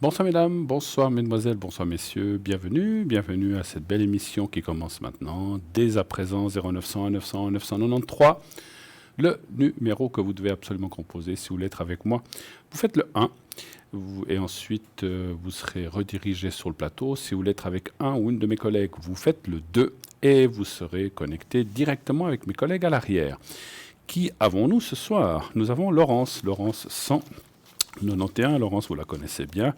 Bonsoir mesdames, bonsoir mesdemoiselles, bonsoir messieurs, bienvenue à cette belle émission qui commence maintenant, dès à présent 0900 900 993, le numéro que vous devez absolument composer si vous voulez être avec moi. Vous faites le 1 et ensuite vous serez redirigé sur le plateau. Si vous voulez être avec un ou une de mes collègues, vous faites le 2 et vous serez connecté directement avec mes collègues à l'arrière. Qui avons-nous ce soir? Nous avons Laurence 191. Laurence, vous la connaissez bien.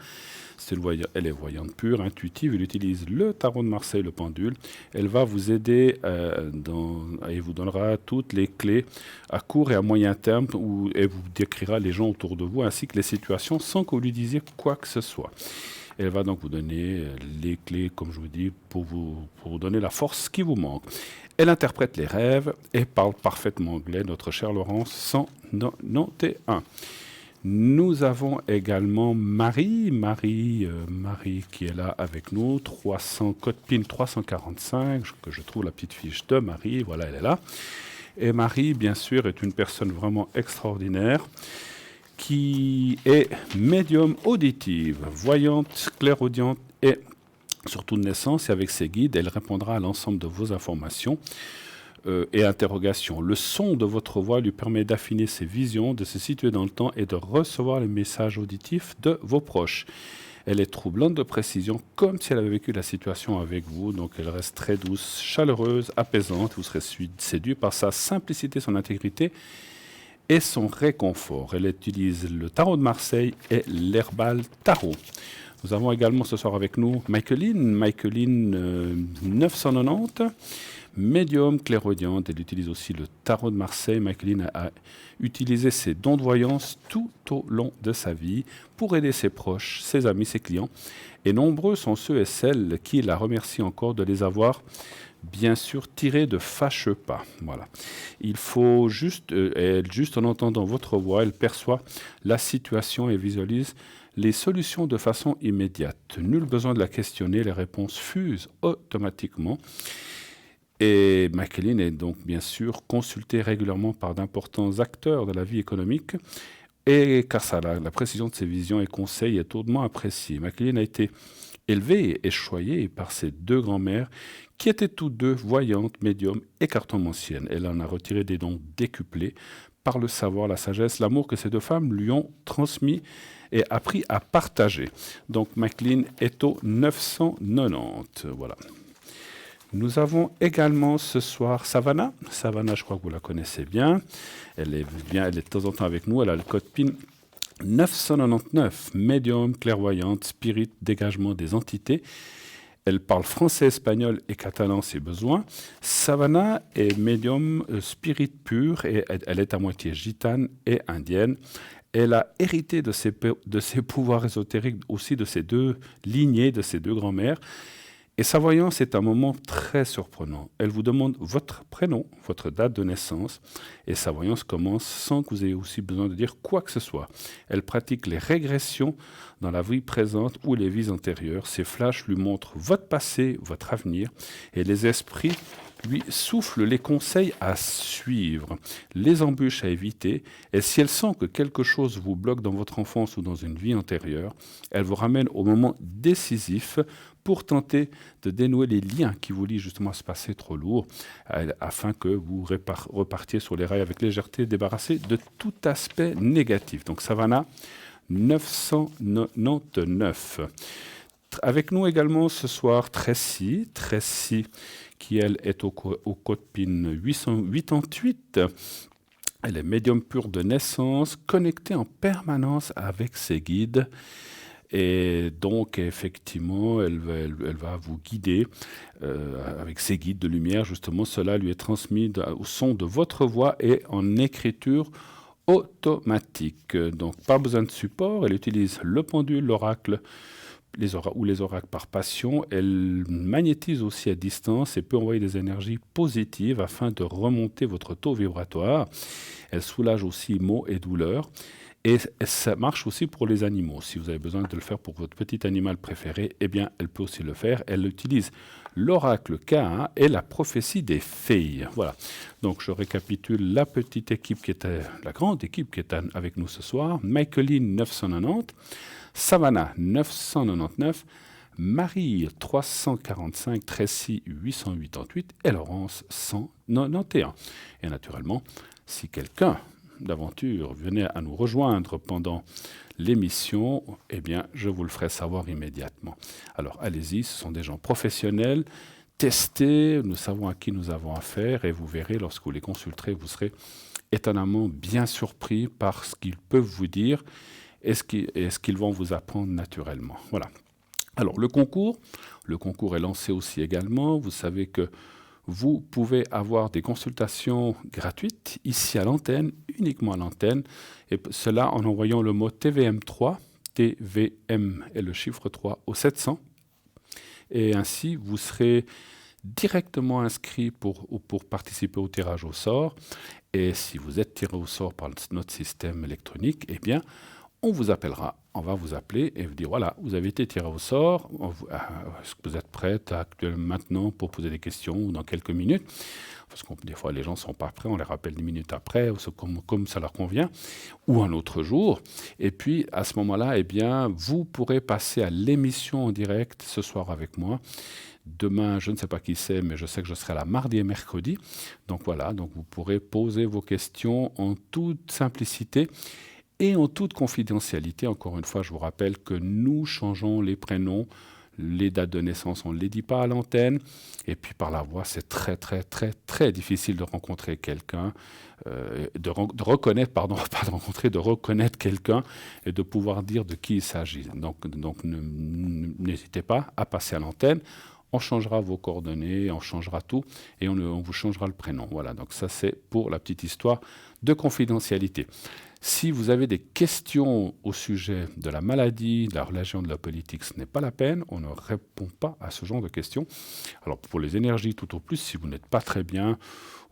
Elle est voyante pure, intuitive. Elle utilise le tarot de Marseille, le pendule. Elle va vous aider et vous donnera toutes les clés à court et à moyen terme et vous décrira les gens autour de vous ainsi que les situations sans que vous lui disiez quoi que ce soit. Elle va donc vous donner les clés, comme je vous dis, pour vous donner la force qui vous manque. Elle interprète les rêves et parle parfaitement anglais, notre chère Laurence 191. Nous avons également Marie qui est là avec nous, code PIN 345, que je trouve la petite fiche de Marie, voilà, elle est là. Et Marie, bien sûr, est une personne vraiment extraordinaire qui est médium auditive, voyante, clairaudiente et surtout de naissance. Et avec ses guides, elle répondra à l'ensemble de vos informations et interrogations. Le son de votre voix lui permet d'affiner ses visions, de se situer dans le temps et de recevoir les messages auditifs de vos proches. Elle est troublante de précision, comme si elle avait vécu la situation avec vous. Donc elle reste très douce, chaleureuse, apaisante. Vous serez séduit par sa simplicité, son intégrité et son réconfort. Elle utilise le tarot de Marseille et l'herbal tarot. Nous avons également ce soir avec nous Michaeline 990. Médium clairaudiente, elle utilise aussi le tarot de Marseille. Michaeline a utilisé ses dons de voyance tout au long de sa vie pour aider ses proches, ses amis, ses clients. Et nombreux sont ceux et celles qui la remercient encore de les avoir, bien sûr, tirés de fâcheux pas. Voilà. Il faut juste en entendant votre voix, elle perçoit la situation et visualise les solutions de façon immédiate. Nul besoin de la questionner, les réponses fusent automatiquement. Et Michaeline est donc bien sûr consultée régulièrement par d'importants acteurs de la vie économique, et car ça, la précision de ses visions et conseils est hautement appréciée. Michaeline a été élevée et choyée par ses deux grands-mères, qui étaient toutes deux voyantes, médiums et cartomanciennes. Elle en a retiré des dons décuplés par le savoir, la sagesse, l'amour que ces deux femmes lui ont transmis et appris à partager. Donc Michaeline est au 990. Voilà. Nous avons également ce soir Savannah. Savannah, je crois que vous la connaissez bien. Elle est de temps en temps avec nous. Elle a le code PIN 999, médium, clairvoyante, spirit, dégagement des entités. Elle parle français, espagnol et catalan si besoin. Savannah est médium spirit pur et elle est à moitié gitane et indienne. Elle a hérité de ses pouvoirs ésotériques, aussi de ses deux lignées, de ses deux grands-mères. Et sa voyance est un moment très surprenant. Elle vous demande votre prénom, votre date de naissance, et sa voyance commence sans que vous ayez aussi besoin de dire quoi que ce soit. Elle pratique les régressions dans la vie présente ou les vies antérieures. Ses flashs lui montrent votre passé, votre avenir, et les esprits lui soufflent les conseils à suivre, les embûches à éviter, et si elle sent que quelque chose vous bloque dans votre enfance ou dans une vie antérieure, elle vous ramène au moment décisif pour tenter de dénouer les liens qui vous lient justement à ce passé trop lourd, afin que vous repartiez sur les rails avec légèreté, débarrassé de tout aspect négatif. Donc Savannah 999. Avec nous également ce soir Tracy qui elle est au code PIN 888. Elle est médium pur de naissance, connectée en permanence avec ses guides. Et donc, effectivement, elle va vous guider avec ses guides de lumière. Justement, cela lui est transmis au son de votre voix et en écriture automatique. Donc, pas besoin de support. Elle utilise le pendule, l'oracle, les oracles par passion. Elle magnétise aussi à distance et peut envoyer des énergies positives afin de remonter votre taux vibratoire. Elle soulage aussi maux et douleurs. Et ça marche aussi pour les animaux. Si vous avez besoin de le faire pour votre petit animal préféré, eh bien, elle peut aussi le faire. Elle utilise l'oracle K1 et la prophétie des fées. Voilà. Donc, je récapitule la petite équipe la grande équipe qui est avec nous ce soir. Michaeline, 990. Savannah, 999. Marie, 345. Tracy, 888. Et Laurence, 191. Et naturellement, si quelqu'un d'aventure venait à nous rejoindre pendant l'émission, eh bien, je vous le ferai savoir immédiatement. Alors, allez-y, ce sont des gens professionnels, testés, nous savons à qui nous avons affaire, et vous verrez, lorsque vous les consulterez, vous serez étonnamment bien surpris par ce qu'ils peuvent vous dire et ce qu'ils vont vous apprendre naturellement. Voilà. Alors, le concours est lancé aussi également. Vous savez que vous pouvez avoir des consultations gratuites ici à l'antenne, uniquement à l'antenne, et cela en envoyant le mot TVM3, TVM et le chiffre 3 au 700. Et ainsi, vous serez directement inscrit pour participer au tirage au sort. Et si vous êtes tiré au sort par notre système électronique, eh bien, on vous appellera. On va vous appeler et vous dire, voilà, vous avez été tiré au sort. Est-ce que vous êtes prête maintenant pour poser des questions ou dans quelques minutes? Parce que des fois, les gens ne sont pas prêts, on les rappelle 10 minutes après, comme ça leur convient, ou un autre jour. Et puis, à ce moment-là, eh bien, vous pourrez passer à l'émission en direct ce soir avec moi. Demain, je ne sais pas qui c'est, mais je sais que je serai là mardi et mercredi. Donc voilà, donc vous pourrez poser vos questions en toute simplicité et en toute confidentialité. Encore une fois, je vous rappelle que nous changeons les prénoms, les dates de naissance, on ne les dit pas à l'antenne. Et puis par la voix, c'est très, très, très, très difficile de rencontrer quelqu'un, de reconnaître quelqu'un et de pouvoir dire de qui il s'agit. Donc n'hésitez pas à passer à l'antenne. On changera vos coordonnées, on changera tout et on vous changera le prénom. Voilà, donc ça c'est pour la petite histoire de confidentialité. Si vous avez des questions au sujet de la maladie, de la religion, de la politique, ce n'est pas la peine, on ne répond pas à ce genre de questions. Alors pour les énergies, tout au plus, si vous n'êtes pas très bien,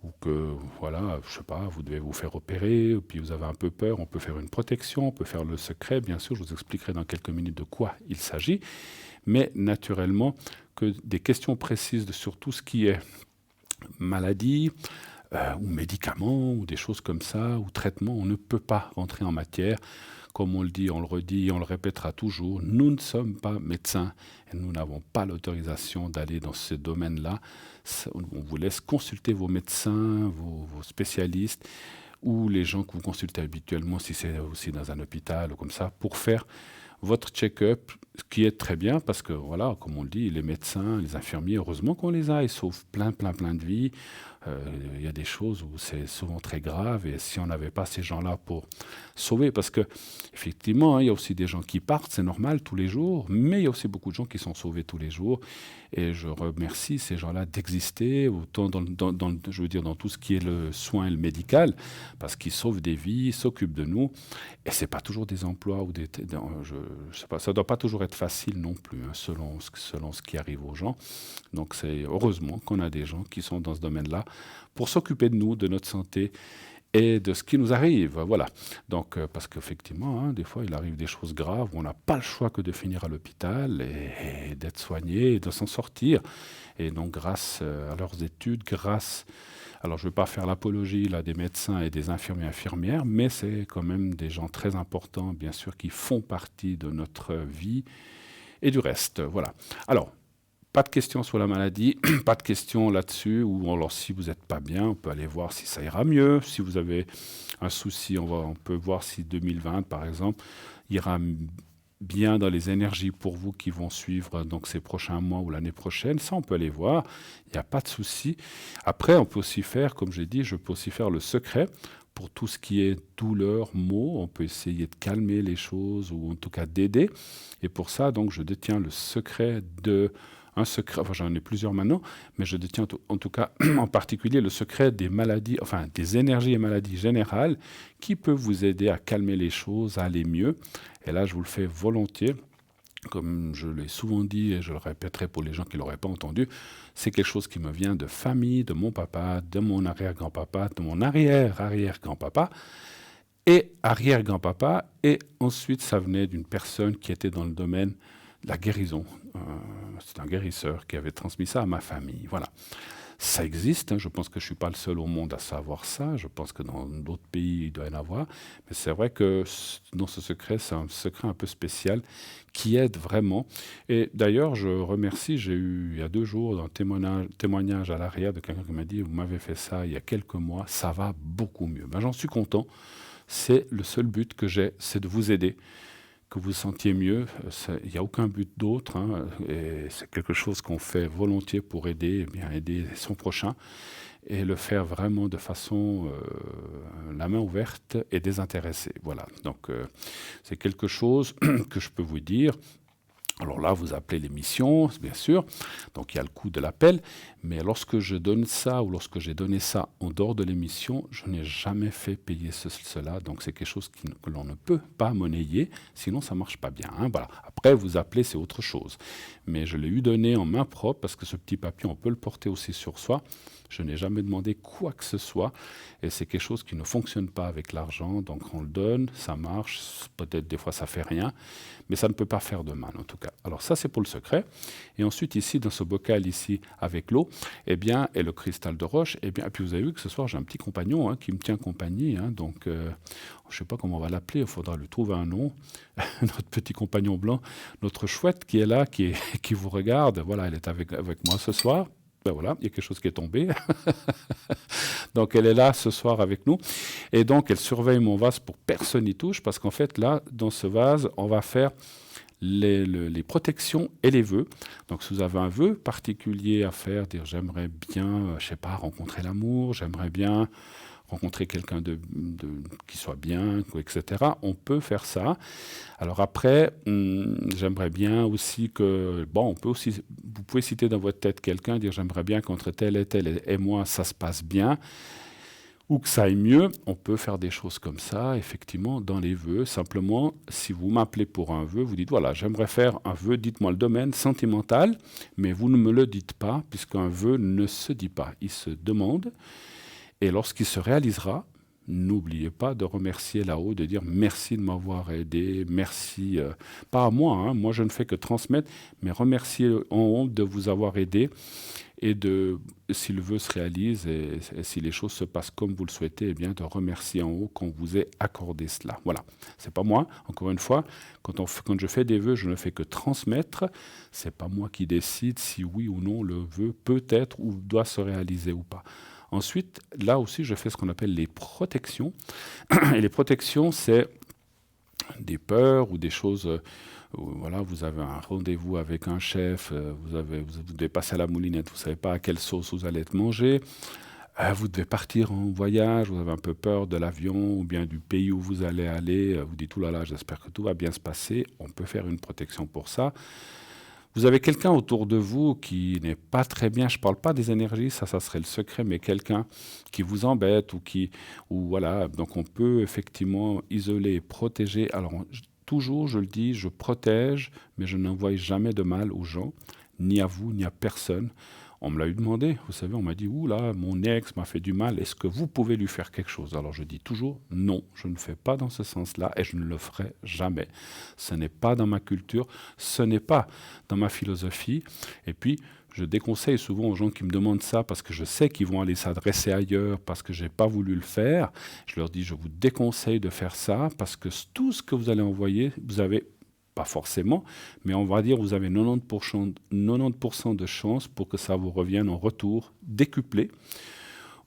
ou que, voilà, je sais pas, vous devez vous faire opérer, puis vous avez un peu peur, on peut faire une protection, on peut faire le secret, bien sûr, je vous expliquerai dans quelques minutes de quoi il s'agit, mais naturellement, que des questions précises sur tout ce qui est maladie, ou médicaments, ou des choses comme ça, ou traitements, on ne peut pas rentrer en matière. Comme on le dit, on le redit, on le répétera toujours, nous ne sommes pas médecins et nous n'avons pas l'autorisation d'aller dans ce domaine-là. On vous laisse consulter vos médecins, vos spécialistes, ou les gens que vous consultez habituellement, si c'est aussi dans un hôpital ou comme ça, pour faire votre check-up, ce qui est très bien parce que, voilà, comme on le dit, les médecins, les infirmiers, heureusement qu'on les a, ils sauvent plein de vies. Il y a des choses où c'est souvent très grave et si on n'avait pas ces gens-là pour sauver, parce que effectivement, hein, il y a aussi des gens qui partent, c'est normal, tous les jours, mais il y a aussi beaucoup de gens qui sont sauvés tous les jours et je remercie ces gens-là d'exister, autant je veux dire, dans tout ce qui est le soin et le médical, parce qu'ils sauvent des vies, s'occupent de nous et c'est pas toujours des emplois ou je sais pas, ça doit pas toujours être facile non plus, hein, selon ce qui arrive aux gens. Donc c'est heureusement qu'on a des gens qui sont dans ce domaine-là pour s'occuper de nous, de notre santé et de ce qui nous arrive. Voilà. Donc parce qu'effectivement, hein, des fois, il arrive des choses graves où on n'a pas le choix que de finir à l'hôpital et d'être soigné et de s'en sortir. Et donc grâce à leurs études, alors je ne vais pas faire l'apologie là, des médecins et des infirmiers et infirmières, mais c'est quand même des gens très importants, bien sûr, qui font partie de notre vie et du reste. Voilà. Alors, pas de questions sur la maladie, pas de questions là-dessus, ou alors si vous n'êtes pas bien, on peut aller voir si ça ira mieux. Si vous avez un souci, on peut voir si 2020, par exemple, ira bien dans les énergies pour vous qui vont suivre donc ces prochains mois ou l'année prochaine. Ça, on peut aller voir, il n'y a pas de souci. Après, on peut aussi faire, comme j'ai dit, je peux aussi faire le secret pour tout ce qui est douleur, maux. On peut essayer de calmer les choses ou en tout cas d'aider. Et pour ça, donc, je détiens le secret enfin j'en ai plusieurs maintenant, mais je détiens en tout cas en particulier le secret des maladies, enfin des énergies et maladies générales qui peuvent vous aider à calmer les choses, à aller mieux. Et là, je vous le fais volontiers. Comme je l'ai souvent dit et je le répéterai pour les gens qui ne l'auraient pas entendu, c'est quelque chose qui me vient de famille, de mon papa, de mon arrière-grand-papa, de mon arrière-arrière-grand-papa. et arrière-grand-papa. Et ensuite, ça venait d'une personne qui était dans le domaine de la guérison. C'est un guérisseur qui avait transmis ça à ma famille. Voilà. Ça existe, hein, je pense que je ne suis pas le seul au monde à savoir ça, je pense que dans d'autres pays, il doit y en avoir, mais c'est vrai que dans ce secret, c'est un secret un peu spécial qui aide vraiment. Et d'ailleurs, je remercie, j'ai eu il y a 2 jours un témoignage à l'arrière de quelqu'un qui m'a dit « Vous m'avez fait ça il y a quelques mois, ça va beaucoup mieux ». Ben, j'en suis content, c'est le seul but que j'ai, c'est de vous aider, que vous sentiez mieux. Il n'y a aucun but d'autre, hein, et c'est quelque chose qu'on fait volontiers pour aider, eh bien aider son prochain et le faire vraiment de façon la main ouverte et désintéressée. Voilà, donc c'est quelque chose que je peux vous dire. Alors là, vous appelez l'émission, bien sûr, donc il y a le coût de l'appel, mais lorsque je donne ça ou lorsque j'ai donné ça en dehors de l'émission, je n'ai jamais fait payer cela, donc c'est quelque chose que l'on ne peut pas monnayer, sinon ça ne marche pas bien. Hein, voilà. Après, vous appelez, c'est autre chose. Mais je l'ai eu donné en main propre, parce que ce petit papier, on peut le porter aussi sur soi. Je n'ai jamais demandé quoi que ce soit, et c'est quelque chose qui ne fonctionne pas avec l'argent, donc on le donne, ça marche, peut-être des fois ça fait rien, mais ça ne peut pas faire de mal en tout cas. Alors ça c'est pour le secret, et ensuite ici dans ce bocal ici avec l'eau, eh bien, et le cristal de roche, eh bien, et puis vous avez vu que ce soir j'ai un petit compagnon qui me tient compagnie, donc je ne sais pas comment on va l'appeler, il faudra lui trouver un nom, notre petit compagnon blanc, notre chouette qui est là, qui vous regarde, voilà, elle est avec moi ce soir. Ben voilà, il y a quelque chose qui est tombé. Donc elle est là ce soir avec nous. Et donc elle surveille mon vase pour que personne n'y touche, parce qu'en fait là, dans ce vase, on va faire les protections et les vœux. Donc si vous avez un vœu particulier à faire, dire j'aimerais bien, je sais pas, rencontrer l'amour, j'aimerais bien rencontrer quelqu'un qui soit bien, etc. On peut faire ça. Alors après, j'aimerais bien aussi que, bon, vous pouvez citer dans votre tête quelqu'un, dire j'aimerais bien qu'entre tel et moi, ça se passe bien, ou que ça aille mieux. On peut faire des choses comme ça, effectivement, dans les vœux. Simplement, si vous m'appelez pour un vœu, vous dites, voilà, j'aimerais faire un vœu, dites-moi le domaine sentimental, mais vous ne me le dites pas, puisqu'un vœu ne se dit pas, il se demande. Et lorsqu'il se réalisera, n'oubliez pas de remercier là-haut, de dire merci de m'avoir aidé, merci, pas à moi, moi je ne fais que transmettre, mais remercier en haut de vous avoir aidé, et si le vœu se réalise et si les choses se passent comme vous le souhaitez, eh bien de remercier en haut qu'on vous ait accordé cela. Voilà, c'est pas moi, encore une fois, quand je fais des vœux, je ne fais que transmettre, c'est pas moi qui décide si oui ou non le vœu peut être ou doit se réaliser ou pas. Ensuite, là aussi, je fais ce qu'on appelle les protections. Et les protections, c'est des peurs ou des choses. Voilà, vous avez un rendez-vous avec un chef, vous devez passer à la moulinette, vous ne savez pas à quelle sauce vous allez être mangé. Vous devez partir en voyage, vous avez un peu peur de l'avion ou bien du pays où vous allez aller. Vous dites, oulala, j'espère que tout va bien se passer. On peut faire une protection pour ça. Vous avez quelqu'un autour de vous qui n'est pas très bien, je ne parle pas des énergies, ça serait le secret, mais quelqu'un qui vous embête ou voilà, donc on peut effectivement isoler, protéger. Alors toujours, je le dis, je protège, mais je n'envoie jamais de mal aux gens, ni à vous, ni à personne. On me l'a eu demandé, vous savez, on m'a dit, ouh là, mon ex m'a fait du mal, est-ce que vous pouvez lui faire quelque chose? Alors je dis toujours, non, je ne fais pas dans ce sens-là et je ne le ferai jamais. Ce n'est pas dans ma culture, ce n'est pas dans ma philosophie. Et puis, je déconseille souvent aux gens qui me demandent ça parce que je sais qu'ils vont aller s'adresser ailleurs, parce que je n'ai pas voulu le faire. Je leur dis, je vous déconseille de faire ça parce que tout ce que vous allez envoyer, vous avez pas forcément, mais on va dire vous avez 90% de chances pour que ça vous revienne en retour décuplé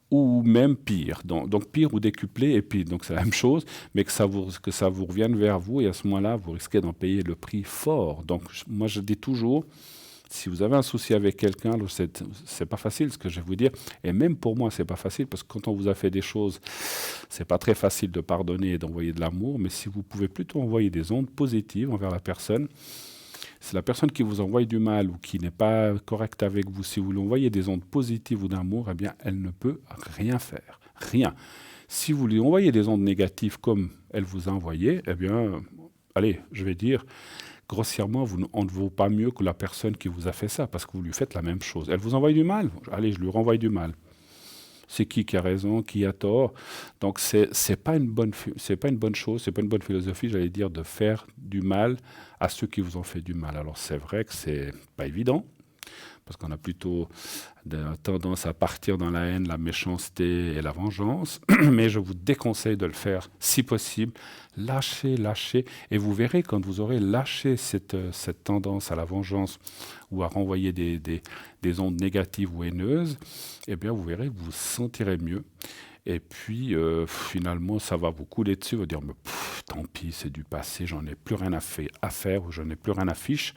ou même pire. Donc pire ou décuplé, et puis donc c'est la même chose, mais que ça vous revienne vers vous, et à ce moment-là, vous risquez d'en payer le prix fort. Donc moi je dis toujours, si vous avez un souci avec quelqu'un, c'est pas facile ce que je vais vous dire. Et même pour moi, c'est pas facile parce que quand on vous a fait des choses, c'est pas très facile de pardonner et d'envoyer de l'amour. Mais si vous pouvez plutôt envoyer des ondes positives envers la personne, c'est la personne qui vous envoie du mal ou qui n'est pas correcte avec vous. Si vous lui envoyez des ondes positives ou d'amour, eh bien, elle ne peut rien faire. Rien. Si vous lui envoyez des ondes négatives comme elle vous a envoyé, eh bien, allez, je vais dire, grossièrement, on ne vaut pas mieux que la personne qui vous a fait ça, parce que vous lui faites la même chose. Elle vous envoie du mal, allez, je lui renvoie du mal. c'est qui a raison, qui a tort. Donc c'est pas une bonne c'est pas une bonne chose, c'est pas une bonne philosophie, j'allais dire, de faire du mal à ceux qui vous ont fait du mal. Alors c'est vrai que c'est pas évident parce qu'on a plutôt tendance à partir dans la haine, la méchanceté et la vengeance, mais je vous déconseille de le faire si possible. Lâchez, lâchez, et vous verrez quand vous aurez lâché cette tendance à la vengeance ou à renvoyer des ondes négatives ou haineuses, eh bien vous verrez, vous vous sentirez mieux. Et puis finalement, ça va vous couler dessus, vous dire, mais tant pis, c'est du passé, j'en ai plus rien à faire ou j'en ai plus rien à fiche.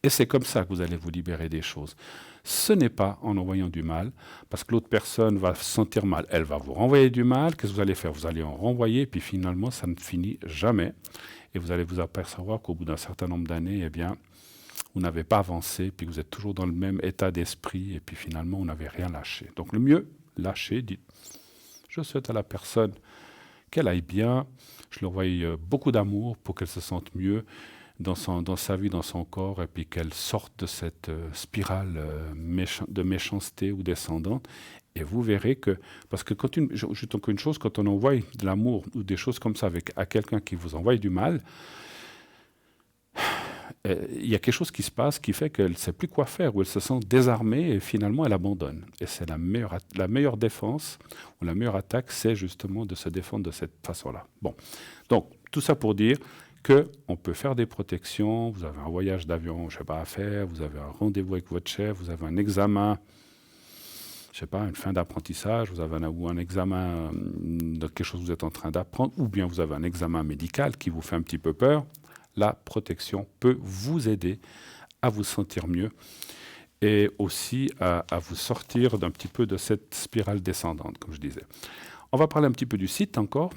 Et c'est comme ça que vous allez vous libérer des choses. Ce n'est pas en envoyant du mal, parce que l'autre personne va se sentir mal. Elle va vous renvoyer du mal. Qu'est-ce que vous allez faire? Vous allez en renvoyer, puis finalement, ça ne finit jamais. Et vous allez vous apercevoir qu'au bout d'un certain nombre d'années, eh bien, vous n'avez pas avancé, puis vous êtes toujours dans le même état d'esprit, et puis finalement, vous n'avez rien lâché. Donc le mieux, lâchez, dites, je souhaite à la personne qu'elle aille bien, je lui envoie beaucoup d'amour pour qu'elle se sente mieux, dans sa vie, dans son corps, et puis qu'elle sorte de cette spirale de méchanceté ou descendante. Et vous verrez que, parce que juste encore une chose, quand on envoie de l'amour ou des choses comme ça à quelqu'un qui vous envoie du mal, il y a quelque chose qui se passe qui fait qu'elle ne sait plus quoi faire, ou elle se sent désarmée et finalement elle abandonne. Et c'est la meilleure défense, ou la meilleure attaque, c'est justement de se défendre de cette façon-là. Bon, donc tout ça pour dire qu'on peut faire des protections, vous avez un voyage d'avion, je sais pas, à faire, vous avez un rendez-vous avec votre chef, vous avez un examen, je sais pas, une fin d'apprentissage, vous avez un examen de quelque chose que vous êtes en train d'apprendre, ou bien vous avez un examen médical qui vous fait un petit peu peur. La protection peut vous aider à vous sentir mieux et aussi à vous sortir d'un petit peu de cette spirale descendante, comme je disais. On va parler un petit peu du site encore.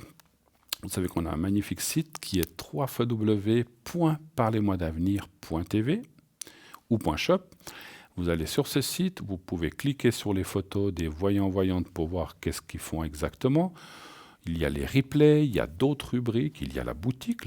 Vous savez qu'on a un magnifique site qui est www.parlez-moi-d'avenir.tv ou .shop. Vous allez sur ce site, vous pouvez cliquer sur les photos des voyants-voyantes pour voir qu'est-ce qu'ils font exactement. Il y a les replays, il y a d'autres rubriques, il y a la boutique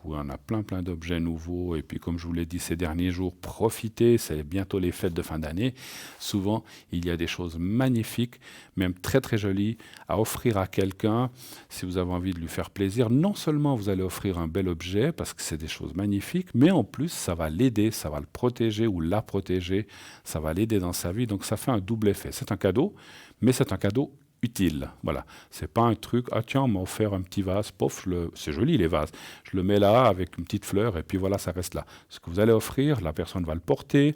où on a plein d'objets nouveaux. Et puis comme je vous l'ai dit ces derniers jours, profitez, c'est bientôt les fêtes de fin d'année. Souvent, il y a des choses magnifiques, même très jolies, à offrir à quelqu'un si vous avez envie de lui faire plaisir. Non seulement vous allez offrir un bel objet, parce que c'est des choses magnifiques, mais en plus, ça va l'aider, ça va le protéger ou la protéger, ça va l'aider dans sa vie. Donc ça fait un double effet. C'est un cadeau, mais c'est un cadeau utile. Voilà. C'est pas un truc, ah tiens, on m'a offert un petit vase, pof, c'est joli les vases. Je le mets là avec une petite fleur et puis voilà, ça reste là. Ce que vous allez offrir, la personne va le porter.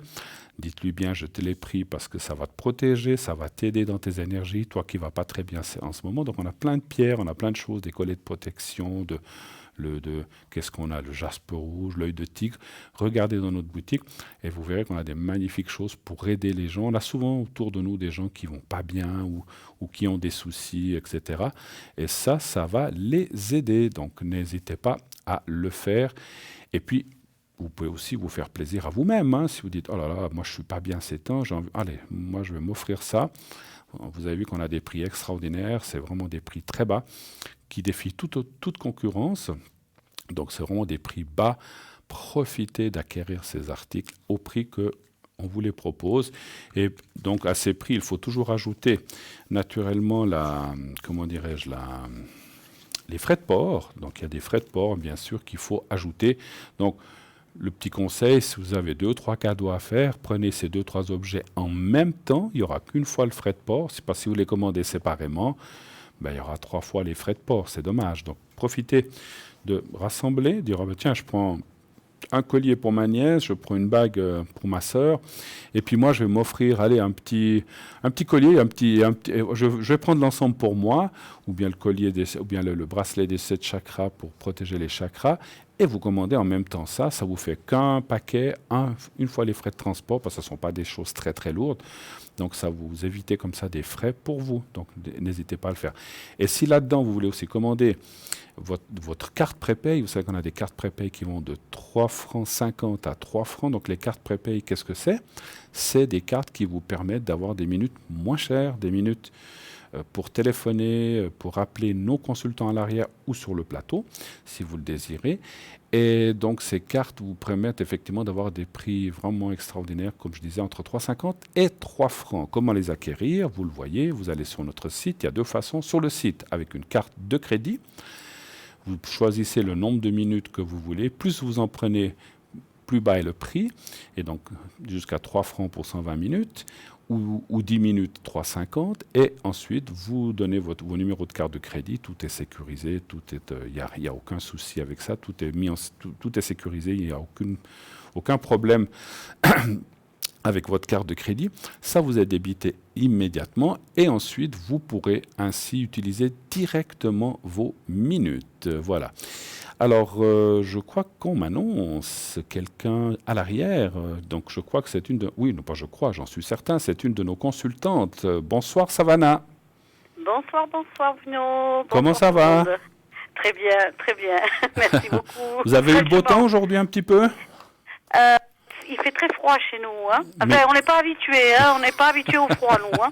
Dites-lui bien, je te l'ai pris parce que ça va te protéger, ça va t'aider dans tes énergies, toi qui vas pas très bien en ce moment. Donc on a plein de pierres, on a plein de choses, des collets de protection, qu'est-ce qu'on a, le jaspe rouge, l'œil de tigre. Regardez dans notre boutique et vous verrez qu'on a des magnifiques choses pour aider les gens. On a souvent autour de nous des gens qui vont pas bien ou qui ont des soucis, etc. Et ça va les aider. Donc n'hésitez pas à le faire. Et puis, vous pouvez aussi vous faire plaisir à vous-même. Hein, si vous dites, oh là là, moi je suis pas bien ces temps, allez, moi je vais m'offrir ça. Vous avez vu qu'on a des prix extraordinaires, c'est vraiment des prix très bas qui défient toute concurrence. Donc c'est vraiment des prix bas. Profitez d'acquérir ces articles au prix que on vous les propose. Et donc à ces prix, il faut toujours ajouter naturellement les frais de port. Donc il y a des frais de port, bien sûr, qu'il faut ajouter. Donc le petit conseil, si vous avez 2 ou 3 cadeaux à faire, prenez ces 2 ou 3 objets en même temps. Il n'y aura qu'une fois le frais de port. C'est pas si vous les commandez séparément, il y aura 3 fois les frais de port. C'est dommage. Donc profitez de rassembler, dire tiens, je prends un collier pour ma nièce, je prends une bague pour ma sœur, et puis moi je vais m'offrir un petit collier, je vais prendre l'ensemble pour moi, ou bien le collier ou bien le bracelet des 7 chakras pour protéger les chakras, et vous commandez en même temps ça vous fait qu'un paquet, une fois les frais de transport, parce que ce ne sont pas des choses très lourdes, donc ça vous évitez comme ça des frais pour vous, donc n'hésitez pas à le faire. Et si là-dedans vous voulez aussi commander votre carte prépay, vous savez qu'on a des cartes prépay qui vont de 3 francs 50 à 3 francs, donc les cartes prépay, qu'est-ce que c'est? C'est des cartes qui vous permettent d'avoir des minutes moins chères, des minutes pour téléphoner, pour appeler nos consultants à l'arrière ou sur le plateau, si vous le désirez. Et donc, ces cartes vous permettent effectivement d'avoir des prix vraiment extraordinaires, comme je disais, entre 3,50 et 3 francs. Comment les acquérir? Vous le voyez, vous allez sur notre site. Il y a deux façons. Sur le site, avec une carte de crédit, vous choisissez le nombre de minutes que vous voulez. Plus vous en prenez, plus bas est le prix. Et donc, jusqu'à 3 francs pour 120 minutes. Ou 10 minutes 3,50 et ensuite vous donnez vos numéros de carte de crédit, tout est sécurisé, il y a aucun souci avec ça, tout est sécurisé, il n'y a aucun problème avec votre carte de crédit. Ça vous est débité immédiatement et ensuite vous pourrez ainsi utiliser directement vos minutes. Voilà. Alors, je crois qu'on m'annonce quelqu'un à l'arrière. Donc, je crois que c'est une de... Oui, non pas je crois, j'en suis certain, c'est une de nos consultantes. Bonsoir, Savannah. Bonsoir, Bruno. Comment Bonsoir, ça tout le va? monde. Très bien, très bien. Merci beaucoup. Vous avez eu le beau temps aujourd'hui un petit peu? Il fait très froid chez nous. Hein. Enfin, Mais- on n'est pas habitués. Hein. On n'est pas habitués au froid, nous. Hein.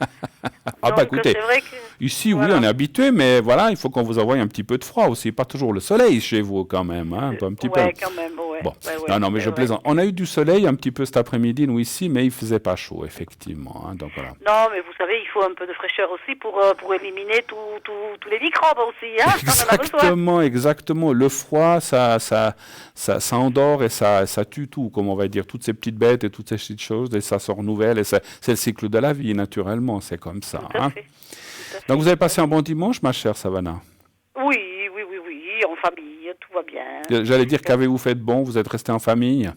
Ah bah Donc, écoutez, c'est vrai que... ici Voilà. oui on est habitué, mais voilà, il faut qu'on vous envoie un petit peu de froid aussi, pas toujours le soleil chez vous quand même, hein, un petit peu. Ouais, quand même, ouais. Bon, Ouais, non mais je ouais. plaisante. On a eu du soleil un petit peu cet après-midi nous ici, mais il faisait pas chaud effectivement, hein, donc voilà. Non, mais vous savez, il faut un peu de fraîcheur aussi pour éliminer tous les microbes aussi. Hein. On en a besoin. Exactement. Le froid, ça endort et ça tue tout, comme on va dire, toutes ces petites bêtes et toutes ces petites choses, et ça se renouvelle, et c'est le cycle de la vie, naturellement, c'est comme ça. Tout à Hein. fait. Tout à fait. Donc vous avez passé un bon dimanche, ma chère Savannah? Oui, en famille, tout va bien. J'allais dire, qu'avez-vous fait de bon? Vous êtes resté en famille?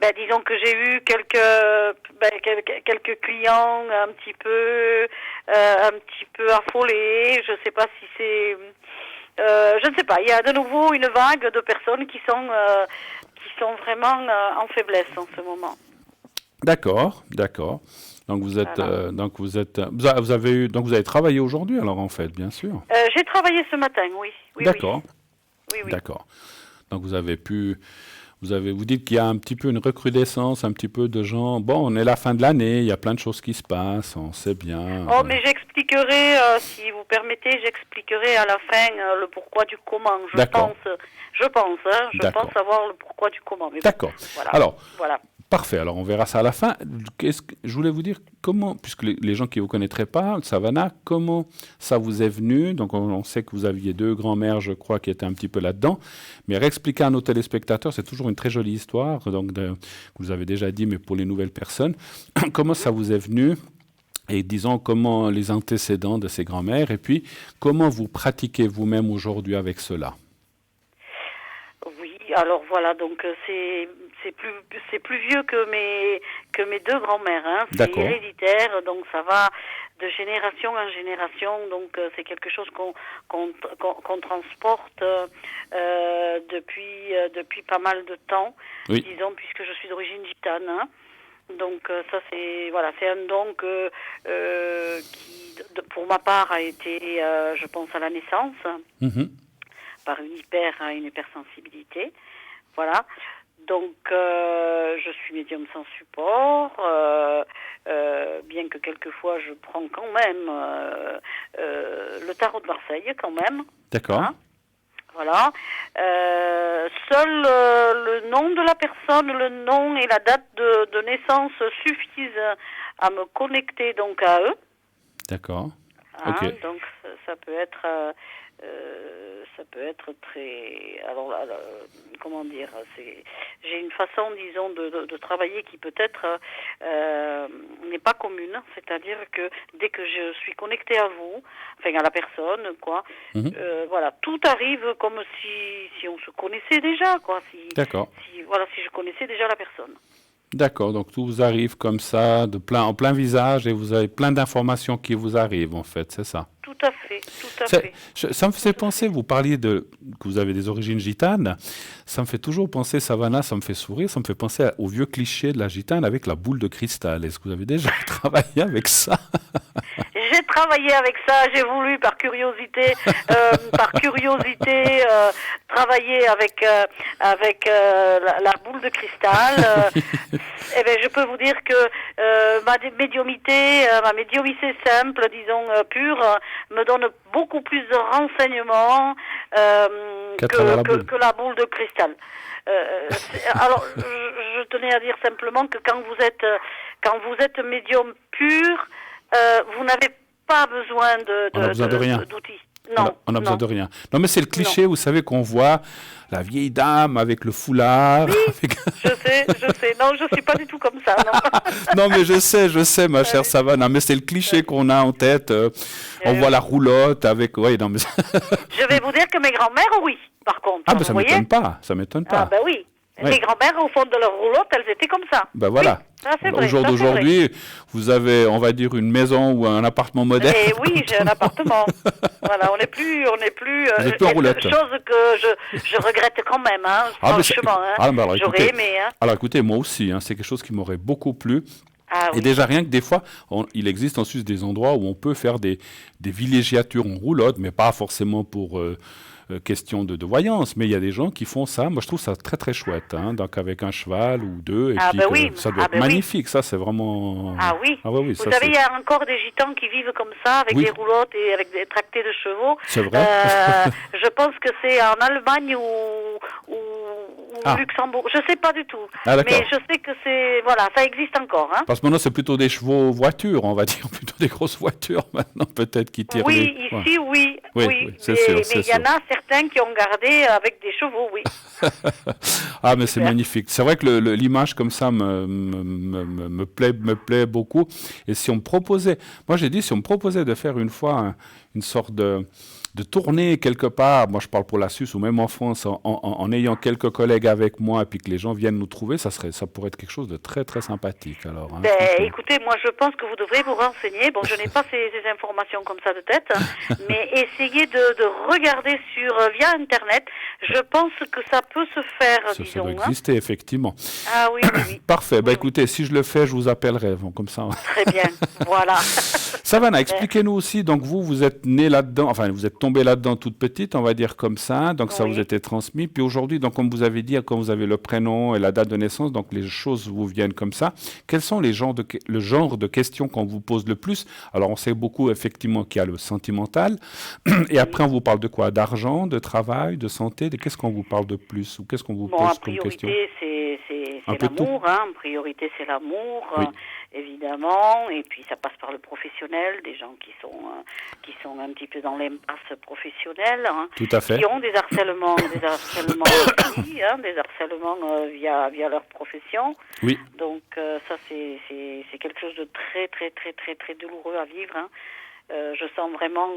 Ben, disons que j'ai eu quelques clients un petit peu affolés. Je sais pas si c'est, je ne sais pas. Il y a de nouveau une vague de personnes qui sont vraiment en faiblesse en ce moment. D'accord, d'accord. Donc vous êtes, Voilà. vous avez travaillé aujourd'hui alors en fait, bien sûr. J'ai travaillé ce matin, oui. D'accord, Oui. d'accord. Donc vous dites qu'il y a un petit peu une recrudescence, un petit peu de gens. Bon, on est la fin de l'année, il y a plein de choses qui se passent, on sait bien. Oh, mais j'expliquerai, si vous permettez, à la fin le pourquoi du comment. D'accord. Je D'accord. pense savoir le pourquoi du comment. Mais bon, D'accord. voilà. Alors, Voilà. parfait, alors on verra ça à la fin. Je voulais vous dire comment, puisque les gens qui ne vous connaîtraient pas, Savannah, comment ça vous est venu? Donc on sait que vous aviez deux grands-mères, je crois, qui étaient un petit peu là-dedans. Mais réexpliquer à nos téléspectateurs, c'est toujours une très jolie histoire, donc que vous avez déjà dit, mais pour les nouvelles personnes, comment ça vous est venu? Et disons comment les antécédents de ces grands-mères, et puis comment vous pratiquez vous-même aujourd'hui avec cela? Oui, alors voilà, donc c'est plus vieux que mes deux grands-mères, hein. C'est D'accord. héréditaire, donc ça va de génération en génération, donc c'est quelque chose qu'on transporte depuis pas mal de temps, Oui. disons, puisque je suis d'origine gitane, hein. Donc ça c'est un don qui pour ma part a été je pense à la naissance Mhm. par une hypersensibilité. Voilà. Donc, je suis médium sans support, bien que quelquefois je prends quand même le tarot de Marseille, quand même. D'accord. Hein. Voilà. Seul le nom de la personne, le nom et la date de naissance suffisent à me connecter donc à eux. D'accord. Hein, Ok. donc ça peut être très, alors là, comment dire, j'ai une façon, disons, de travailler qui peut-être n'est pas commune, c'est-à-dire que dès que je suis connectée à vous, enfin à la personne, quoi, Mhm. voilà, tout arrive comme si on se connaissait déjà, quoi, D'accord. si je connaissais déjà la personne. D'accord, donc tout vous arrive comme ça, en plein visage, et vous avez plein d'informations qui vous arrivent, en fait, c'est ça. Tout à fait, tout à fait. Ça me faisait penser, vous parliez que vous avez des origines gitanes, ça me fait toujours penser, Savannah, ça me fait sourire, ça me fait penser au vieux cliché de la gitane avec la boule de cristal. Est-ce que vous avez déjà travaillé avec ça? j'ai travaillé avec ça, j'ai voulu par curiosité, travailler avec la boule de cristal. Eh ben, je peux vous dire que ma médiumité simple, disons pure, me donne beaucoup plus de renseignements que la boule de cristal. Alors, je tenais à dire simplement que quand vous êtes médium pur, vous n'avez pas besoin d'outils. Non, on a besoin de rien. Non, mais c'est le cliché, vous savez, qu'on voit la vieille dame avec le foulard. Oui, je sais. Non, je suis pas du tout comme ça, non. Non, mais je sais, ma chère Savane. Non, mais c'est le cliché qu'on a en tête. On voit la roulotte avec... Ouais, non, mais... Je vais vous dire que mes grands-mères, oui, par contre. Ah, ben ça m'étonne pas. Ah, ben oui. Ouais. Les grands-mères, au fond de leur roulotte, elles étaient comme ça. Ben voilà. Oui, au jour d'aujourd'hui, vous avez, on va dire, une maison ou un appartement moderne. Et oui, j'ai un appartement. Voilà, on n'est plus en roulette. Chose que je regrette quand même, hein, franchement. J'aurais aimé. Hein. Alors écoutez, moi aussi, c'est quelque chose qui m'aurait beaucoup plu. Et déjà, rien que des fois, il existe en Suisse des endroits où on peut faire des villégiatures en roulotte, mais pas forcément pour... question de voyance, mais il y a des gens qui font ça. Moi, je trouve ça très, très chouette. Donc, avec un cheval ou deux, et puis ça doit être magnifique. Ça, c'est vraiment... Ah oui. Oui, vous savez, il y a encore des gitans qui vivent comme ça, avec des roulottes et avec des tractés de chevaux. C'est vrai. Je pense que c'est en Allemagne ou au Luxembourg. Je ne sais pas du tout. Mais je sais que ça existe encore. Hein. Parce que maintenant, c'est plutôt des chevaux voitures, on va dire, plutôt des grosses voitures maintenant, peut-être, qui tirent. Oui, ici, oui. C'est sûr. Mais il y en a certains qui ont gardé avec des chevaux, oui. Ah, mais c'est magnifique. C'est vrai que l'image comme ça me plaît beaucoup. Et si on me proposait, moi j'ai dit, si on me proposait de faire une fois une sorte de tournée quelque part, moi je parle pour la Suisse ou même en France, en ayant quelques collègues avec moi et puis que les gens viennent nous trouver, ça pourrait être quelque chose de très très sympathique. Alors, écoutez, moi je pense que vous devrez vous renseigner. Bon, je n'ai pas ces informations comme ça de tête, mais essayez de regarder via Internet. Je pense que ça peut se faire, ça doit exister, effectivement. Ah oui. Parfait. Écoutez, si je le fais, je vous appellerai. Comme ça. Très bien, voilà. Savannah, expliquez-nous aussi, donc vous êtes née là-dedans, enfin vous êtes tombée là-dedans toute petite, on va dire comme ça, donc ça vous était transmis. Puis aujourd'hui, donc comme vous avez dit, quand vous avez le prénom et la date de naissance, donc les choses vous viennent comme ça. Quels sont le genre de questions qu'on vous pose le plus? Alors on sait beaucoup effectivement qu'il y a le sentimental, et après on vous parle de quoi? D'argent, de travail, de santé, qu'est-ce qu'on vous parle de plus? Ou qu'est-ce qu'on vous pose comme question? En priorité, c'est l'amour, en priorité c'est l'amour. Évidemment, et puis ça passe par le professionnel, des gens qui sont un petit peu dans l'impasse professionnelle, tout à fait. Qui ont des harcèlements aussi, des harcèlements via leur profession. Oui. Donc ça c'est quelque chose de très très très très très douloureux à vivre. Je sens vraiment,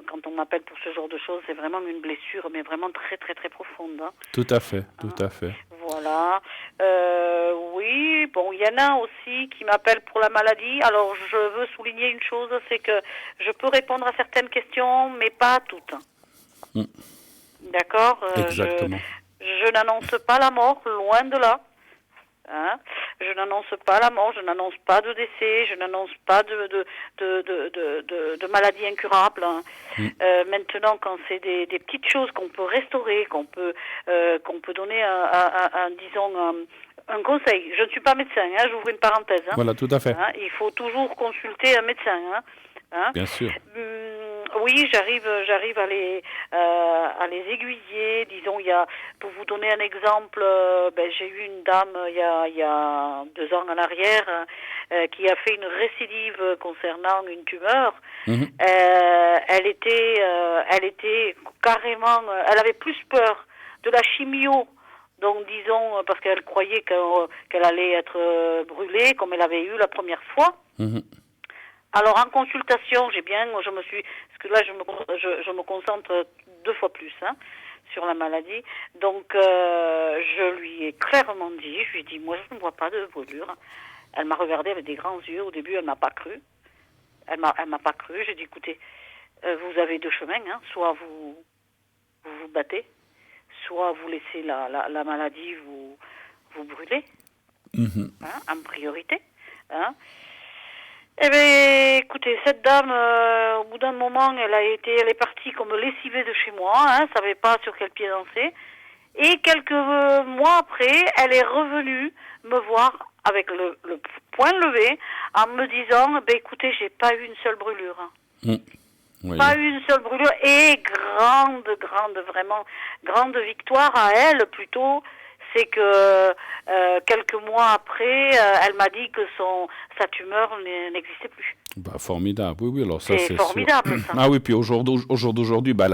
quand on m'appelle pour ce genre de choses, c'est vraiment une blessure, mais vraiment très très très profonde. Tout à fait. Voilà. Oui, bon, il y en a aussi qui m'appellent pour la maladie. Alors, je veux souligner une chose, c'est que je peux répondre à certaines questions, mais pas à toutes. D'accord. Exactement. Je n'annonce pas la mort, loin de là. Je n'annonce pas la mort, je n'annonce pas de décès, je n'annonce pas de maladie incurable. Maintenant, quand c'est des petites choses qu'on peut restaurer, qu'on peut donner un conseil. Je ne suis pas médecin, j'ouvre une parenthèse. Voilà, tout à fait. Il faut toujours consulter un médecin. Bien sûr. Oui, j'arrive à les aiguiller. Disons, pour vous donner un exemple, j'ai eu une dame il y a 2 ans en arrière qui a fait une récidive concernant une tumeur. Elle était carrément, elle avait plus peur de la chimio. Donc, disons, parce qu'elle croyait qu'elle allait être brûlée, comme elle avait eu la première fois. Alors, en consultation, parce que là, je me concentre 2 fois plus sur la maladie. Donc, je lui ai clairement dit, moi, je ne vois pas de brûlure. Elle m'a regardée avec des grands yeux. Au début, elle m'a pas cru. Elle m'a pas cru. J'ai dit, écoutez, vous avez 2 chemins, soit vous battez, soit vous laissez la maladie vous brûler, en priorité. Eh bien, écoutez, cette dame, au bout d'un moment, elle est partie comme lessivée de chez moi, hein, savait pas sur quel pied danser. Et quelques mois après, elle est revenue me voir avec le poing levé en me disant, ben écoutez, j'ai pas eu une seule brûlure. Mmh. Oui. Pas une seule brûlure et vraiment grande victoire à elle plutôt. C'est que quelques mois après, elle m'a dit que sa tumeur n'existait plus. Bah, formidable, oui, oui, alors ça C'est c'est formidable, sûr. ça. Ah oui, puis au jour d'aujourd'hui, bah, elle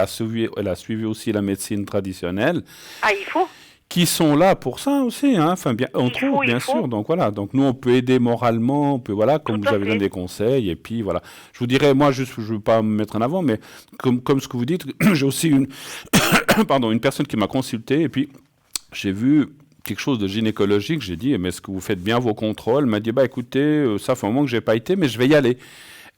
a suivi aussi la médecine traditionnelle, Ah, il faut. qui sont là pour ça aussi, hein, enfin, bien, entre autres, bien sûr. Donc voilà, donc nous on peut aider moralement, on peut, voilà, comme Tout vous à avez donné fait. des conseils, et puis voilà. Je vous dirais, moi, juste, je ne veux pas me mettre en avant, mais comme ce que vous dites, j'ai aussi une personne qui m'a consulté, et puis j'ai vu quelque chose de gynécologique, j'ai dit, mais est-ce que vous faites bien vos contrôles? Elle m'a dit, bah écoutez, ça fait un moment que je n'ai pas été, mais je vais y aller.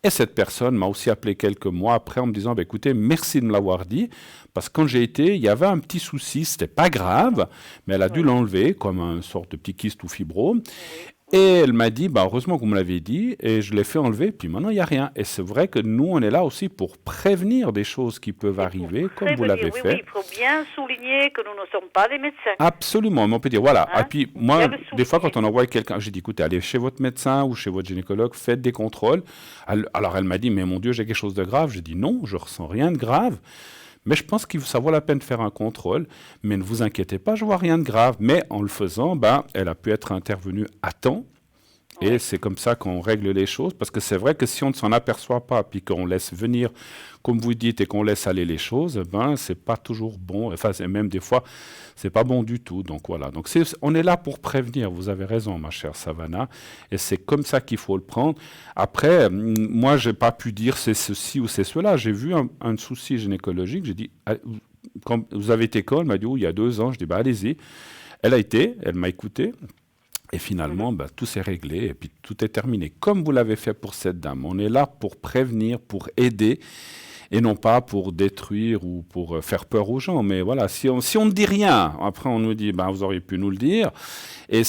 Et cette personne m'a aussi appelé quelques mois après en me disant, bah écoutez, merci de me l'avoir dit, parce que quand j'ai été, il y avait un petit souci, c'était pas grave, mais elle a dû Oui, l'enlever, comme un sorte de petit kyste ou fibrome. oui, Et oui. elle m'a dit, bah heureusement que vous me l'avez dit, et je l'ai fait enlever, puis maintenant il n'y a rien. Et c'est vrai que nous, on est là aussi pour prévenir des choses qui peuvent Et pour arriver, comme vous prévenir, l'avez oui, oui, fait. il faut bien souligner que nous ne sommes pas des médecins. Absolument, mais on peut dire, voilà. Et Hein? puis, Bien moi, le des fois, souligner. quand on envoie quelqu'un, j'ai dit, écoutez, allez chez votre médecin ou chez votre gynécologue, faites des contrôles. Alors, elle m'a dit, mais mon Dieu, j'ai quelque chose de grave. J'ai dit, non, je ressens rien de grave. Mais je pense que ça vaut la peine de faire un contrôle. Mais ne vous inquiétez pas, je vois rien de grave. Mais en le faisant, ben, elle a pu être intervenue à temps. Et Oui. c'est comme ça qu'on règle les choses, parce que c'est vrai que si on ne s'en aperçoit pas, puis qu'on laisse venir, comme vous dites, et qu'on laisse aller les choses, ben c'est pas toujours bon. Enfin, même des fois, c'est pas bon du tout. Donc voilà. Donc on est là pour prévenir. Vous avez raison, ma chère Savannah, et c'est comme ça qu'il faut le prendre. Après, moi, j'ai pas pu dire c'est ceci ou c'est cela. J'ai vu un souci gynécologique. J'ai dit, ah, quand vous avez été quand? Elle m'a dit, oh, il y a 2 ans. Je dis, bah allez-y. Elle a été, elle m'a écouté. Et Mhm. finalement, ben, tout s'est réglé et puis tout est terminé. Comme vous l'avez fait pour cette dame. On est là pour prévenir, pour aider et non pas pour détruire ou pour faire peur aux gens. Mais voilà, si on ne dit rien, après on nous dit, ben, vous auriez pu nous le dire. Et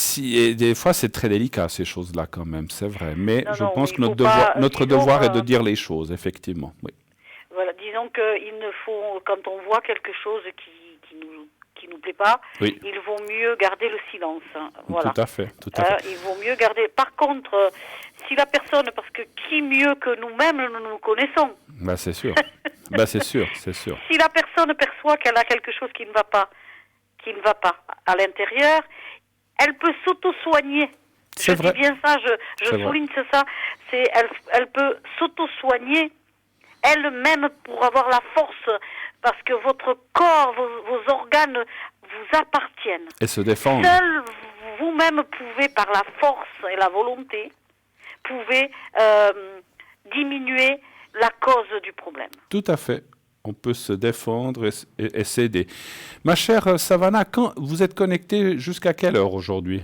des fois, c'est très délicat ces choses-là quand même, c'est vrai. Mais Non, je non, pense mais il que faut pas, notre disons, devoir est de dire les choses, effectivement. Oui, voilà, disons qu'il ne faut, quand on voit quelque chose qui nous plaît pas, oui, il vaut mieux garder le silence. Hein. tout Voilà. à fait, tout à fait. Il vaut mieux garder. Par contre, si la personne, parce que qui mieux que nous-mêmes nous nous connaissons. Ben, c'est sûr. Ben, c'est sûr, c'est sûr. Si la personne perçoit qu'elle a quelque chose qui ne va pas à l'intérieur, elle peut s'auto-soigner. Je C'est dis vrai, bien ça, je c'est vrai. souligne ça. Elle peut s'auto-soigner elle-même pour avoir la force, parce que votre corps, vos organes vous appartiennent. Et se défendre. Seul vous-même pouvez, par la force et la volonté, pouvez diminuer la cause du problème. Tout à fait. On peut se défendre et s'aider. Ma chère Savannah, quand vous êtes connectée jusqu'à quelle heure aujourd'hui?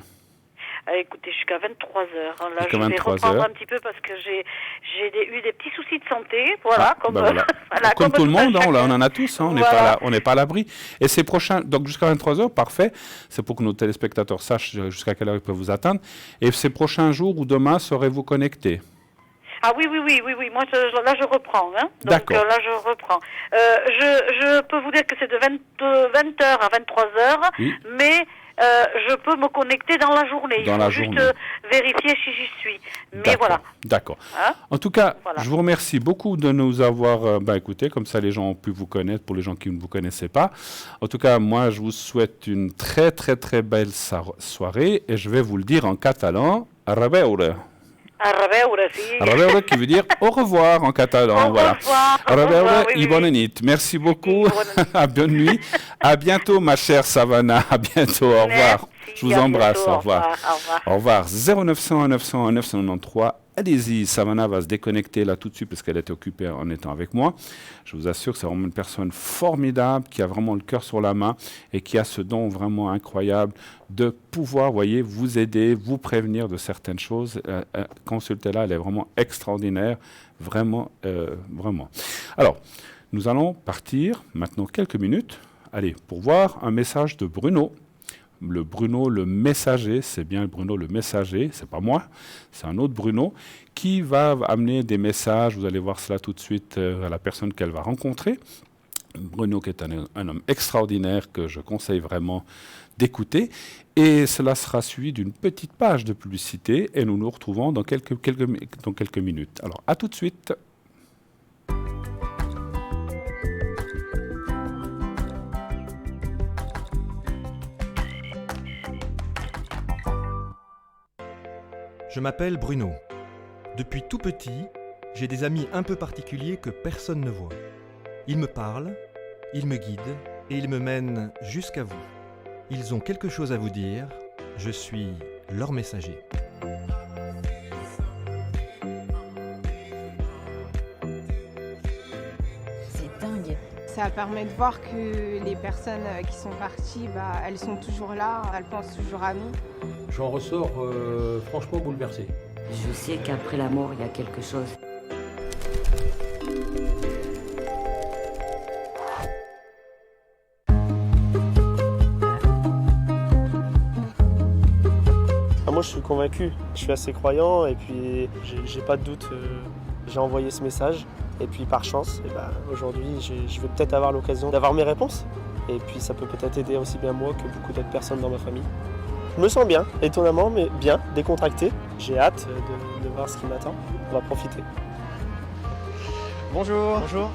Écoutez, jusqu'à 23 heures. Là, Jusqu'à je vais 23 reprendre heures. un petit peu parce que j'ai eu des petits soucis de santé. Voilà, Ah, comme, ben voilà. voilà, Comme tout le tout un monde, hein, on chacun. en a tous, hein, Voilà. on n'est pas à l'abri. Et ces prochains, donc jusqu'à 23 heures, parfait. C'est pour que nos téléspectateurs sachent jusqu'à quelle heure ils peuvent vous atteindre. Et ces prochains jours ou demain, serez-vous connectés? Ah oui. Moi, là, je reprends. Hein. Donc D'accord. là, je reprends. Je peux vous dire que c'est de 20 heures à 23 heures, Oui, mais je peux me connecter dans la journée. Il dans faut la juste journée. vérifier si j'y suis. Mais D'accord, voilà. d'accord. Hein, En tout cas, voilà. je vous remercie beaucoup de nous avoir écoutés, comme ça les gens ont pu vous connaître pour les gens qui ne vous connaissaient pas. En tout cas, moi, je vous souhaite une très très très belle soirée et je vais vous le dire en catalan. A reveure. A reveure, si. A reveure qui veut dire au revoir en catalan, Au voilà. revoir. A Au revoir, reveure oui, et bonne oui. nuit. Merci beaucoup. Et bonne nuit. À bonne nuit. À bientôt, ma chère Savannah. À bientôt. Au revoir. Je Merci, vous à embrasse. bientôt. Au Au revoir. revoir. Au revoir. Au revoir. 0900 901 993. Allez-y, Savannah va se déconnecter là tout de suite parce qu'elle était occupée en étant avec moi. Je vous assure que c'est vraiment une personne formidable qui a vraiment le cœur sur la main et qui a ce don vraiment incroyable de pouvoir, voyez, vous aider, vous prévenir de certaines choses. Consultez-la, elle est vraiment extraordinaire, vraiment, vraiment. Alors, nous allons partir maintenant quelques minutes, allez, pour voir un message de Bruno. le Bruno le messager, c'est bien Bruno le messager, c'est pas moi, c'est un autre Bruno, qui va amener des messages, vous allez voir cela tout de suite à la personne qu'elle va rencontrer. Bruno qui est un homme extraordinaire que je conseille vraiment d'écouter. Et cela sera suivi d'une petite page de publicité et nous nous retrouvons dans quelques minutes. Alors, à tout de suite. Je m'appelle Bruno. Depuis tout petit, j'ai des amis un peu particuliers que personne ne voit. Ils me parlent, ils me guident et ils me mènent jusqu'à vous. Ils ont quelque chose à vous dire, je suis leur messager. C'est dingue. Ça permet de voir que les personnes qui sont parties, elles sont toujours là, elles pensent toujours à nous. J'en ressors franchement bouleversé. Je sais qu'après la mort, il y a quelque chose. Moi je suis convaincu, je suis assez croyant et puis j'ai pas de doute, j'ai envoyé ce message et puis par chance, aujourd'hui je vais peut-être avoir l'occasion d'avoir mes réponses et puis ça peut peut-être aider aussi bien moi que beaucoup d'autres personnes dans ma famille. Je me sens bien, étonnamment, mais bien, décontracté. J'ai hâte de voir ce qui m'attend, on va profiter. Bonjour. Bonjour,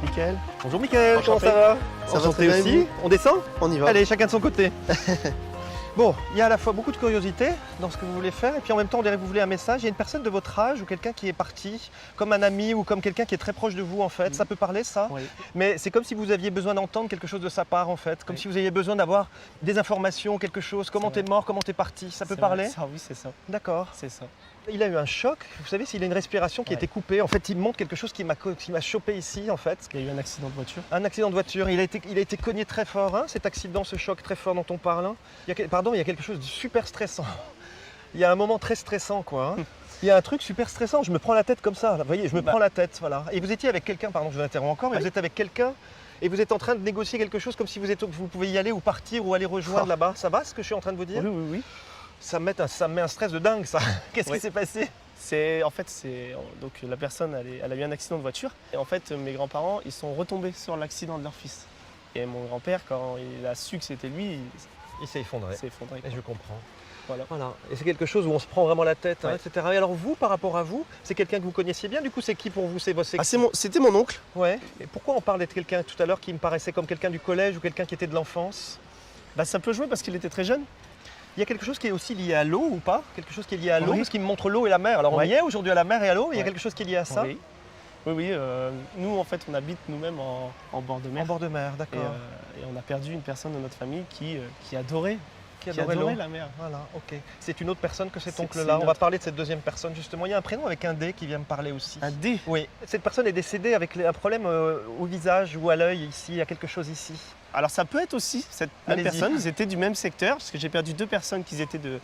Mickaël. Bonjour Mickaël, comment Enchanté. ça va? Ça va Enchanté très bien, et aussi. On descend? On y va. Allez, chacun de son côté. Bon, il y a à la fois beaucoup de curiosité dans ce que vous voulez faire et puis en même temps on dirait que vous voulez un message. Il y a une personne de votre âge ou quelqu'un qui est parti, comme un ami ou comme quelqu'un qui est très proche de vous en fait. Ça peut parler ça, Oui. mais c'est comme si vous aviez besoin d'entendre quelque chose de sa part en fait. Comme si vous aviez besoin d'avoir des informations, quelque chose. Comment C'est t'es mort, comment t'es parti. Ça peut C'est parler? vrai. Ça, oui, c'est ça. D'accord. C'est ça. Il a eu un choc. Vous savez, s'il a une respiration qui a Ouais. été coupée, en fait il me montre quelque chose qui m'a chopé ici en fait. Il y a eu un accident de voiture. Un accident de voiture, il a été cogné très fort, hein, cet accident, ce choc très fort dont on parle. Hein. Il y a quelque chose de super stressant. Il y a un moment très stressant, quoi. Hein. Il y a un truc super stressant, je me prends la tête comme ça, là. Vous voyez, je me prends la tête, voilà. Et vous étiez avec quelqu'un, pardon, je vous interromps encore, mais Oui. vous êtes avec quelqu'un et vous êtes en train de négocier quelque chose comme si vous pouvez y aller ou partir ou aller rejoindre là-bas. Ça va ce que je suis en train de vous dire? Oui. Ça me met un stress de dingue, ça. Qu'est-ce Oui. qui s'est passé? Donc la personne, elle a eu un accident de voiture. Et en fait, mes grands-parents, ils sont retombés sur l'accident de leur fils. Et mon grand-père, quand il a su que c'était lui, Il s'est effondré. il s'est effondré. Et je comprends. Voilà. Et c'est quelque chose où on se prend vraiment la tête, hein, Ouais. etc. Et alors vous, par rapport à vous, c'est quelqu'un que vous connaissiez bien. Du coup, c'est qui pour vous? C'est votre C'était mon oncle. Ouais. Et pourquoi on parle de quelqu'un tout à l'heure qui me paraissait comme quelqu'un du collège ou quelqu'un qui était de l'enfance? Ça peut jouer parce qu'il était très jeune. Il y a quelque chose qui est aussi lié à l'eau ou pas? Quelque chose qui est lié à l'eau? Oui. Parce qu'il me montre l'eau et la mer. Alors on Ouais. y est aujourd'hui à la mer et à l'eau, mais il y a Ouais. quelque chose qui est lié à ça? Oui. Nous, en fait, on habite nous-mêmes en bord de mer. En bord de mer, Et, d'accord. et on a perdu une personne de notre famille qui adorait, Qui qui adorait adorait l'eau. la mer. Voilà, ok. C'est une autre personne que cet C'est oncle-là. une On va autre. parler de cette deuxième personne justement. Il y a un prénom avec un D qui vient me parler aussi. Un dé. Oui. Cette personne est décédée avec un problème au visage ou à l'œil ici. Il y a quelque chose ici. Alors ça peut être aussi cette même Allez-y. personne, ils étaient du même secteur, parce que j'ai perdu 2 personnes qui étaient de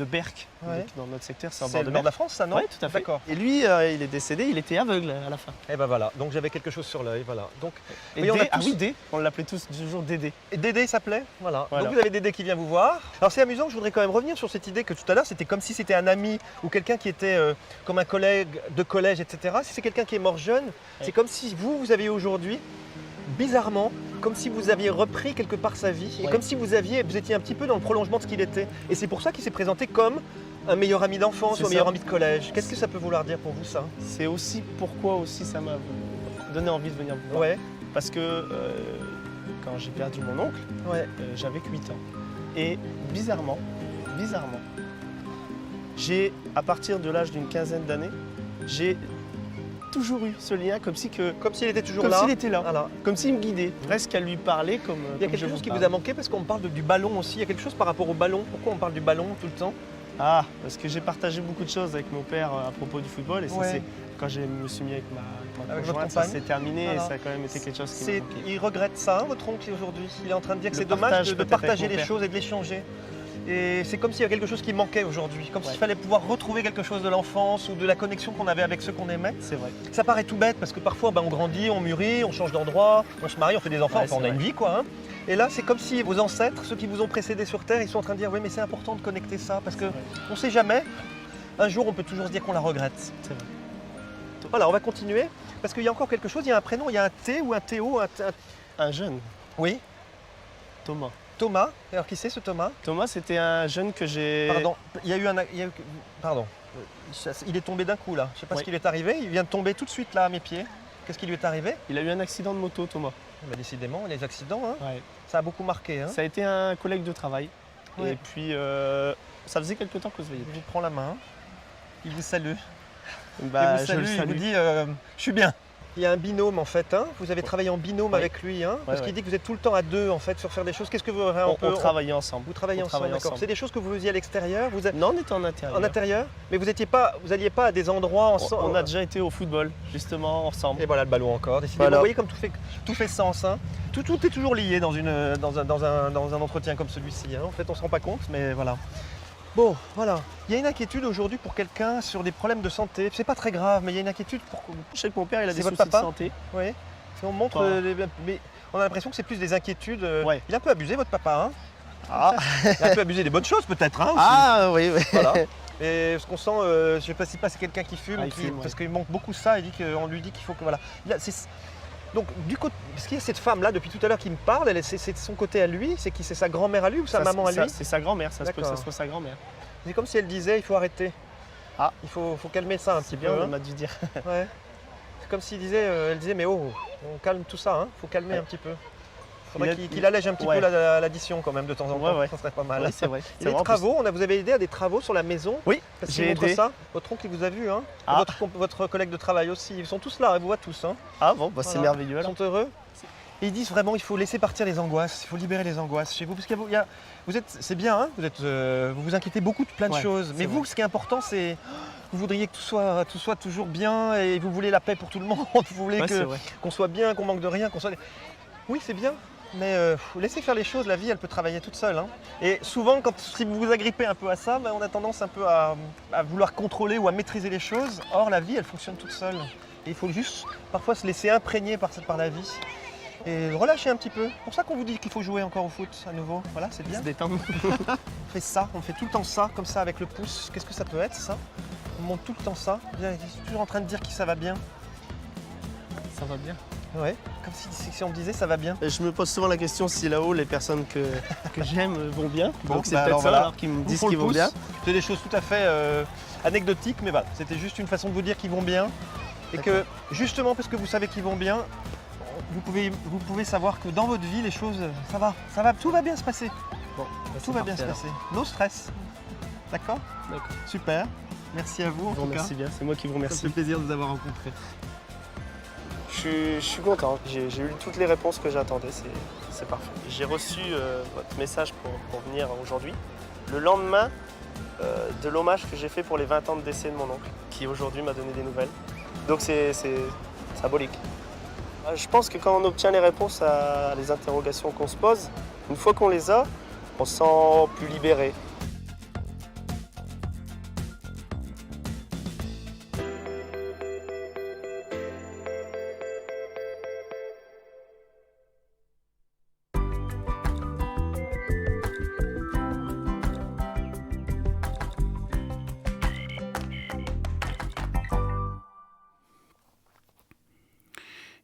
Berck, Ouais. donc dans notre secteur, c'est en C'est bord le de nord mer. de la France, ça, non? Oui, tout à fait. D'accord. Et lui, il est décédé, il était aveugle à la fin. Et ben voilà. Donc j'avais quelque chose sur l'œil. Voilà. Donc Et Oui, on a Dé, tous- Dé, on l'appelait tous toujours Dédé. et Dédé s'appelait, voilà. Voilà. Donc vous avez Dédé qui vient vous voir. Alors c'est amusant, je voudrais quand même revenir sur cette idée que tout à l'heure c'était comme si c'était un ami ou quelqu'un qui était comme un collègue de collège, etc. Si c'est quelqu'un qui est mort jeune, c'est comme si vous aviez aujourd'hui, bizarrement, comme si vous aviez repris quelque part sa vie et Ouais. comme si vous étiez un petit peu dans le prolongement de ce qu'il était. Et c'est pour ça qu'il s'est présenté comme un meilleur ami d'enfance C'est ou un ça. meilleur ami de collège. Qu'est-ce que ça peut vouloir dire pour vous ça? C'est aussi pourquoi aussi ça m'a donné envie de venir vous voir. Ouais, Parce que quand j'ai perdu mon oncle, ouais. j'avais que 8 ans. Et bizarrement, à partir de l'âge d'une quinzaine d'années, j'ai toujours eu ce lien comme si Comme s'il était toujours comme là. s'il était là, Voilà. comme s'il me guidait, presque à lui parler comme Il y a quelque chose qui vous a manqué parce qu'on parle du ballon aussi. Il y a quelque chose par rapport au ballon. Pourquoi on parle du ballon tout le temps? Ah, parce que j'ai partagé beaucoup de choses avec mon père à propos du football et ça Ouais. c'est quand je me suis mis avec ma Avec votre conjointe, ça compagne. s'est terminé Voilà. et ça a quand même été quelque chose qui m'a manqué. Il regrette ça, votre oncle, aujourd'hui. Il est en train de dire que Le c'est dommage partage de peut-être partager avec mon les père. choses et de l'échanger. Et c'est comme s'il y avait quelque chose qui manquait aujourd'hui, comme s'il Ouais. fallait pouvoir retrouver quelque chose de l'enfance ou de la connexion qu'on avait avec ceux qu'on aimait. C'est vrai. Ça paraît tout bête parce que parfois on grandit, on mûrit, on change d'endroit, on se marie, on fait des enfants, Ouais, enfin, on c'est a une vrai. vie quoi. Hein. Et là, c'est comme si vos ancêtres, ceux qui vous ont précédés sur Terre, ils sont en train de dire oui, mais c'est important de connecter ça parce qu'on ne sait jamais. Un jour, on peut toujours se dire qu'on la regrette. C'est vrai. Voilà, on va continuer parce qu'il y a encore quelque chose. Il y a un prénom, il y a un T ou un Théo. Un jeune, Oui, Thomas. Thomas. Alors qui c'est ce Thomas? Thomas, c'était un jeune que j'ai... Pardon, pardon. Il est tombé d'un coup là. Je ne sais pas Oui. ce qui lui est arrivé. Il vient de tomber tout de suite là à mes pieds. Qu'est-ce qui lui est arrivé? Il a eu un accident de moto, Thomas. Bah, décidément, les accidents, hein, Ouais. ça a beaucoup marqué. Hein. Ça a été un collègue de travail. Ouais. Et puis, ça faisait quelques temps qu'on se voyait. Il vous prend la main. Il vous salue. Bah, il vous salue, je le il salue. vous dit je suis bien. Il y a un binôme en fait, hein. Vous avez travaillé en binôme Oui. avec lui, hein, parce Ouais. qu'il dit que vous êtes tout le temps à deux en fait sur faire des choses. Qu'est-ce que vous aurez un peu On travaillait ensemble. Vous travaillez on ensemble, travaillait d'accord. ensemble. C'est des choses que vous faisiez à l'extérieur, Non, on était en intérieur. en intérieur, mais vous alliez pas à des endroits ensemble. On a déjà été au football, justement, ensemble. Et voilà le ballon encore. Décidément, Voilà. vous voyez comme tout fait sens. Hein. Tout est toujours lié dans un entretien comme celui-ci. Hein. En fait, on se rend pas compte, mais voilà. Bon, voilà. Il y a une inquiétude aujourd'hui pour quelqu'un sur des problèmes de santé. C'est pas très grave, mais il y a une inquiétude pour. Je sais que mon père, il a C'est des votre soucis de papa santé. Oui. Si on montre, Pas. mais on a l'impression que c'est plus des inquiétudes. Ouais. Il a un peu abusé votre papa. Hein. Ah, Il a un peu abusé des bonnes choses peut-être. Hein, aussi. ah oui, oui. Voilà. Et ce qu'on sent, je sais pas si c'est quelqu'un qui fume, Ah, il fume, parce ouais. qu'il manque beaucoup ça. On lui dit qu'il faut que voilà. Donc du côté, parce qu'il y a cette femme là depuis tout à l'heure qui me parle, c'est de son côté à lui, c'est qui, c'est sa grand-mère à lui ou sa maman à lui? C'est sa grand-mère, ça se peut que ça D'accord. soit sa grand-mère. C'est comme si elle disait il faut arrêter. Ah. Il faut calmer ça un petit C'est peu. bien, hein. on m'a dû dire. Ouais. C'est comme s'il disait, elle disait mais oh, on calme tout ça, faut calmer Ouais. un petit peu. Faudrait Il a- qu'il allège un petit ouais. peu l'addition quand même de temps en temps, Ouais, ouais. ça serait pas mal. Oui, c'est vrai. Et les travaux, vous avez aidé à des travaux sur la maison? Oui, Parce j'ai qu'il montre aidé. ça. Votre oncle il vous a vu, hein. Ah. Votre collègue de travail aussi. Ils sont tous là, ils vous voient tous. Hein. Ah bon, bah, c'est Voilà. merveilleux Ils alors. sont heureux. Et ils disent vraiment il faut laisser partir les angoisses, il faut libérer les angoisses chez vous. Parce que c'est bien, hein, vous vous inquiétez beaucoup de plein de Ouais, choses. Mais c'est vous, vrai. ce qui est important, c'est vous voudriez que tout soit toujours bien et vous voulez la paix pour tout le monde. Vous voulez Ouais, c'est vrai. qu'on soit bien, qu'on manque de rien, qu'on soit. Oui, c'est bien. Mais faut laisser faire les choses, la vie elle peut travailler toute seule. Hein. Et souvent, si vous vous agrippez un peu à ça, on a tendance un peu à vouloir contrôler ou à maîtriser les choses. Or, la vie elle fonctionne toute seule. Et il faut juste parfois se laisser imprégner par la vie. Et relâcher un petit peu. C'est pour ça qu'on vous dit qu'il faut jouer encore au foot à nouveau. Voilà, c'est bien. Se détendre. On fait ça, on fait tout le temps ça, comme ça avec le pouce. Qu'est-ce que ça peut être ça? On monte tout le temps ça. Il est toujours en train de dire que ça va bien. Ça va bien. Ouais, comme si on me disait ça va bien. Et je me pose souvent la question si là-haut les personnes que j'aime vont bien. Bon, Donc c'est bah peut-être alors ça voilà. alors qu'ils me Vous disent font le qu'ils vont pouce. bien. C'est des choses tout à fait anecdotiques, mais voilà, c'était juste une façon de vous dire qu'ils vont bien. Et que justement parce que vous savez qu'ils vont bien, vous pouvez savoir que dans votre vie, les choses, ça va, tout va bien se passer. Bon, Tout va bien se passer. No stress. D'accord? D'accord. Super. Merci à vous en Je vous tout cas. remercie bien, c'est moi qui vous Ça me remercie. fait plaisir de vous avoir rencontré. Je suis content, j'ai eu toutes les réponses que j'attendais, c'est parfait. J'ai reçu votre message pour venir aujourd'hui, le lendemain de l'hommage que j'ai fait pour les 20 ans de décès de mon oncle, qui aujourd'hui m'a donné des nouvelles. Donc c'est symbolique. Je pense que quand on obtient les réponses à les interrogations qu'on se pose, une fois qu'on les a, on se sent plus libéré.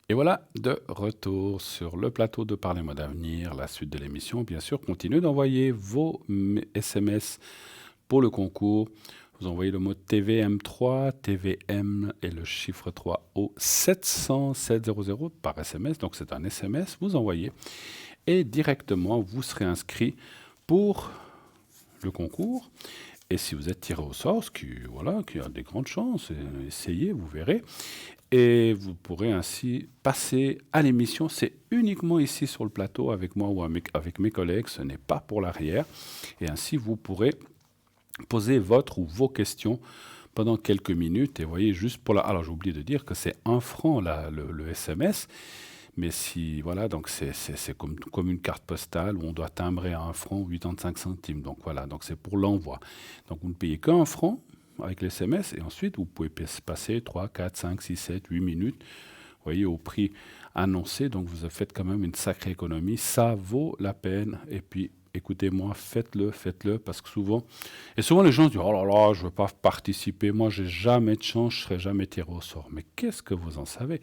Et voilà, de retour sur le plateau de Parlez-moi d'avenir. La suite de l'émission, bien sûr, continuez d'envoyer vos SMS pour le concours. Vous envoyez le mot TVM3, TVM et le chiffre 3 au 700 700 par SMS. Donc c'est un SMS, vous envoyez. Et directement, vous serez inscrit pour le concours. Et si vous êtes tiré au sort, ce qui a des grandes chances, essayez, vous verrez. Et vous pourrez ainsi passer à l'émission. C'est uniquement ici sur le plateau avec moi ou avec mes collègues. Ce n'est pas pour l'arrière. Et ainsi, vous pourrez poser votre ou vos questions pendant quelques minutes. Et voyez, juste pour alors j'ai oublié de dire que c'est 1 franc le SMS. Mais si, voilà, donc c'est comme une carte postale où on doit timbrer à 1 franc 85 centimes. Donc voilà, donc c'est pour l'envoi. Donc vous ne payez qu'1 franc avec les SMS et ensuite vous pouvez passer 3, 4, 5, 6, 7, 8 minutes. voyez, au prix annoncé. Donc, vous faites quand même une sacrée économie. Ça vaut la peine. Et puis, écoutez-moi, faites-le, parce que souvent les gens disent, oh là là, je ne veux pas participer, moi, j'ai jamais de chance, je ne serai jamais tiré au sort. Mais qu'est-ce que vous en savez?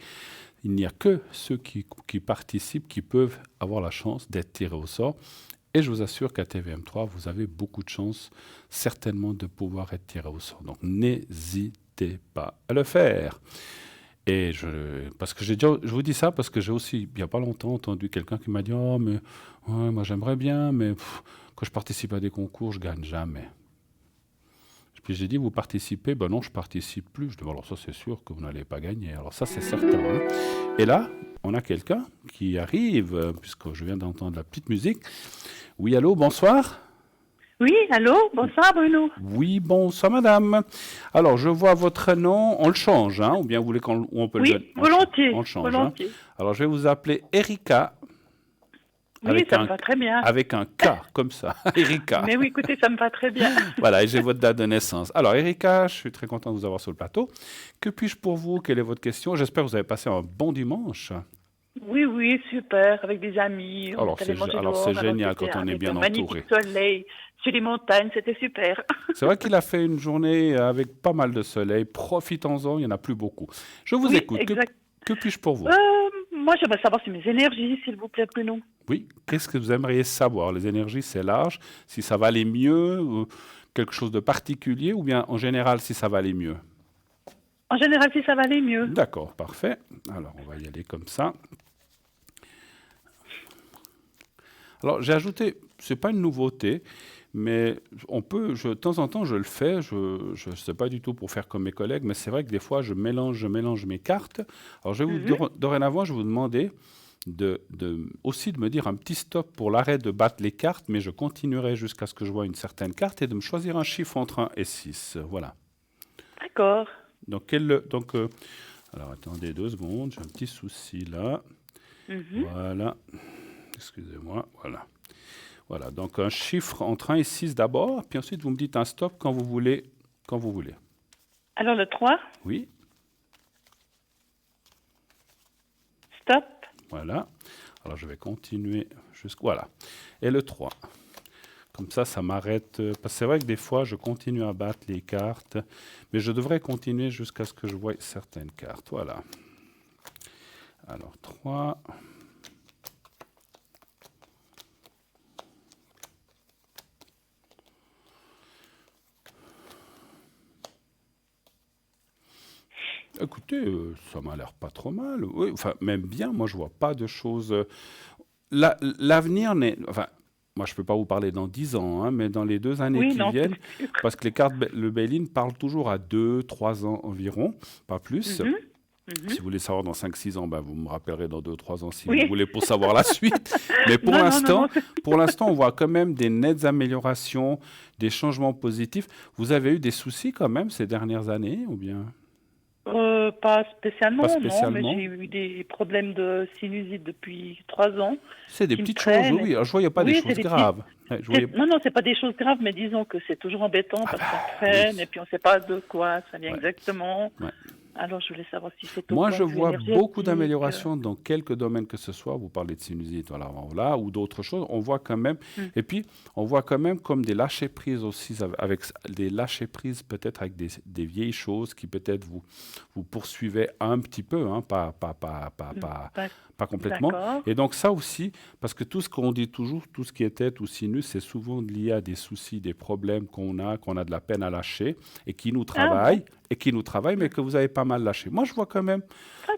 Il n'y a que ceux qui participent qui peuvent avoir la chance d'être tirés au sort. Et je vous assure qu'à TVM3, vous avez beaucoup de chance, certainement, de pouvoir être tiré au sort. Donc, n'hésitez pas à le faire. Et je vous dis ça parce que j'ai aussi, il n'y a pas longtemps, entendu quelqu'un qui m'a dit « Oh, mais ouais, moi j'aimerais bien, mais quand je participe à des concours, je ne gagne jamais. » Puis j'ai dit « Vous participez ?» « Ben non, je ne participe plus. » Je dis « Alors ça, c'est sûr que vous n'allez pas gagner. » Alors ça, c'est certain. Hein. Et là, on a quelqu'un qui arrive, puisque je viens d'entendre la petite musique. Oui, allô, bonsoir. Oui, allô, bonsoir Bruno. Oui, bonsoir madame. Alors, je vois votre nom, on le change, hein, ou bien vous voulez on peut le donner? Oui, volontiers. On le change. Volontiers. Hein. Alors, je vais vous appeler Erika. Oui, ça me va très bien. Avec un K, comme ça, Erika. Mais oui, écoutez, ça me va très bien. Voilà, et j'ai votre date de naissance. Alors, Erika, je suis très content de vous avoir sur le plateau. Que puis-je pour vous? Quelle est votre question? J'espère que vous avez passé un bon dimanche. Oui, super, avec des amis. Alors, c'est génial quand on est bien entouré. Magnifique soleil sur les montagnes, c'était super. C'est vrai qu'il a fait une journée avec pas mal de soleil. Profitons-en, il n'y en a plus beaucoup. Je vous écoute. Que puis-je pour vous? Moi, j'aimerais savoir si mes énergies, s'il vous plaît, Bruno. Oui, qu'est-ce que vous aimeriez savoir? Les énergies, c'est large. Si ça va aller mieux, ou quelque chose de particulier, ou bien en général, si ça va aller mieux? En général, si ça va aller mieux. D'accord, parfait. Alors, on va y aller comme ça. Alors, j'ai ajouté, ce n'est pas une nouveauté, mais de temps en temps, je le fais. Je ne sais pas du tout pour faire comme mes collègues, mais c'est vrai que des fois, je mélange mes cartes. Alors, dorénavant, je vais vous demander aussi de me dire un petit stop pour l'arrêt de battre les cartes, mais je continuerai jusqu'à ce que je vois une certaine carte et de me choisir un chiffre entre 1 et 6. Voilà. D'accord. Donc, alors, attendez 2 secondes, j'ai un petit souci là. Voilà. Excusez-moi, voilà. Voilà, donc un chiffre entre 1 et 6 d'abord, puis ensuite vous me dites un stop quand vous voulez. Alors le 3. Oui. Stop. Voilà. Alors je vais continuer voilà. Et le 3. Comme ça m'arrête. Parce que c'est vrai que des fois, je continue à battre les cartes, mais je devrais continuer jusqu'à ce que je voie certaines cartes. Voilà. Alors 3. Écoutez, ça m'a l'air pas trop mal. Oui, enfin, même bien, moi, je vois pas de choses. L'avenir n'est. Enfin, moi, je peux pas vous parler dans 10 ans, hein, mais dans les 2 années qui viennent, parce que les cartes, le bail-in parle toujours à 2-3 ans environ, pas plus. Si vous voulez savoir dans 5-6 ans, vous me rappellerez dans 2-3 ans si vous voulez pour savoir la suite. Mais pour l'instant, on voit quand même des nettes améliorations, des changements positifs. Vous avez eu des soucis quand même ces dernières années, ou bien? Pas spécialement, non, mais j'ai eu des problèmes de sinusite depuis 3 ans. C'est des petites choses, oui. Alors, je ne voyais pas des choses graves. Non, c'est pas des choses graves, mais disons que c'est toujours embêtant parce qu'on traîne et puis on ne sait pas de quoi ça vient exactement. Ouais. Alors, je voulais savoir si c'est... Moi, je vois beaucoup d'améliorations dans quelques domaines que ce soit. Vous parlez de sinusite, voilà, ou d'autres choses. On voit quand même... Et puis, on voit quand même comme des lâcher-prises aussi, avec des lâcher-prises peut-être avec des vieilles choses qui peut-être vous poursuivaient un petit peu, hein, pas complètement. Et donc, ça aussi, parce que tout ce qu'on dit toujours, tout ce qui est tête ou sinus, c'est souvent lié à des soucis, des problèmes qu'on a de la peine à lâcher et qui nous travaillent. Mais que vous avez pas mal lâché. Moi, je vois quand même,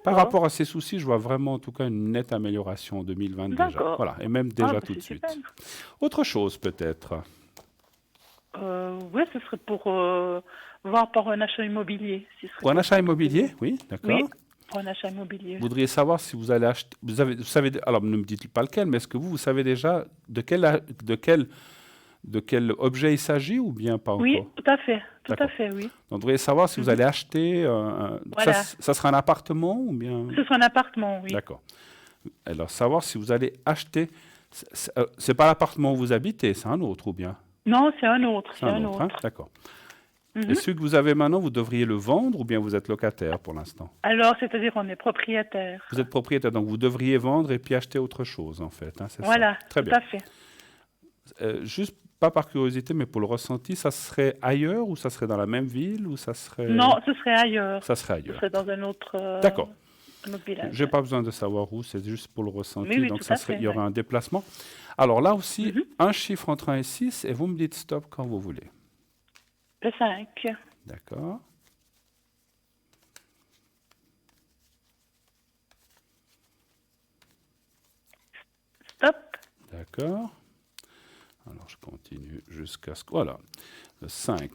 par rapport à ces soucis, je vois vraiment en tout cas une nette amélioration en 2020 déjà. Voilà, et même déjà tout de suite. Autre chose peut-être? Oui, ce serait pour voir pour un achat immobilier. Pour un achat immobilier, oui, d'accord. Oui, pour un achat immobilier. Vous voudriez savoir si vous allez acheter... Vous savez, alors ne me dites pas lequel, mais est-ce que vous savez déjà de quel objet il s'agit ou bien pas encore? Oui, tout à fait, oui. Donc, vous devriez savoir si vous allez acheter... Voilà. Ça sera un appartement ou bien... Ce sera un appartement, oui. D'accord. Alors, savoir si vous allez acheter... C'est pas l'appartement où vous habitez, c'est un autre ou bien? Non, c'est un autre. Hein? D'accord. Et celui que vous avez maintenant, vous devriez le vendre ou bien vous êtes locataire pour l'instant? Alors, c'est-à-dire on est propriétaire. Vous êtes propriétaire, donc vous devriez vendre et puis acheter autre chose en fait. Hein, c'est Voilà, ça. Très tout bien. à fait. Juste pas par curiosité, mais pour le ressenti, ça serait ailleurs ou ça serait dans la même ville ou ça serait... Non, ce serait ailleurs. Ça serait Ce ailleurs. serait dans un autre, D'accord. un autre village. J'ai pas besoin de savoir où, c'est juste pour le ressenti. Oui, donc tout ça à serait, fait, il y aura ouais. un déplacement. Alors là aussi, un chiffre entre 1 et 6 et vous me dites stop quand vous voulez. Le 5. D'accord. Stop. D'accord. Alors je continue jusqu'à ce que... Voilà. Le 5.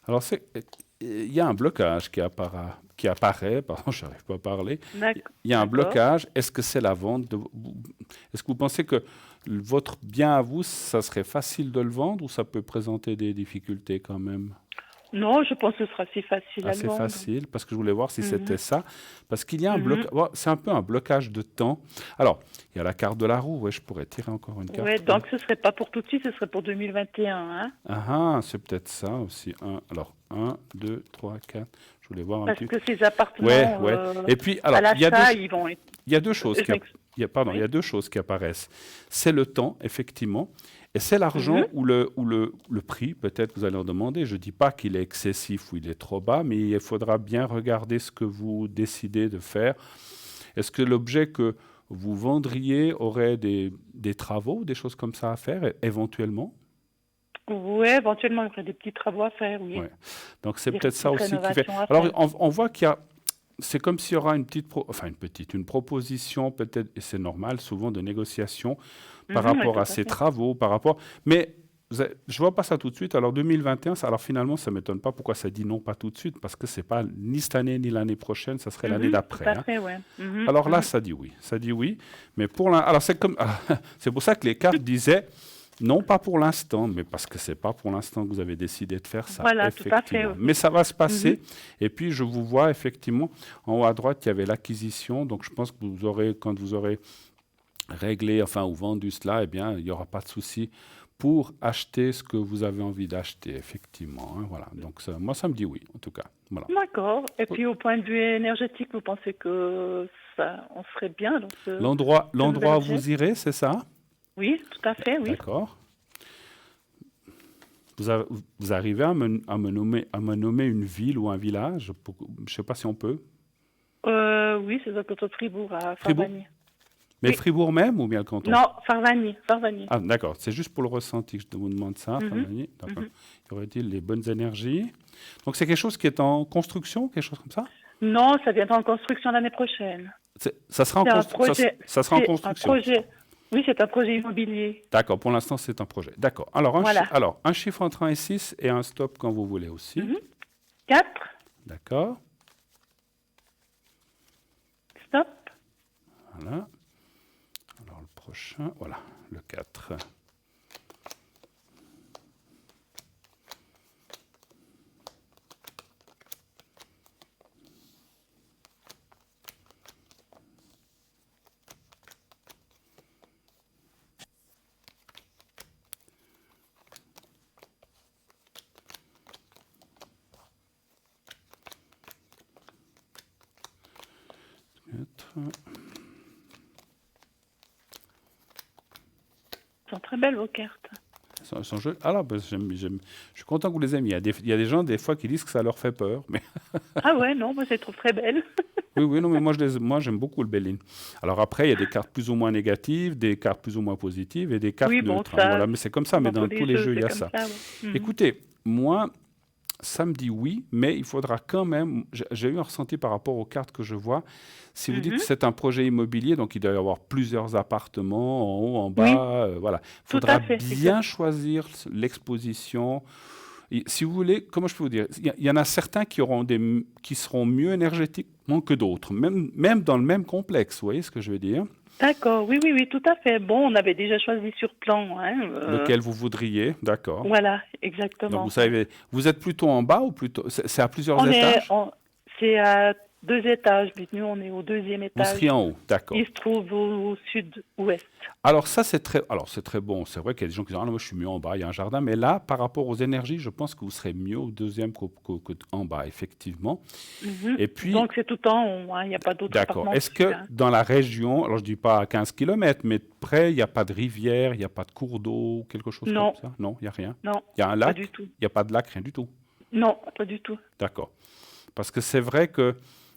Alors, il y a un blocage qui apparaît, pardon, je n'arrive pas à parler. Il y a un blocage. Est-ce que c'est la vente Est-ce que vous pensez que votre bien à vous, ça serait facile de le vendre ou ça peut présenter des difficultés quand même? Non, je pense que ce sera assez facile à le Assez vendre. facile, parce que je voulais voir si c'était ça. Parce qu'il y a un blocage, c'est un peu un blocage de temps. Alors, il y a la carte de la roue, ouais, je pourrais tirer encore une carte. Oui, donc ce ne serait pas pour tout de suite, ce serait pour 2021. Hein? Ah, c'est peut-être ça aussi. Alors, 1, 2, 3, 4. Je voulais voir un Parce petit que ces appartements, Ouais. Et puis, alors, à il y a l'achat, deux, ils vont... il y a deux choses qui, il Oui. y a deux choses qui apparaissent. C'est le temps, effectivement, et c'est l'argent ou le prix, peut-être vous allez en demander. Je ne dis pas qu'il est excessif ou il est trop bas, mais il faudra bien regarder ce que vous décidez de faire. Est-ce que l'objet que vous vendriez aurait des travaux, des choses comme ça à faire, éventuellement? Oui, éventuellement, il y aurait des petits travaux à faire, oui. Ouais. Donc c'est Des peut-être ça petites aussi qui fait... rénovations à Alors faire. on voit qu'il y a... C'est comme s'il y aura une proposition peut-être, et c'est normal souvent de négociation par rapport tout à à ces fait. travaux, par rapport... Mais je ne vois pas ça tout de suite. Alors 2021, alors finalement, ça ne m'étonne pas pourquoi ça dit non, pas tout de suite, parce que ce n'est pas ni cette année ni l'année prochaine, ça serait l'année d'après. Tout à Hein. fait, ouais. Alors là, ça dit oui. Mais alors c'est comme... c'est pour ça que les cartes disaient... Non, pas pour l'instant, mais parce que ce n'est pas pour l'instant que vous avez décidé de faire ça. Voilà, tout à fait, effectivement. oui. Mais ça va se passer. Et puis, je vous vois effectivement, en haut à droite, il y avait l'acquisition. Donc, je pense que vous aurez, quand vous aurez réglé, ou vendu cela, eh bien, il n'y aura pas de souci pour acheter ce que vous avez envie d'acheter, effectivement. Hein, voilà. Donc, moi, ça me dit oui, en tout cas. Voilà. D'accord. Et puis, au point de vue énergétique, vous pensez que ça, on serait bien dans ce... L'endroit où objet vous irez, c'est ça? Oui, tout à fait, oui. D'accord. Vous arrivez à me nommer une ville ou un village? Je ne sais pas si on peut. Oui, c'est dans le canton de Fribourg, à Fribourg Farvagny. Mais Oui. Fribourg même ou bien le canton? Non, Farvagny. Ah, d'accord. C'est juste pour le ressenti que je vous demande ça. Farvagny. D'accord. Y aurait-il les bonnes énergies? Donc, c'est quelque chose qui est en construction, quelque chose comme ça? Non, ça viendra en construction l'année prochaine. Ça sera en C'est un construction. projet. Ça sera en C'est construction. un projet. Oui, c'est un projet immobilier. D'accord. Pour l'instant, c'est un projet. D'accord. Alors, Voilà. un chiffre entre 1 et 6 et un stop quand vous voulez aussi. 4. D'accord. Stop. Voilà. Alors, le prochain, voilà, le 4. Elles sont très belles, vos cartes. Son jeu. Alors, je suis content que vous les aimiez. Il y a des gens, des fois, qui disent que ça leur fait peur. Mais Ah ouais, non, moi, je les trouve très belles. oui, non, mais moi, j'aime beaucoup le Béline. Alors après, il y a des cartes plus ou moins négatives, des cartes plus ou moins positives et des cartes Oui, bon, neutres. ça, Voilà, mais c'est comme ça, mais dans tous les jeux, il y a ça. Ouais. Écoutez, moi, ça me dit oui, mais il faudra quand même... J'ai eu un ressenti par rapport aux cartes que je vois. Si vous dites que c'est un projet immobilier, donc il doit y avoir plusieurs appartements, en haut, en bas, voilà. Il faudra bien choisir l'exposition. Et si vous voulez, comment je peux vous dire, il y en a certains qui seront mieux énergétiquement que d'autres, même dans le même complexe, vous voyez ce que je veux dire? D'accord, oui, oui, oui, tout à fait. Bon, on avait déjà choisi sur plan. Lequel vous voudriez, d'accord. Voilà, exactement. Donc vous savez, vous êtes plutôt en bas ou plutôt... C'est à plusieurs étages? C'est à 2 étages, mais nous, on est au 2e étage. Vous seriez en haut, d'accord. Il se trouve au sud-ouest. Alors ça, c'est très bon. C'est vrai qu'il y a des gens qui disent « Ah non, moi je suis mieux en bas, il y a un jardin. » Mais là, par rapport aux énergies, je pense que vous serez mieux au 2e qu'en bas, effectivement. Et puis, donc c'est tout en haut, il n'y a pas d'autre d'accord. Est-ce que dans la région, alors je ne dis pas à 15 km, mais près, il n'y a pas de rivière, il n'y a pas de cours d'eau, quelque chose comme ça? Non, il n'y a rien? Non, il y a un lac? pas du tout. Il n'y a pas de lac, rien du tout? Non, pas du tout. D'accord. Parce que c'est vrai que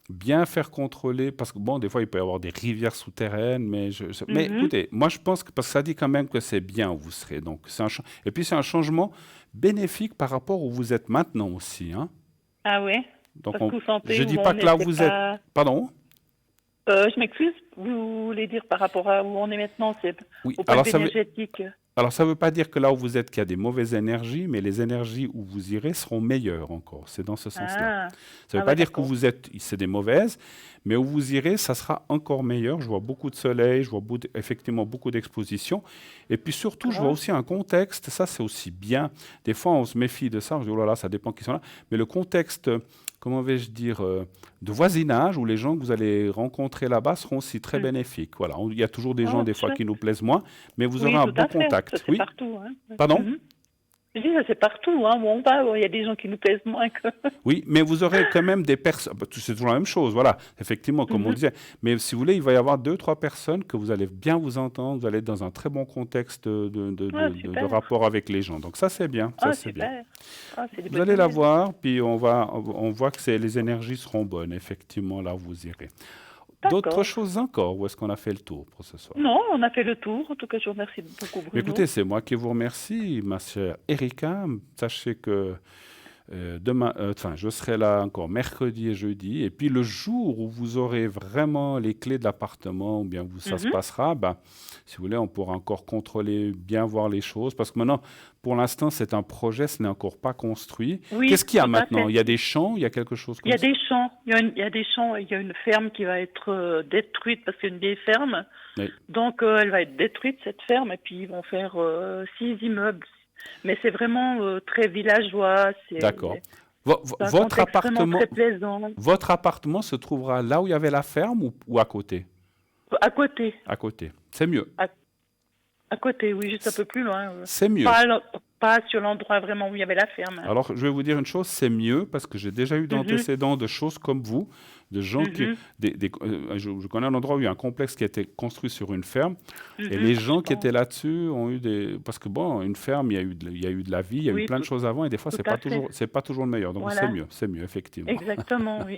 bien faire contrôler, parce que bon, des fois, il peut y avoir des rivières souterraines, mais mais écoutez, moi, je pense que, parce que ça dit quand même que c'est bien où vous serez. Donc, et puis, c'est un changement bénéfique par rapport où vous êtes maintenant aussi. Hein. Ah ouais? Donc, parce que vous sentez je ne dis pas que là où vous êtes... Pardon? Je m'excuse, vous voulez dire par rapport à où on est maintenant, c'est oui, au point de vue énergétique. Alors, ça ne veut pas dire que là où vous êtes, qu'il y a des mauvaises énergies, mais les énergies où vous irez seront meilleures encore. C'est dans ce sens-là. Ça ne veut pas dire que vous êtes, c'est des mauvaises, mais où vous irez, ça sera encore meilleur. Je vois beaucoup de soleil, je vois effectivement beaucoup d'expositions. Et puis surtout, je vois aussi un contexte, ça c'est aussi bien. Des fois, on se méfie de ça, on se dit, oh là là, ça dépend qui sont là. Mais le contexte, comment vais-je dire, de voisinage, où les gens que vous allez rencontrer là-bas seront aussi très bénéfiques. Voilà, il y a toujours des gens, des fois, qui nous plaisent moins, mais vous aurez un bon contact. Ça, c'est partout. Hein. Pardon? Je dis, ça c'est partout. Hein. Où on va, il y a des gens qui nous plaisent moins que... Oui, mais vous aurez quand même des personnes... C'est toujours la même chose, voilà. Effectivement, comme on disait. Mais si vous voulez, il va y avoir 2-3 personnes que vous allez bien vous entendre. Vous allez être dans un très bon contexte de rapport avec les gens. Donc ça, c'est bien. Ça, c'est bien. Vous allez la voir, puis on voit que les énergies seront bonnes, effectivement, là où vous irez. D'autres choses encore, ou est-ce qu'on a fait le tour pour ce soir? Non, on a fait le tour. En tout cas, je vous remercie beaucoup, Bruno. Écoutez, c'est moi qui vous remercie, ma chère Erika. Sachez que demain, je serai là encore mercredi et jeudi. Et puis le jour où vous aurez vraiment les clés de l'appartement, ou bien où ça se passera, si vous voulez, on pourra encore contrôler, bien voir les choses. Parce que maintenant, pour l'instant, c'est un projet, ce n'est encore pas construit. Oui, qu'est-ce qu'il y a maintenant? Il y a des champs, il y a quelque chose comme ça? Il y a des champs, il y a des champs, il y a une ferme qui va être détruite parce que c'est une vieille ferme. Oui. Donc, elle va être détruite, cette ferme, et puis ils vont faire 6 immeubles. Mais c'est vraiment très villageois. D'accord. Votre appartement se trouvera là où il y avait la ferme ou à côté? À côté. À côté. C'est mieux. À côté, oui, juste un peu plus loin. C'est mieux. Pas sur l'endroit vraiment où il y avait la ferme. Alors, je vais vous dire une chose, c'est mieux parce que j'ai déjà eu d'antécédents de choses comme vous, de gens qui... je connais un endroit où il y a un complexe qui a été construit sur une ferme et les gens qui étaient là-dessus ont eu des... Parce que bon, une ferme, il y a eu de la vie, il y a eu plein de choses avant et des fois, c'est pas toujours le meilleur. Donc, c'est mieux, effectivement. Exactement, oui.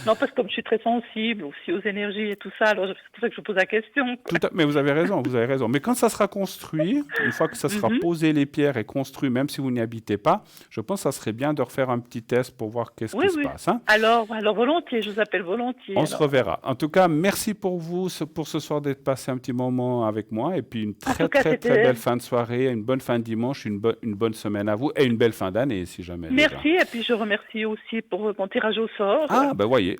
Non, parce que comme je suis très sensible aussi aux énergies et tout ça, alors c'est pour ça que je vous pose la question. Mais vous avez raison. Mais quand ça sera construit, une fois que ça sera posé les pierres et construit, même si vous n'y habitez pas, je pense que ça serait bien de refaire un petit test pour voir qu'est-ce qui se passe. Hein. Alors volontiers, je vous appelle volontiers. On se reverra. En tout cas, merci pour ce soir d'être passé un petit moment avec moi et puis une très belle fin de soirée, une bonne fin de dimanche, une bonne semaine à vous et une belle fin d'année si jamais. Merci et puis je remercie aussi pour mon tirage au sort. Ah, voyez.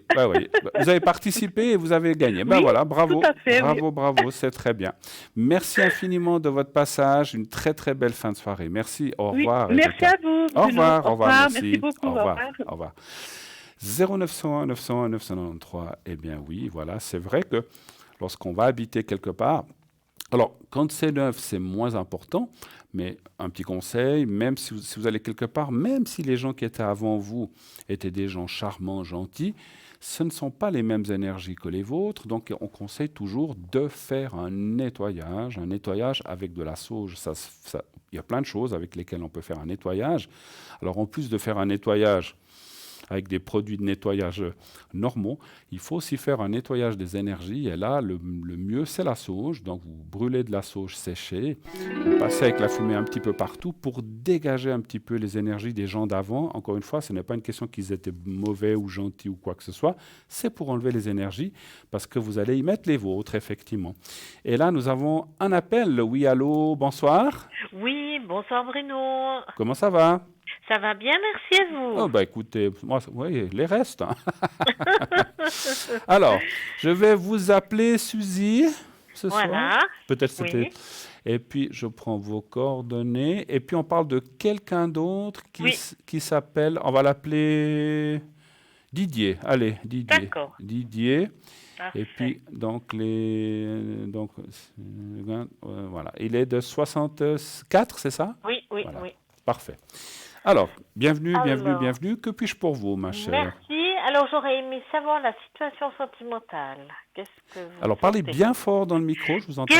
Vous avez participé et vous avez gagné. Voilà, bravo. Tout à fait, bravo, c'est très bien. Merci infiniment de votre passage, une très belle fin de soirée. Merci. Au revoir. Merci à vous. Au revoir. Merci beaucoup. Au revoir. 0901 901 993. Eh bien oui, voilà, c'est vrai que lorsqu'on va habiter quelque part, alors quand c'est neuf, c'est moins important, mais un petit conseil, même si vous allez quelque part, même si les gens qui étaient avant vous étaient des gens charmants, gentils, ce ne sont pas les mêmes énergies que les vôtres, donc on conseille toujours de faire un nettoyage avec de la sauge. Il y a plein de choses avec lesquelles on peut faire un nettoyage. Alors en plus de faire un nettoyage avec des produits de nettoyage normaux, il faut aussi faire un nettoyage des énergies. Et là, le mieux, c'est la sauge. Donc, vous brûlez de la sauge séchée, vous passez avec la fumée un petit peu partout pour dégager un petit peu les énergies des gens d'avant. Encore une fois, ce n'est pas une question qu'ils étaient mauvais ou gentils ou quoi que ce soit. C'est pour enlever les énergies parce que vous allez y mettre les vôtres, effectivement. Et là, nous avons un appel. Oui, allô, bonsoir. Oui, bonsoir Bruno. Comment ça va? Ça va bien, merci à vous. Oh, écoutez, moi, oui, les restes. Hein. Alors, je vais vous appeler Suzy. ce Voilà. soir. Peut-être c'était... Oui. Et puis, je prends vos coordonnées. Et puis, on parle de quelqu'un d'autre qui s'appelle... On va l'appeler Didier. Allez, Didier. D'accord. Didier. Parfait. Et puis, donc, voilà. Il est de 64, c'est ça? Oui, oui, Voilà. oui. Parfait. Alors, bienvenue. Alors, Que puis-je pour vous, ma chère? merci. Alors, j'aurais aimé savoir la situation sentimentale. Qu'est-ce que vous Alors, parlez sentez? bien fort dans le micro, je vous entends.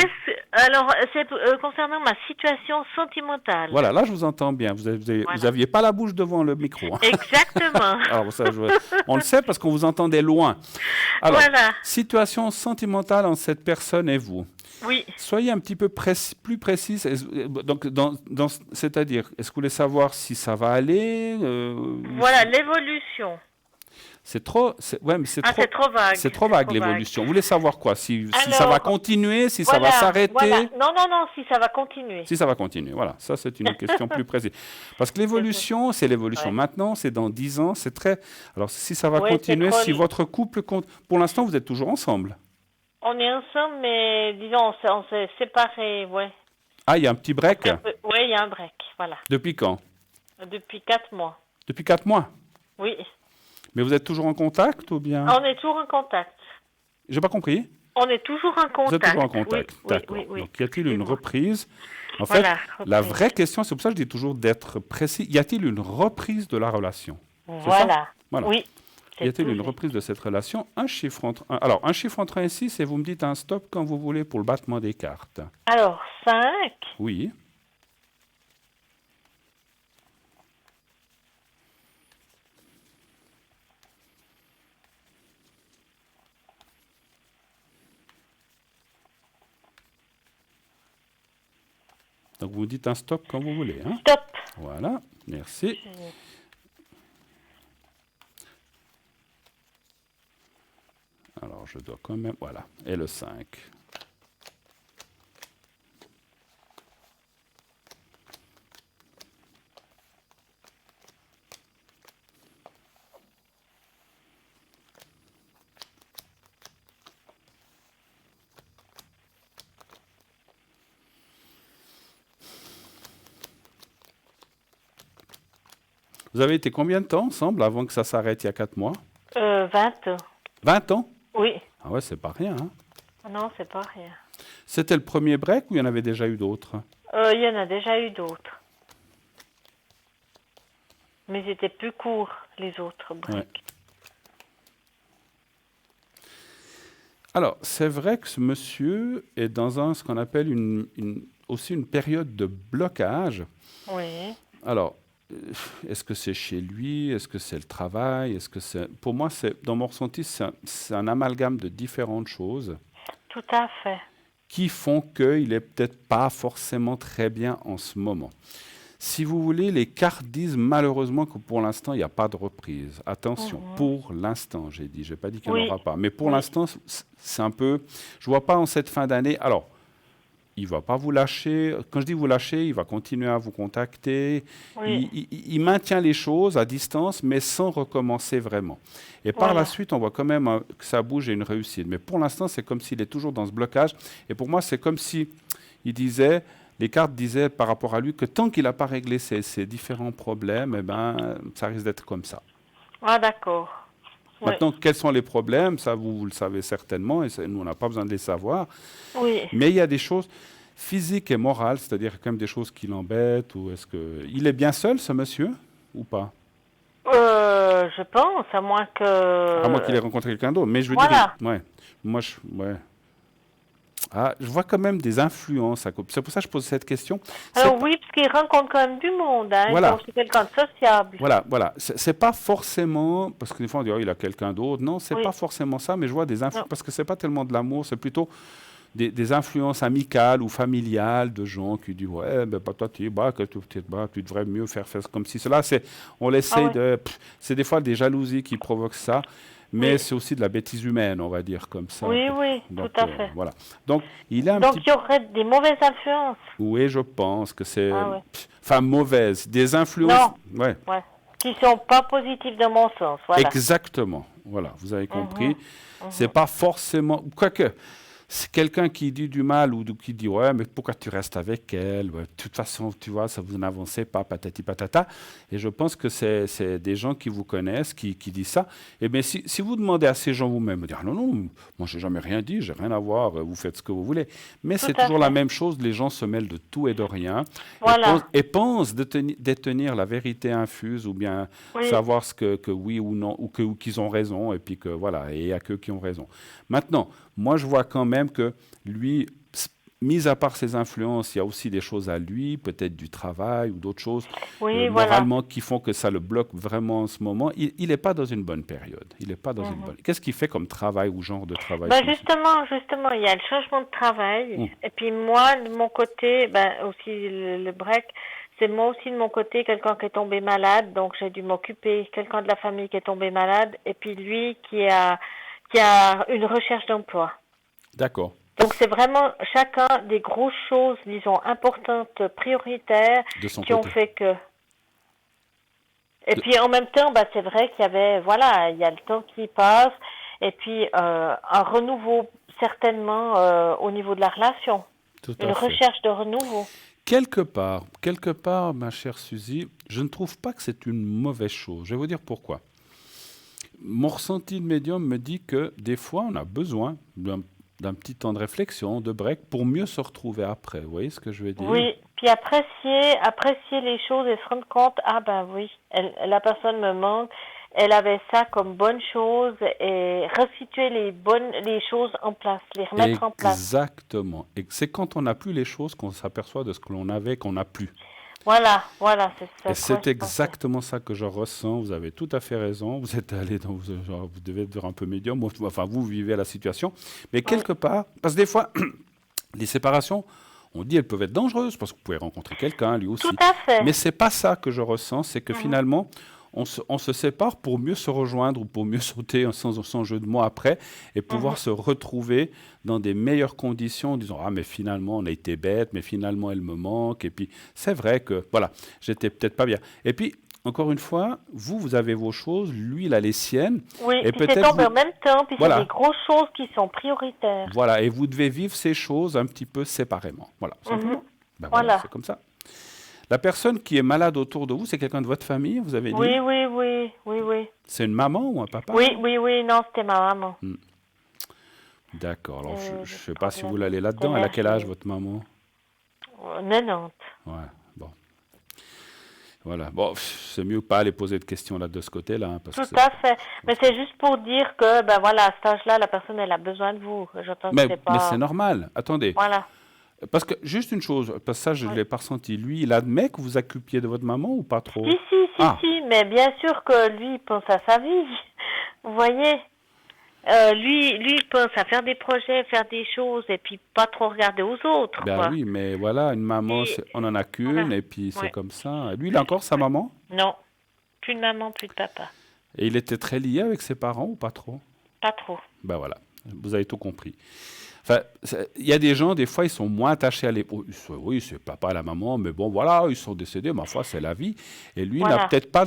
Alors, c'est concernant ma situation sentimentale. Voilà, là, je vous entends bien. Vous aviez pas la bouche devant le micro. Hein. Exactement. Alors, ça, on le sait parce qu'on vous entendait loin. Alors, Voilà. situation sentimentale entre cette personne et vous. Oui. Soyez un petit peu plus précise. Donc, c'est-à-dire, est-ce que vous voulez savoir si ça va aller Voilà, l'évolution. C'est trop, mais c'est c'est trop vague. C'est trop vague, l'évolution. Vous voulez savoir quoi? Si ça va continuer, si ça va s'arrêter? Voilà. Non, si ça va continuer. Si ça va continuer, voilà. Ça, c'est une question plus précise. Parce que l'évolution, c'est l'évolution. Ouais. Maintenant, c'est dans 10 ans, c'est très... Alors, si ça va Ouais, continuer, c'est si votre couple... Pour l'instant, vous êtes toujours ensemble. On est ensemble, mais disons, on s'est séparés, ouais. Ah, il y a un petit break? Oui, il y a un break, voilà. Depuis quand? Depuis 4 mois. Depuis 4 mois? Oui. Mais vous êtes toujours en contact ou bien? On est toujours en contact. J'ai pas compris. On est toujours en contact. Vous êtes toujours en contact, oui, d'accord. Oui, oui. Donc, y a-t-il une reprise? En Voilà, fait, la vraie question, c'est pour ça que je dis toujours d'être précis. Y a-t-il une reprise de la relation? Voilà. Voilà. Oui. Y a-t-il une reprise de cette relation? Un chiffre entre 1 et 6, et vous me dites un stop quand vous voulez pour le battement des cartes. Alors, 5. Oui. Donc, vous dites un stop quand vous voulez. Hein? Stop. Voilà, merci. Alors, je dois quand même... Voilà, et le 5. Vous avez été combien de temps ensemble avant que ça s'arrête il y a 4 mois? 20. 20 ans? Oui. Ah ouais, c'est pas rien. Hein? Non, c'est pas rien. C'était le premier break ou il y en avait déjà eu d'autres? Il y en a déjà eu d'autres. Mais ils étaient plus courts, les autres breaks. Ouais. Alors, c'est vrai que ce monsieur est dans ce qu'on appelle aussi une période de blocage. Oui. Alors, est-ce que c'est chez lui? Est-ce que c'est le travail? Est-ce que c'est... Pour moi, dans mon ressenti, c'est un amalgame de différentes choses. Tout à fait. Qui font qu'il n'est peut-être pas forcément très bien en ce moment. Si vous voulez, les cartes disent malheureusement que pour l'instant, il n'y a pas de reprise. Attention, pour l'instant, j'ai dit. Je n'ai pas dit qu'il n'y en aura pas. Mais pour l'instant, c'est un peu... Je ne vois pas en cette fin d'année... Alors, il ne va pas vous lâcher. Quand je dis vous lâcher, il va continuer à vous contacter. Oui. Il maintient les choses à distance, mais sans recommencer vraiment. Et par la suite, on voit quand même que ça bouge et une réussite. Mais pour l'instant, c'est comme s'il est toujours dans ce blocage. Et pour moi, c'est comme si il disait, les cartes disaient par rapport à lui que tant qu'il n'a pas réglé ces différents problèmes, eh ben, ça risque d'être comme ça. Ah, d'accord. Maintenant, quels sont les problèmes? Ça, vous le savez certainement, et nous, on n'a pas besoin de les savoir. Oui. Mais il y a des choses physiques et morales, c'est-à-dire quand même des choses qui l'embêtent. Ou est-ce que il est bien seul, ce monsieur, ou pas? Je pense, à moins que... À moins qu'il ait rencontré quelqu'un d'autre. Mais je veux dire, je vois quand même des influences. C'est pour ça que je pose cette question. Alors oui, parce qu'il rencontre quand même du monde. Hein, voilà. Donc c'est quelqu'un de sociable. Voilà. C'est pas forcément... Parce que des fois, on dit, il a quelqu'un d'autre. Non, c'est pas forcément ça, mais je vois des influences. Parce que c'est pas tellement de l'amour, c'est plutôt des influences amicales ou familiales de gens qui disent, ouais, ben, toi, tu devrais mieux faire comme si cela. On essaye de... C'est des fois des jalousies qui provoquent ça. Mais c'est aussi de la bêtise humaine, on va dire, comme ça. Oui, donc, tout à fait. Voilà. Donc, il y aurait des mauvaises influences. Oui, je pense que c'est... Enfin, mauvaises. Des influences... Non. Qui ne sont pas positives dans mon sens. Voilà. Exactement. Voilà, vous avez compris. C'est pas forcément... Quoique, c'est quelqu'un qui dit du mal ou qui dit ouais, mais pourquoi tu restes avec elle? Ouais, de toute façon, tu vois, ça vous n'avancez pas, patati patata. Et je pense que c'est des gens qui vous connaissent, qui disent ça. Et bien, si vous demandez à ces gens vous-même, vous dire non, non, moi, j'ai jamais rien dit, j'ai rien à voir, vous faites ce que vous voulez. Mais c'est toujours la même chose, les gens se mêlent de tout et de rien. Voilà. Et pensent détenir la vérité infuse ou bien savoir ce que oui ou non, ou qu'ils ont raison, et puis que voilà, et il n'y a qu'eux qui ont raison. Maintenant, moi, je vois quand même que lui, mis à part ses influences, il y a aussi des choses à lui, peut-être du travail ou d'autres choses, moralement, qui font que ça le bloque vraiment en ce moment. Il n'est pas dans une bonne période. Il n'est pas dans une bonne. Qu'est-ce qu'il fait comme travail ou genre de travail? Justement, il y a le changement de travail. Et puis moi, de mon côté, aussi le break, c'est moi aussi de mon côté quelqu'un qui est tombé malade, donc j'ai dû m'occuper, quelqu'un de la famille qui est tombé malade, et puis lui qui a une recherche d'emploi. D'accord. Donc c'est vraiment chacun des grosses choses, disons, importantes, prioritaires, qui ont fait que... Et puis en même temps, c'est vrai qu'il y avait, il y a le temps qui passe, et puis un renouveau certainement au niveau de la relation. Une recherche de renouveau. Quelque part, ma chère Suzy, je ne trouve pas que c'est une mauvaise chose. Je vais vous dire pourquoi. Mon ressenti de médium me dit que des fois, on a besoin d'un petit temps de réflexion, de break, pour mieux se retrouver après. Vous voyez ce que je veux dire? Oui, puis apprécier les choses et se rendre compte, la personne me manque, elle avait ça comme bonne chose, et resituer les choses en place, les remettre en place. Exactement. Et c'est quand on n'a plus les choses qu'on s'aperçoit de ce que l'on avait, qu'on n'a plus. Voilà, c'est ça. Et c'est exactement ça que je ressens. Vous avez tout à fait raison. Vous êtes allé vous devez être un peu médium. Enfin, vous vivez la situation. Mais quelque part, parce que des fois, les séparations, on dit elles peuvent être dangereuses parce que vous pouvez rencontrer quelqu'un, lui aussi. Tout à fait. Mais c'est pas ça que je ressens. C'est que finalement, on se sépare pour mieux se rejoindre ou pour mieux sauter sans jeu de mots après et pouvoir se retrouver dans des meilleures conditions en disant « Ah, mais finalement, on a été bête, mais finalement, elle me manque. » Et puis, c'est vrai que, voilà, j'étais peut-être pas bien. Et puis, encore une fois, vous avez vos choses, lui, il a les siennes. Oui, et puis c'est tombé en même temps, puis c'est des grosses choses qui sont prioritaires. Voilà, et vous devez vivre ces choses un petit peu séparément. Voilà, simplement. Voilà, c'est comme ça. La personne qui est malade autour de vous, c'est quelqu'un de votre famille, vous avez dit? Oui. C'est une maman ou un papa? Oui, non, c'était ma maman. D'accord, alors je ne sais pas si vous l'allez là-dedans. Elle a quel âge, votre maman? 90. Ouais, bon. Voilà, bon, c'est mieux pas aller poser de questions là de ce côté-là. Hein, tout à fait, mais c'est juste pour dire que, à cet âge-là, la personne, elle a besoin de vous. Mais c'est normal, attendez. Voilà. Parce que, juste une chose, parce que ça, je ne l'ai pas ressenti. Lui, il admet que vous occupiez de votre maman ou pas trop? Si, mais bien sûr que lui, il pense à sa vie. Vous voyez, lui, il pense à faire des projets, faire des choses, et puis pas trop regarder aux autres. Oui, mais voilà, une maman, on n'en a qu'une, et puis c'est comme ça. Lui, il a encore sa maman? Non, plus de maman, plus de papa. Et il était très lié avec ses parents ou pas trop? Pas trop. Voilà, vous avez tout compris. Enfin, il y a des gens, des fois, ils sont moins attachés à l'époque. Oui, c'est papa et la maman, mais bon, voilà, ils sont décédés, ma foi, c'est la vie. Et lui, il n'a peut-être pas...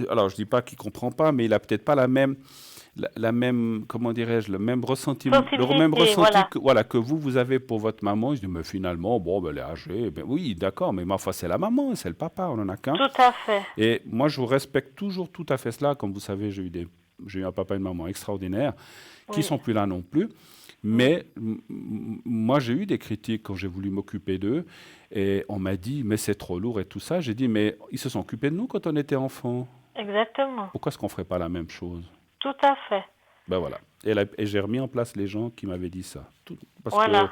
Alors, je ne dis pas qu'il ne comprend pas, mais il n'a peut-être pas la même, comment dirais-je, le même ressenti que vous avez pour votre maman. Il se dit, mais finalement, elle est âgée. Oui, d'accord, mais ma foi, c'est la maman, c'est le papa, on n'en a qu'un. Tout à fait. Et moi, je vous respecte toujours tout à fait cela. Comme vous savez, j'ai eu un papa et une maman extraordinaires qui ne sont plus là non plus. Mais moi, j'ai eu des critiques quand j'ai voulu m'occuper d'eux. Et on m'a dit, mais c'est trop lourd et tout ça. J'ai dit, mais ils se sont occupés de nous quand on était enfants. Exactement. Pourquoi est-ce qu'on ne ferait pas la même chose? Tout à fait. Voilà. Et j'ai remis en place les gens qui m'avaient dit ça. Parce que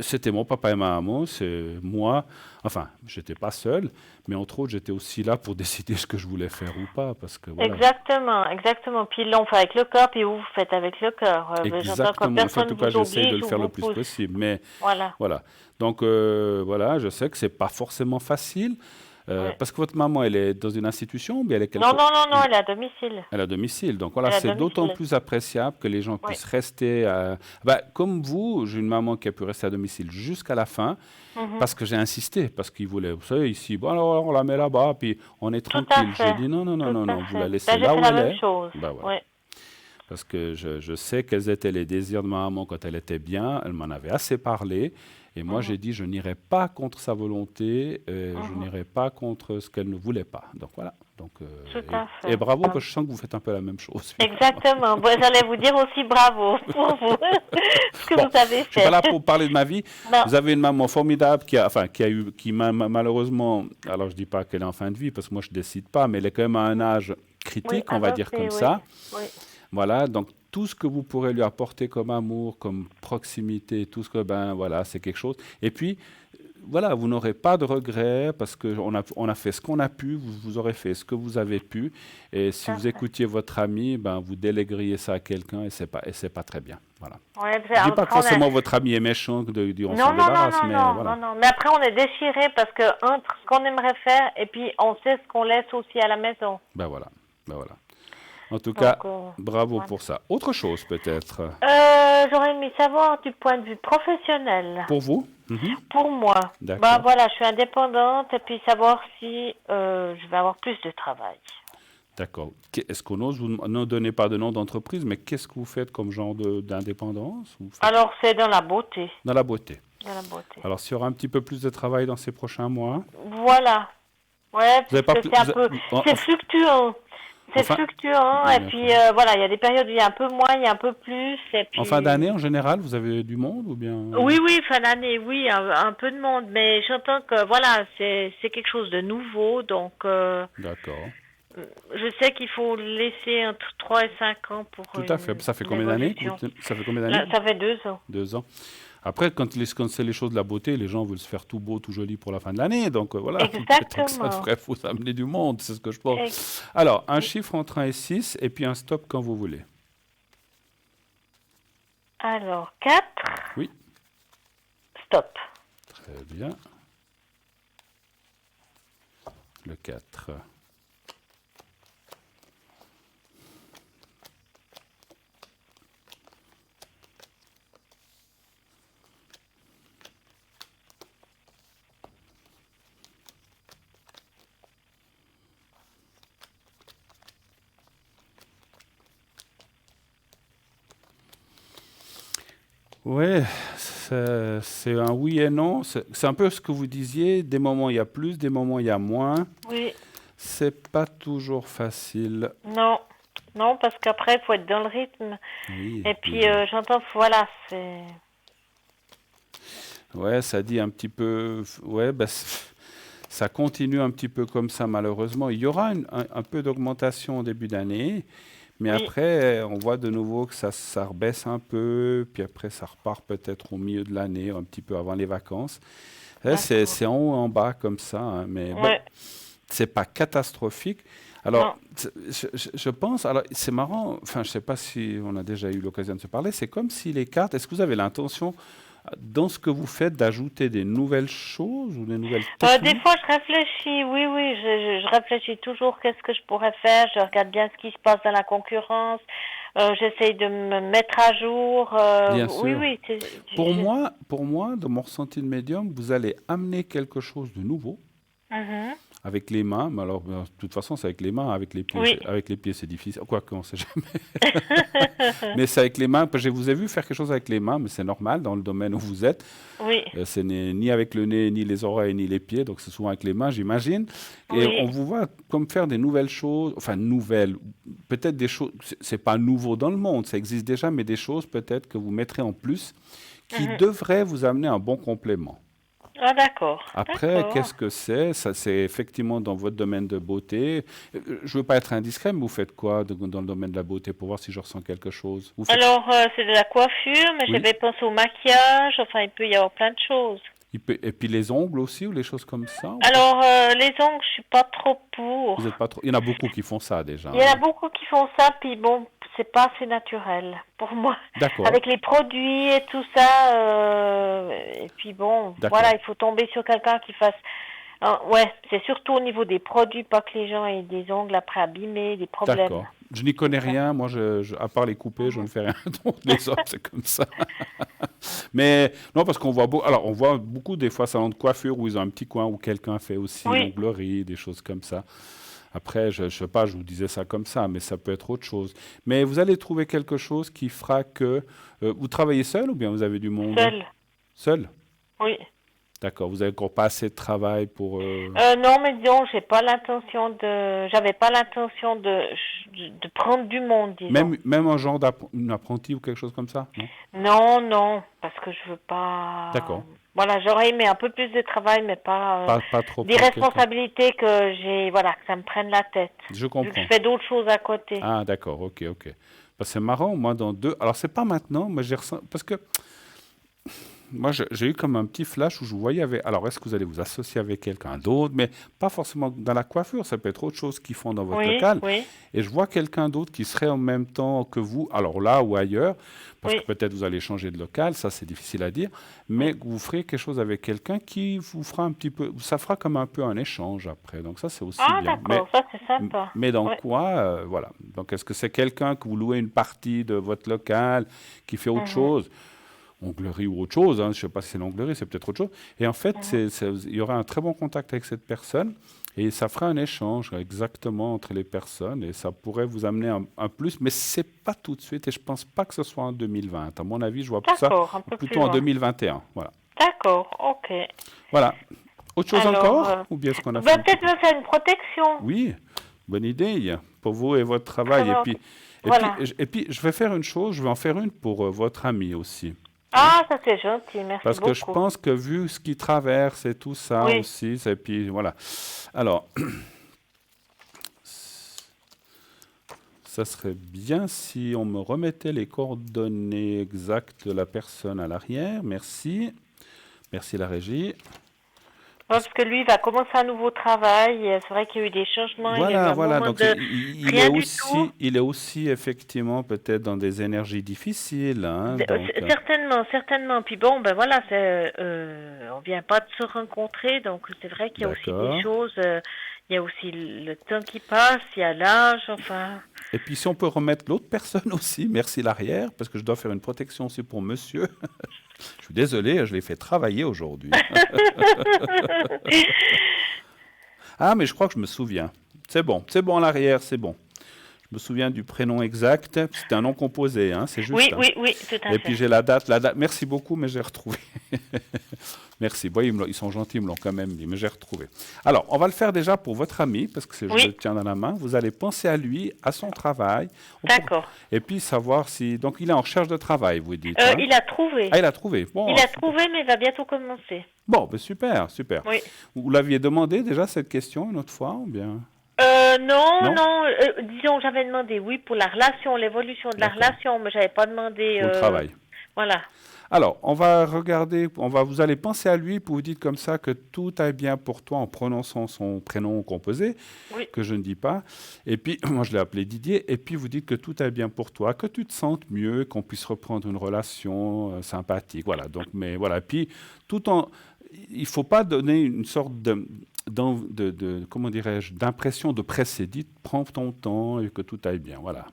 c'était mon papa et ma maman, c'est moi. Enfin, je n'étais pas seul, mais entre autres, j'étais aussi là pour décider ce que je voulais faire ou pas. Parce que, voilà. Exactement. Puis ils l'ont fait avec le cœur, puis vous faites avec le cœur. Exactement. En tout cas, j'essaie de le faire le plus possible. Mais voilà. Donc, je sais que ce n'est pas forcément facile. Parce que votre maman, elle est dans une institution ou bien elle est Non, elle est à domicile. Elle est à domicile. Donc voilà, c'est d'autant plus appréciable que les gens puissent rester... comme vous, j'ai une maman qui a pu rester à domicile jusqu'à la fin parce que j'ai insisté, parce qu'il voulait, vous savez, ici, alors on la met là-bas, puis on est tranquille. J'ai dit non, vous la laissez là où elle est. Parce que je sais quels étaient les désirs de ma maman quand elle était bien. Elle m'en avait assez parlé. Et moi, j'ai dit, je n'irai pas contre sa volonté. Je n'irai pas contre ce qu'elle ne voulait pas. Donc voilà. Donc, et bravo, parce que je sens que vous faites un peu la même chose. Exactement. Bon, j'allais vous dire aussi bravo pour vous, ce que vous avez fait. Je ne suis pas là pour parler de ma vie. Non. Vous avez une maman formidable qui m'a malheureusement, alors je ne dis pas qu'elle est en fin de vie, parce que moi je ne décide pas, mais elle est quand même à un âge critique, on va dire comme ça. Oui. Voilà, donc tout ce que vous pourrez lui apporter comme amour, comme proximité, tout ce que, voilà, c'est quelque chose. Et puis, voilà, vous n'aurez pas de regrets parce qu'on a fait ce qu'on a pu, vous aurez fait ce que vous avez pu. Et si vous écoutiez votre ami, vous délégueriez ça à quelqu'un et c'est pas très bien. Voilà. Ouais, je ne dis pas que forcément votre ami est méchant, on s'en débarrasse. Non, mais après on est déchiré parce que entre ce qu'on aimerait faire et puis on sait ce qu'on laisse aussi à la maison. Voilà. En tout cas, bravo pour ça. Autre chose peut-être j'aurais aimé savoir du point de vue professionnel. Pour vous? Pour moi. Voilà, je suis indépendante et puis savoir si je vais avoir plus de travail. D'accord. Est-ce qu'on ose vous ne donnez pas de nom d'entreprise, mais qu'est-ce que vous faites comme genre d'indépendance? Alors, c'est dans la beauté. Dans la beauté. Dans la beauté. Alors, s'il y aura un petit peu plus de travail dans ces prochains mois? Voilà. Ouais, c'est fluctuant. C'est fluctuant, et puis voilà, il y a des périodes où il y a un peu moins, il y a un peu plus. Et puis... En fin d'année, en général, vous avez du monde ou bien? Oui, fin d'année, oui, un peu de monde, mais j'entends que voilà, c'est quelque chose de nouveau, donc... D'accord. Je sais qu'il faut laisser entre 3 et 5 ans pour... Tout à fait. Ça fait combien d'années? Ça fait 2 ans. 2 ans. Après, quand c'est les choses de la beauté, les gens veulent se faire tout beau, tout joli pour la fin de l'année. Donc voilà, exactement. Ça devrait vous amener du monde, c'est ce que je pense. Alors, un chiffre entre 1 et 6, et puis un stop quand vous voulez. Alors, 4. Oui. Stop. Très bien. Le 4. Oui, c'est un oui et non. C'est un peu ce que vous disiez. Des moments, il y a plus, des moments, il y a moins. Oui. C'est pas toujours facile. Non, parce qu'après, il faut être dans le rythme. Oui, et puis, j'entends, voilà, c'est... Ouais, ça dit un petit peu... Ouais, ça continue un petit peu comme ça, malheureusement. Il y aura un peu d'augmentation au début d'année. Mais après, on voit de nouveau que ça rebaisse un peu, puis après, ça repart peut-être au milieu de l'année, un petit peu avant les vacances. C'est en haut, en bas, comme ça, hein, mais bon, c'est pas catastrophique. Alors, je pense, alors c'est marrant, enfin, je ne sais pas si on a déjà eu l'occasion de se parler, c'est comme si les cartes, est-ce que vous avez l'intention, dans ce que vous faites, d'ajouter des nouvelles choses ou des nouvelles techniques? Des fois, je réfléchis, oui, je réfléchis toujours qu'est-ce que je pourrais faire, je regarde bien ce qui se passe dans la concurrence, j'essaye de me mettre à jour. Bien sûr. Oui. Pour moi, dans mon ressenti de médium, vous allez amener quelque chose de nouveau. Avec les mains, mais alors de toute façon c'est avec les mains, avec les pieds, avec les pieds c'est difficile, quoique on ne sait jamais. Mais c'est avec les mains, parce que je vous ai vu faire quelque chose avec les mains, mais c'est normal dans le domaine où vous êtes. Oui. C'est ni avec le nez, ni les oreilles, ni les pieds, donc c'est souvent avec les mains, j'imagine. Et on vous voit comme faire des nouvelles choses, enfin nouvelles, peut-être des choses, c'est pas nouveau dans le monde, ça existe déjà, mais des choses peut-être que vous mettrez en plus, qui devraient vous amener un bon complément. Ah, d'accord. Après, qu'est-ce que c'est? Ça, c'est effectivement dans votre domaine de beauté. Je ne veux pas être indiscret, mais vous faites quoi dans le domaine de la beauté pour voir si je ressens quelque chose? Alors, c'est de la coiffure, mais j'avais pensé au maquillage. Enfin, il peut y avoir plein de choses. Et puis les ongles aussi, ou les choses comme ça? Alors, les ongles, je ne suis pas trop pour. Vous êtes pas trop... Il y en a beaucoup qui font ça, déjà. Il y en a beaucoup qui font ça, puis bon, c'est pas assez naturel pour moi. D'accord. Avec les produits et tout ça, et puis bon, voilà, il faut tomber sur quelqu'un qui fasse... ouais, c'est surtout au niveau des produits, pas que les gens aient des ongles après abîmés, des problèmes. D'accord. Je n'y connais rien, moi, à part les couper, je ne fais rien d'autre. Les autres, c'est comme ça. Mais non, parce qu'on voit on voit beaucoup des fois salons de coiffure où ils ont un petit coin où quelqu'un fait aussi l'onglerie, des choses comme ça. Après, je ne sais pas, je vous disais ça comme ça, mais ça peut être autre chose. Mais vous allez trouver quelque chose qui fera que... vous travaillez seul ou bien vous avez du monde? Seul. Seul? Oui. D'accord, vous n'avez encore pas assez de travail pour... Non, mais disons, j'avais pas l'intention de prendre du monde, disons. Même un genre d'apprenti ou quelque chose comme ça, non? Non, parce que je veux pas... D'accord. Voilà, j'aurais aimé un peu plus de travail, mais pas trop des responsabilités que j'ai, voilà, que ça me prenne la tête. Je comprends. Vu que je fais d'autres choses à côté. Ah, d'accord, ok. Bah, c'est marrant, moi, dans 2... Alors, c'est pas maintenant, mais j'ai ressenti... Parce que... Moi, j'ai eu comme un petit flash où je vous voyais avec... Alors, est-ce que vous allez vous associer avec quelqu'un d'autre? Mais pas forcément dans la coiffure, ça peut être autre chose qu'ils font dans votre local. Oui. Et je vois quelqu'un d'autre qui serait en même temps que vous, alors là ou ailleurs, parce que peut-être vous allez changer de local, ça c'est difficile à dire, mais vous ferez quelque chose avec quelqu'un qui vous fera un petit peu... Ça fera comme un peu un échange après, donc ça c'est aussi bien. D'accord, ça c'est sympa. Mais dans quoi voilà. Donc, est-ce que c'est quelqu'un que vous louez une partie de votre local, qui fait autre chose? Onglerie ou autre chose, je ne sais pas si c'est l'onglerie, c'est peut-être autre chose. Et en fait, il y aura un très bon contact avec cette personne et ça fera un échange exactement entre les personnes et ça pourrait vous amener un plus, mais ce n'est pas tout de suite et je ne pense pas que ce soit en 2020. À mon avis, je vois ça plutôt en 2021. Voilà. D'accord, ok. Voilà. Autre chose encore ou bien ce qu'on a fait? Peut-être me faire une protection. Oui, bonne idée pour vous et votre travail. Alors, et puis, je vais faire une chose, je vais en faire une pour votre ami aussi. Ah, ça c'est gentil, merci beaucoup. Parce que je pense que vu ce qu'il traverse et tout ça aussi, et puis voilà. Alors, ça serait bien si on me remettait les coordonnées exactes de la personne à l'arrière. Merci. Merci la régie. Parce que lui, il va commencer un nouveau travail. C'est vrai qu'il y a eu des changements. Voilà. Donc, il est aussi effectivement peut-être dans des énergies difficiles. Certainement. Puis bon, ben voilà, on vient pas de se rencontrer, donc c'est vrai qu'il y a aussi des choses. Il y a aussi le temps qui passe, il y a l'âge, enfin. Et puis si on peut remettre l'autre personne aussi, merci l'arrière, parce que je dois faire une protection aussi pour monsieur. Je suis désolé, je l'ai fait travailler aujourd'hui. Ah, mais je crois que je me souviens. C'est bon à l'arrière, c'est bon. Je me souviens du prénom exact. C'était un nom composé, c'est juste. Oui, tout à fait. Et puis j'ai la date. Merci beaucoup, mais j'ai retrouvé. Merci. Bon, ils sont gentils, ils me l'ont quand même dit, mais j'ai retrouvé. Alors, on va le faire déjà pour votre ami, parce que je le tiens dans la main. Vous allez penser à lui, à son travail. D'accord. Et puis savoir si... Donc, il est en recherche de travail, vous dites. Il a trouvé. Ah, il a trouvé. Bon, il a trouvé, mais il va bientôt commencer. Bon, ben super. Oui. Vous l'aviez demandé déjà cette question une autre fois ou bien? Non. Disons, j'avais demandé, oui, pour la relation, l'évolution de la relation, mais j'avais pas demandé... Pour le travail. Voilà. Alors, on va regarder, vous allez penser à lui pour vous dire comme ça que tout aille bien pour toi en prononçant son prénom composé, que je ne dis pas. Et puis, moi je l'ai appelé Didier, et puis vous dites que tout aille bien pour toi, que tu te sentes mieux, qu'on puisse reprendre une relation sympathique. Voilà, donc, mais voilà. Puis, il ne faut pas donner une sorte comment dirais-je, d'impression de presser. Dites, prends ton temps et que tout aille bien. Voilà.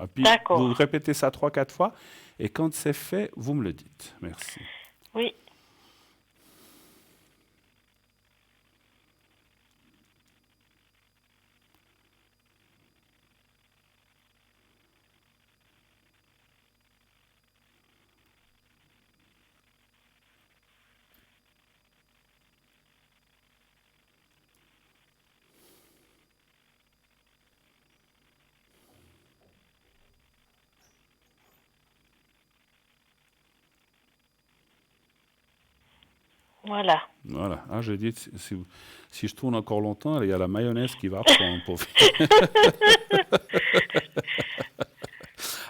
Et puis, vous répétez ça 3-4 fois. Et quand c'est fait, vous me le dites. Merci. Oui. Voilà. Ah, j'ai dit, si je tourne encore longtemps, il y a la mayonnaise qui va prendre.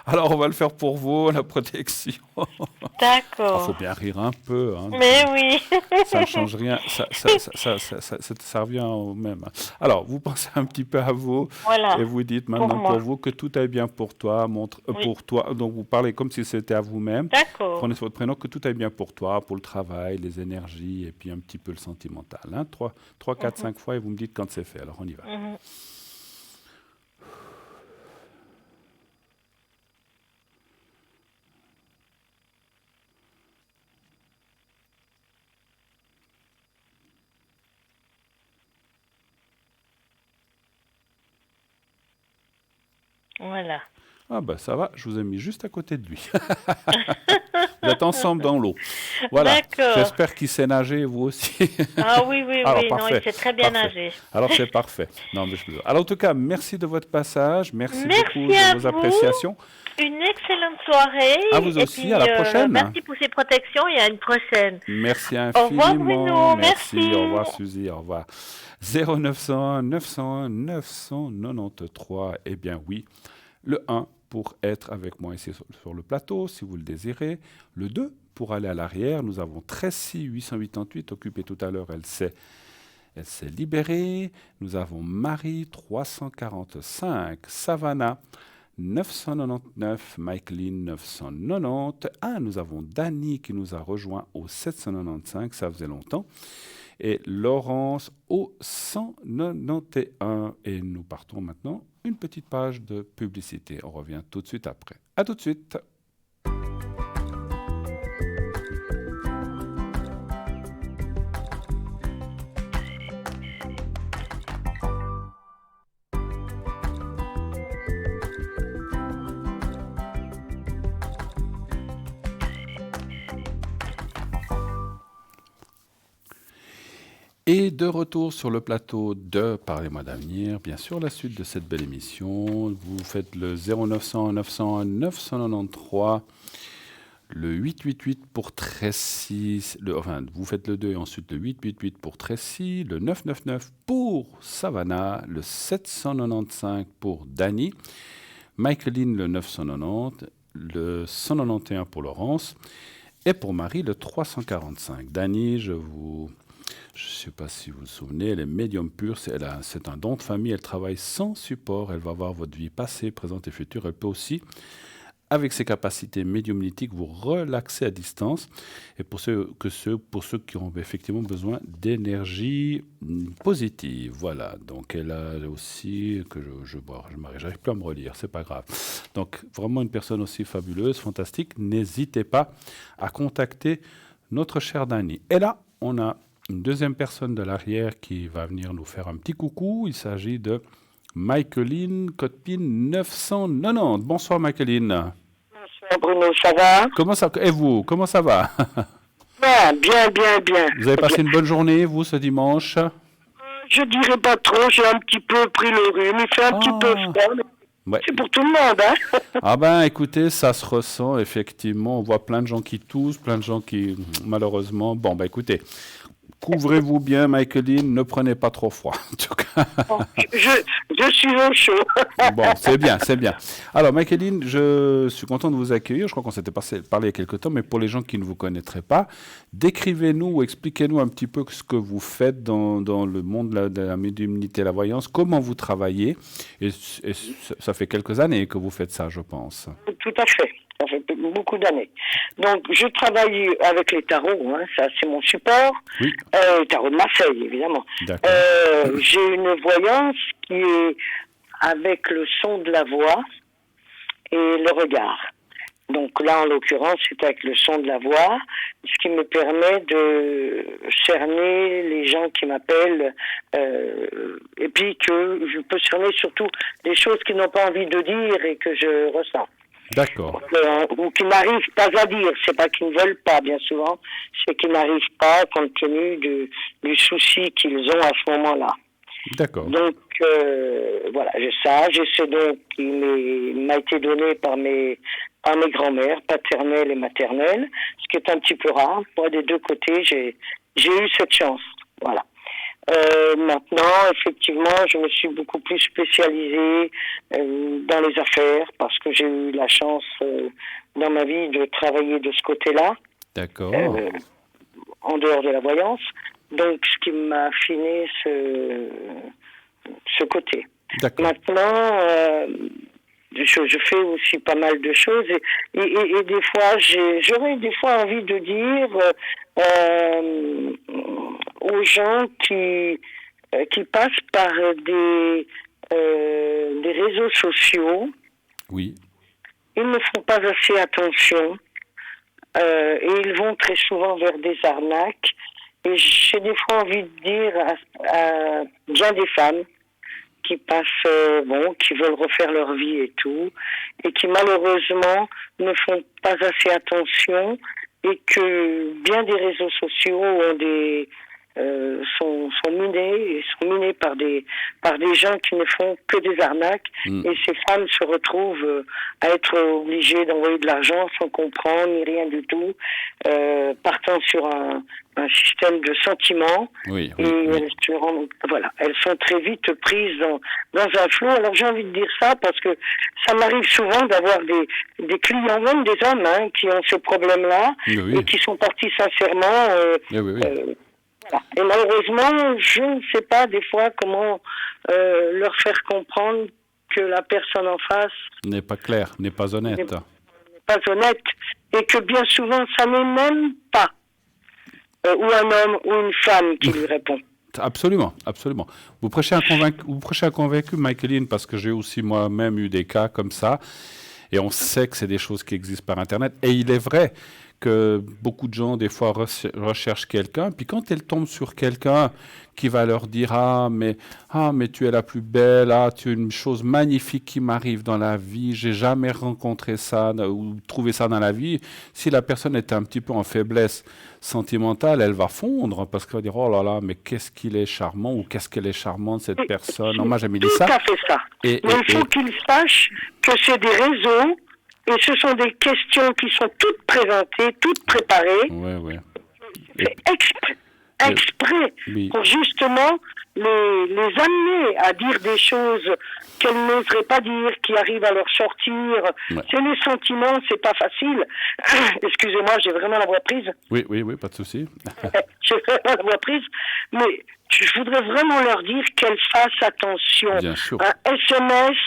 Alors, on va le faire pour vous, la protection. D'accord. Il faut bien rire un peu. Mais oui. Ça ne change rien. Ça revient au même. Alors, vous pensez un petit peu à vous. Voilà. Et vous dites maintenant pour vous que tout aille bien pour toi. Pour toi. Donc, vous parlez comme si c'était à vous-même. D'accord. Prenez votre prénom, que tout aille bien pour toi, pour le travail, les énergies et puis un petit peu le sentimental. 3, 4, 5 fois et vous me dites quand c'est fait. Alors, on y va. Voilà. Ah ben ça va, je vous ai mis juste à côté de lui. Vous êtes ensemble dans l'eau. Voilà. D'accord. J'espère qu'il sait nager, vous aussi. Ah oui, Alors, oui, parfait. non, il sait très bien nager. Alors c'est parfait. Non, mais alors en tout cas, merci de votre passage, merci beaucoup à de vos vous. Appréciations. Une excellente soirée. À vous aussi, puis, à la prochaine. Merci pour ces protections et à une prochaine. Merci infiniment. Au revoir Bruno, merci. Au revoir Suzy, au revoir. 0901 901 993, eh bien oui. Le 1 pour être avec moi ici sur le plateau, si vous le désirez. Le 2 pour aller à l'arrière. Nous avons Tracy 888, occupée tout à l'heure, elle s'est libérée. Nous avons Marie 345, Savannah 999, Michaeline 990. Ah, nous avons Dani qui nous a rejoint au 795, ça faisait longtemps. Et Laurence au 191. Et nous partons maintenant une petite page de publicité. On revient tout de suite après. À tout de suite. Et de retour sur le plateau de Parlez-moi d'avenir, bien sûr, la suite de cette belle émission. Vous faites le 0900 901 993, le 888 pour Tracy, vous faites le 2 et ensuite le 888 pour Tracy, le 999 pour Savannah, le 795 pour Dani, Michaeline le 990, le 191 pour Laurence et pour Marie le 345. Dani, je ne sais pas si vous vous souvenez, elle est médium pure, c'est un don de famille, elle travaille sans support, elle va voir votre vie passée, présente et future. Elle peut aussi, avec ses capacités médiumnitiques, vous relaxer à distance. Et pour ceux qui ont effectivement besoin d'énergie positive, voilà. Donc elle a aussi, j'arrive plus à me relire, c'est pas grave. Donc vraiment une personne aussi fabuleuse, fantastique. N'hésitez pas à contacter notre chère Dani. Et là, on a une deuxième personne de l'arrière qui va venir nous faire un petit coucou. Il s'agit de Michaeline, code PIN 990. Bonsoir Michaeline. Bonsoir Bruno, ça va? Et vous, comment ça va? Bien. Vous avez passé une bonne journée, vous, ce dimanche? Je dirais pas trop, j'ai un petit peu pris le rhume, il fait un petit peu froid. Ouais. C'est pour tout le monde, hein? Ah ben, écoutez, ça se ressent, effectivement. On voit plein de gens qui toussent, plein de gens qui, malheureusement... Bon, ben écoutez, couvrez-vous bien, Michaeline, ne prenez pas trop froid, en tout cas. Je suis au chaud. Bon, c'est bien. Alors, Michaeline, je suis content de vous accueillir. Je crois qu'on s'était parlé il y a quelque temps, mais pour les gens qui ne vous connaîtraient pas, décrivez-nous ou expliquez-nous un petit peu ce que vous faites dans le monde de la médiumnité et la voyance, comment vous travaillez. Et ça fait quelques années que vous faites ça, je pense. Tout à fait. Ça fait beaucoup d'années. Donc, je travaille avec les tarots, hein, ça c'est mon support. Oui. Tarot de Marseille, évidemment. D'accord. J'ai une voyance qui est avec le son de la voix et le regard. Donc là, en l'occurrence, c'est avec le son de la voix, ce qui me permet de cerner les gens qui m'appellent, et puis que je peux cerner surtout des choses qu'ils n'ont pas envie de dire et que je ressens. D'accord. Ou qui n'arrivent pas à dire. C'est pas qu'ils ne veulent pas, bien souvent, c'est qu'ils n'arrivent pas compte tenu du souci qu'ils ont à ce moment-là. D'accord. Donc, voilà, j'ai ça. J'ai ce don qui m'a été donné par mes grands-mères, paternelles et maternelles, ce qui est un petit peu rare. Moi, des deux côtés, j'ai eu cette chance. Voilà. Maintenant, effectivement, je me suis beaucoup plus spécialisée dans les affaires parce que j'ai eu la chance dans ma vie de travailler de ce côté-là. D'accord. En dehors de la voyance. Donc, ce qui m'a affiné ce côté. D'accord. Maintenant, je fais aussi pas mal de choses et des fois, j'aurais des fois envie de dire aux gens qui passent par des réseaux sociaux. Oui. Ils ne font pas assez attention et ils vont très souvent vers des arnaques. Et j'ai des fois envie de dire à bien des femmes qui passent, qui veulent refaire leur vie et tout, et qui malheureusement ne font pas assez attention, et que bien des réseaux sociaux sont minés par des gens qui ne font que des arnaques, et ces femmes se retrouvent à être obligées d'envoyer de l'argent sans comprendre ni rien du tout, partant sur un système de sentiments, elles sont très vite prises dans un flot. Alors j'ai envie de dire ça parce que ça m'arrive souvent d'avoir des clients, même des hommes, qui ont ce problème-là, et qui sont partis sincèrement. Voilà. Et malheureusement, je ne sais pas des fois comment leur faire comprendre que la personne en face n'est pas claire, n'est pas honnête. N'est pas honnête, et que bien souvent, ça n'est même pas ou un homme ou une femme qui lui répond. Absolument, absolument. Vous prêchez un convaincu, Michaeline, parce que j'ai aussi moi-même eu des cas comme ça, et on sait que c'est des choses qui existent par Internet, et il est vrai que beaucoup de gens, des fois, recherchent quelqu'un, puis quand elles tombent sur quelqu'un qui va leur dire « Ah, mais tu es la plus belle, tu es une chose magnifique qui m'arrive dans la vie, j'ai jamais rencontré ça ou trouvé ça dans la vie », si la personne est un petit peu en faiblesse sentimentale, elle va fondre, parce qu'elle va dire « Oh là là, mais qu'est-ce qu'il est charmant » ou « Qu'est-ce qu'elle est charmante, cette personne ?» Non, moi, j'ai mis ça. Tout à fait ça. Mais il faut qu'ils sachent que c'est des réseaux. Et ce sont des questions qui sont toutes présentées, toutes préparées. Oui. C'est exprès pour justement les amener à dire des choses qu'elles n'oseraient pas dire, qui arrivent à leur sortir. Ouais. C'est les sentiments, c'est pas facile. Excusez-moi, j'ai vraiment la voix prise. Oui, pas de souci. J'ai vraiment la voix prise, mais je voudrais vraiment leur dire qu'elles fassent attention. Bien sûr. Un SMS,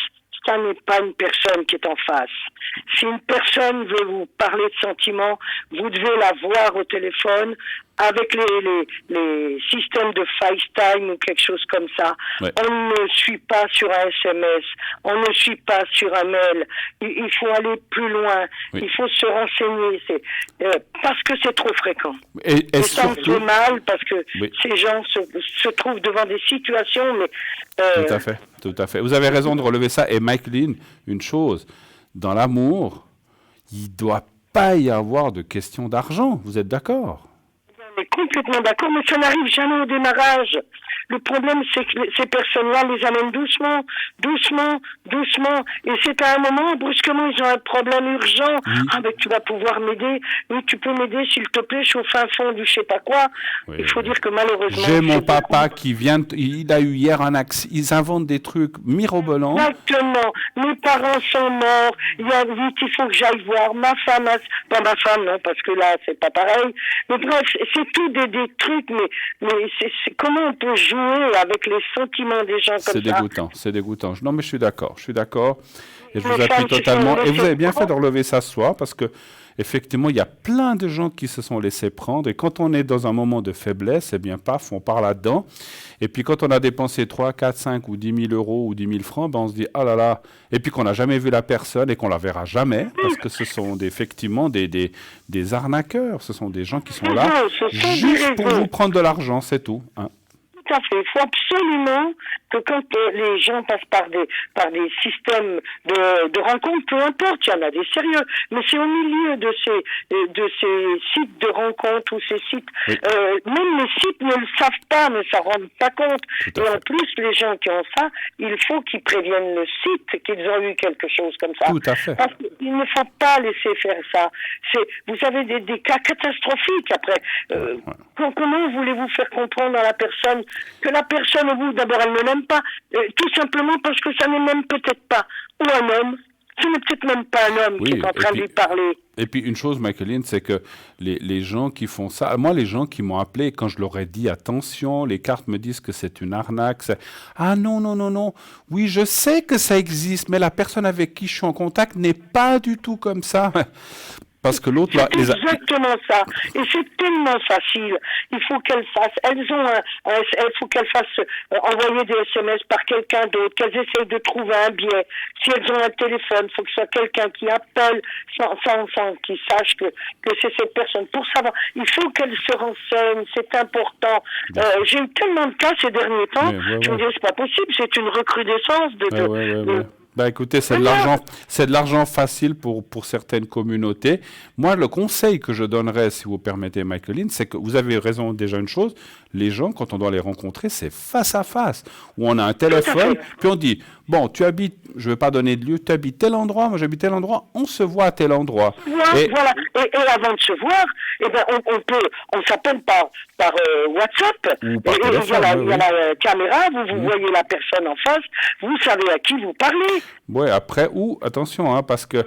ça n'est pas une personne qui est en face. Si une personne veut vous parler de sentiments, vous devez la voir au téléphone avec les systèmes de FaceTime ou quelque chose comme ça. Ouais. On ne suit pas sur un SMS, on ne suit pas sur un mail. Il faut aller plus loin, il faut se renseigner, parce que c'est trop fréquent. Et ça surtout... me fait mal parce que ces gens se trouvent devant des situations... Mais, Tout à fait. Vous avez raison de relever ça. Et Michaeline, une chose, dans l'amour, il ne doit pas y avoir de question d'argent. Vous êtes d'accord ? On est complètement d'accord, mais ça n'arrive jamais au démarrage. Le problème, c'est que ces personnes-là les amènent doucement. Et c'est à un moment, brusquement, ils ont un problème urgent. Oui. Ah, mais tu vas pouvoir m'aider. Oui, tu peux m'aider, s'il te plaît, je suis au fin fond du je sais pas quoi. Oui, il faut dire que malheureusement... J'ai mon papa qui vient, il a eu hier un accident. Ils inventent des trucs mirobolants. Exactement. Mes parents sont morts. Il faut que j'aille voir ma femme. Pas ma femme, non, parce que là, c'est pas pareil. Mais bref, c'est tout des trucs, mais c'est comment on peut jouer avec les sentiments des gens comme ça. C'est dégoûtant. Non, mais je suis d'accord. Et je vous appuie totalement. Et vous avez bien fait de relever ça ce soir, parce que effectivement, il y a plein de gens qui se sont laissés prendre. Et quand on est dans un moment de faiblesse, eh bien, paf, on part là-dedans. Et puis, quand on a dépensé 3, 4, 5 ou 10 000 euros ou 10 000 francs, ben, on se dit, ah là là. Et puis qu'on n'a jamais vu la personne et qu'on la verra jamais, parce que ce sont effectivement des arnaqueurs. Ce sont des gens qui sont là juste pour vous prendre de l'argent, c'est tout. Hein. Tout à fait. Il faut absolument que quand les gens passent par des systèmes de rencontres, peu importe, il y en a des sérieux, mais c'est au milieu de ces sites de rencontres ou ces sites, même les sites ne le savent pas, ne s'en rendent pas compte. Et en plus, les gens qui ont ça, il faut qu'ils préviennent le site qu'ils ont eu quelque chose comme ça. Tout à fait. Parce qu'il ne faut pas laisser faire ça. Vous avez des cas catastrophiques après. Comment voulez-vous faire comprendre à la personne que la personne, au bout, d'abord, elle ne l'aime pas, tout simplement parce que ça n'est même peut-être pas ou un homme, ce n'est peut-être même pas un homme qui est en train de lui parler. Et puis une chose, Michaeline, c'est que les gens qui font ça, moi les gens qui m'ont appelé, quand je leur ai dit attention, les cartes me disent que c'est une arnaque, ah non, oui je sais que ça existe, mais la personne avec qui je suis en contact n'est pas du tout comme ça. Parce que l'autre, là, c'est exactement ça. Et c'est tellement facile. Il faut qu'elles fassent, il faut qu'elles fassent envoyer des SMS par quelqu'un d'autre, qu'elles essayent de trouver un biais. Si elles ont un téléphone, il faut que ce soit quelqu'un qui appelle sans qu'ils sachent que c'est cette personne. Pour savoir, il faut qu'elles se renseignent, c'est important. J'ai eu tellement de cas ces derniers temps, je me dis, c'est pas possible, c'est une recrudescence de Bah écoutez, c'est de l'argent facile pour certaines communautés. Moi, le conseil que je donnerais, si vous permettez, Michaeline, c'est que vous avez raison déjà une chose, les gens, quand on doit les rencontrer, c'est face à face, où on a un téléphone, puis on dit, bon, tu habites, je ne vais pas donner de lieu, tu habites tel endroit, moi j'habite tel endroit, on se voit à tel endroit. Voilà, et avant de se voir, on s'appelle par WhatsApp, ou par et téléphone, il y a la caméra, vous voyez la personne en face, vous savez à qui vous parlez. Oui, après, attention, hein, parce que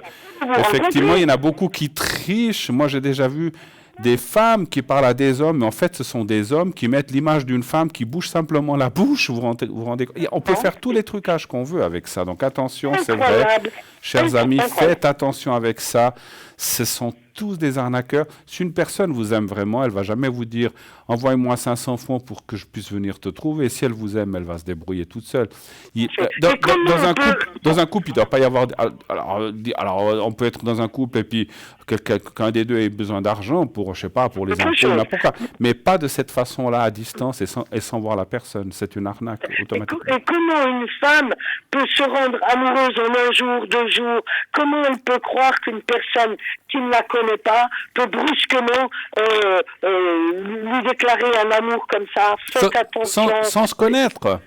effectivement, il y en a beaucoup qui trichent. Moi, j'ai déjà vu des femmes qui parlent à des hommes, mais en fait, ce sont des hommes qui mettent l'image d'une femme qui bouge simplement la bouche. Vous rendez compte. On peut faire tous les trucages qu'on veut avec ça. Donc, attention, c'est vrai. Chers amis, faites attention avec ça. Ce sont tous des arnaqueurs. Si une personne vous aime vraiment, elle ne va jamais vous dire « Envoie-moi 500 francs pour que je puisse venir te trouver ». Et si elle vous aime, elle va se débrouiller toute seule. Dans un couple, il ne doit pas y avoir... Alors, on peut être dans un couple et puis qu'un des deux ait besoin d'argent pour, je sais pas, pour les impôts, n'importe quoi. Mais pas de cette façon-là, à distance et sans voir la personne. C'est une arnaque automatiquement. Et comment une femme peut se rendre amoureuse en un jour, 2 jours? Comment elle peut croire qu'une personne qui ne la connaît pas peut brusquement lui déclarer un amour comme ça? Faites attention. Sans se connaître.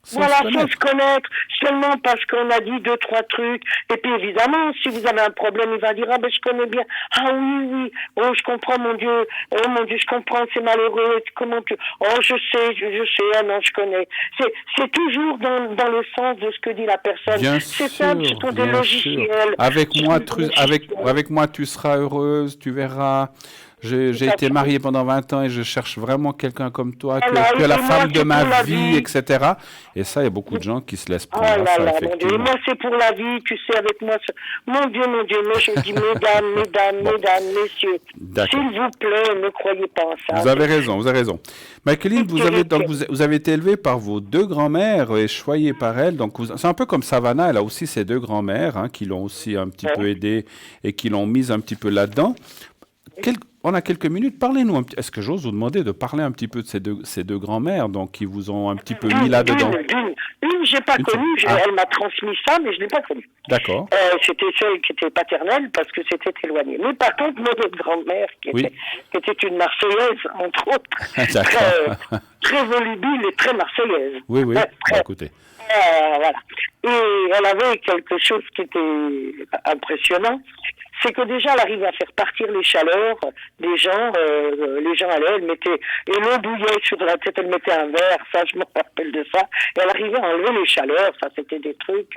Sans se connaître, seulement parce qu'on a dit 2-3 trucs. Et puis évidemment, si vous avez un problème, il va dire « Ah ben je connais bien. Ah oui. Oh je comprends mon Dieu. Oh mon Dieu, je comprends, c'est malheureux. Comment tu... Oh je sais. Ah non, je connais. » C'est toujours dans le sens de ce que dit la personne. C'est simple, ce sont des logiciels. Avec moi, tu seras heureuse, tu verras. J'ai été marié pendant 20 ans et je cherche vraiment quelqu'un comme toi, que la femme de ma vie, etc. Et ça, il y a beaucoup de gens qui se laissent prendre à ça, effectivement. Et moi, c'est pour la vie, tu sais, avec moi. Mon Dieu, moi, je dis, mesdames, messieurs, s'il vous plaît, ne croyez pas en ça. Vous avez raison. Michaeline, vous avez été élevée par vos 2 grands-mères et choyée par elles. Donc, c'est un peu comme Savannah, elle a aussi ses 2 grands-mères qui l'ont aussi un petit peu aidée et qui l'ont mise un petit peu là-dedans. On a quelques minutes. Parlez-nous un petit. Est-ce que j'ose vous demander de parler un petit peu de ces 2 grands-mères, donc qui vous ont un petit peu mis là-dedans? Une, j'ai pas connue. Elle m'a transmis ça, mais je l'ai pas connue. D'accord. C'était celle qui était paternelle parce que c'était éloigné. Mais par contre, notre grand-mère, qui était une Marseillaise, entre autres, très volubile et très Marseillaise. Oui. Écoutez. Voilà. Et elle avait quelque chose qui était impressionnant, c'est que déjà elle arrivait à faire partir les chaleurs des gens. Les gens allaient, elle mettait et l'eau bouillait sur la tête, elle mettait un verre, ça je me rappelle de ça. Et elle arrivait à enlever les chaleurs, ça c'était des trucs.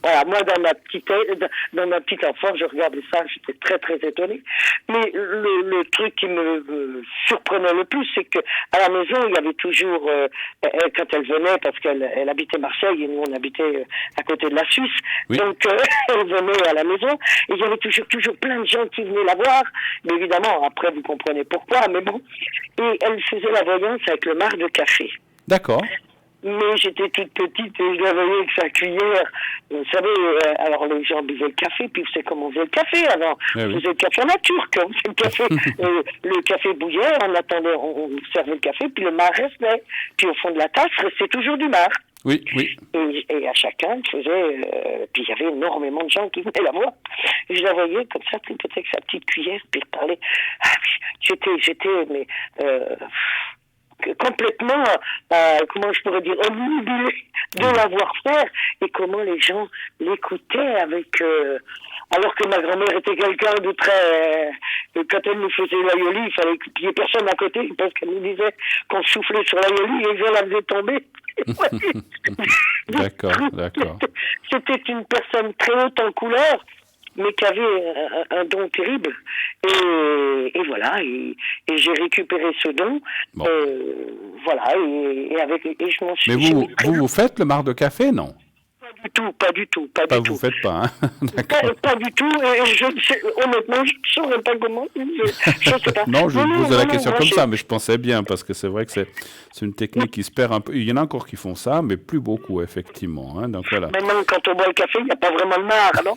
Voilà, moi dans ma petite enfance, je regardais ça, j'étais très très étonnée. Mais le truc qui me surprenait le plus, c'est que à la maison il y avait toujours, quand elle venait, parce qu'elle habitait Marseille et nous on habitait à côté de la Suisse, donc elle venait à la maison et il y avait toujours plein de gens qui venaient la voir, mais évidemment après vous comprenez pourquoi, mais bon, et elle faisait la voyance avec le marc de café. D'accord. Mais j'étais toute petite et je la voyais avec sa cuillère. Vous savez, alors les gens buvaient le café, puis vous savez comment on faisait le café avant. On faisait le café en nature, on faisait le café, le café bouillait, on attendait, on servait le café, puis le marc restait. Puis au fond de la tasse restait toujours du marc. Oui. Et à chacun, puis il y avait énormément de gens qui venaient la voir. Et je la voyais comme ça, toute petite avec sa petite cuillère, puis elle parlait. J'étais complètement, comment je pourrais dire, obnubilée de la voir faire, et comment les gens l'écoutaient avec... alors que ma grand-mère était quelqu'un de très... quand elle nous faisait l'aïoli, il fallait qu'il n'y ait personne à côté, parce qu'elle nous disait qu'on soufflait sur l'aïoli et je la faisais tomber. D'accord. C'était une personne très haute en couleur, mais qui avait un don terrible. Et voilà, et j'ai récupéré ce don. Bon. Voilà, et je m'en suis... Mais vous faites le marc de café, non? Pas du tout. Vous faites pas, hein? D'accord. Pas du tout. Honnêtement, je ne saurais pas comment. Je sais pas. Non, je vous posais la question comme ça, mais je pensais bien, parce que c'est vrai que c'est une technique qui se perd un peu. Il y en a encore qui font ça, mais plus beaucoup, effectivement. Hein, donc voilà. Maintenant, quand on boit le café, il n'y a pas vraiment de marre, alors.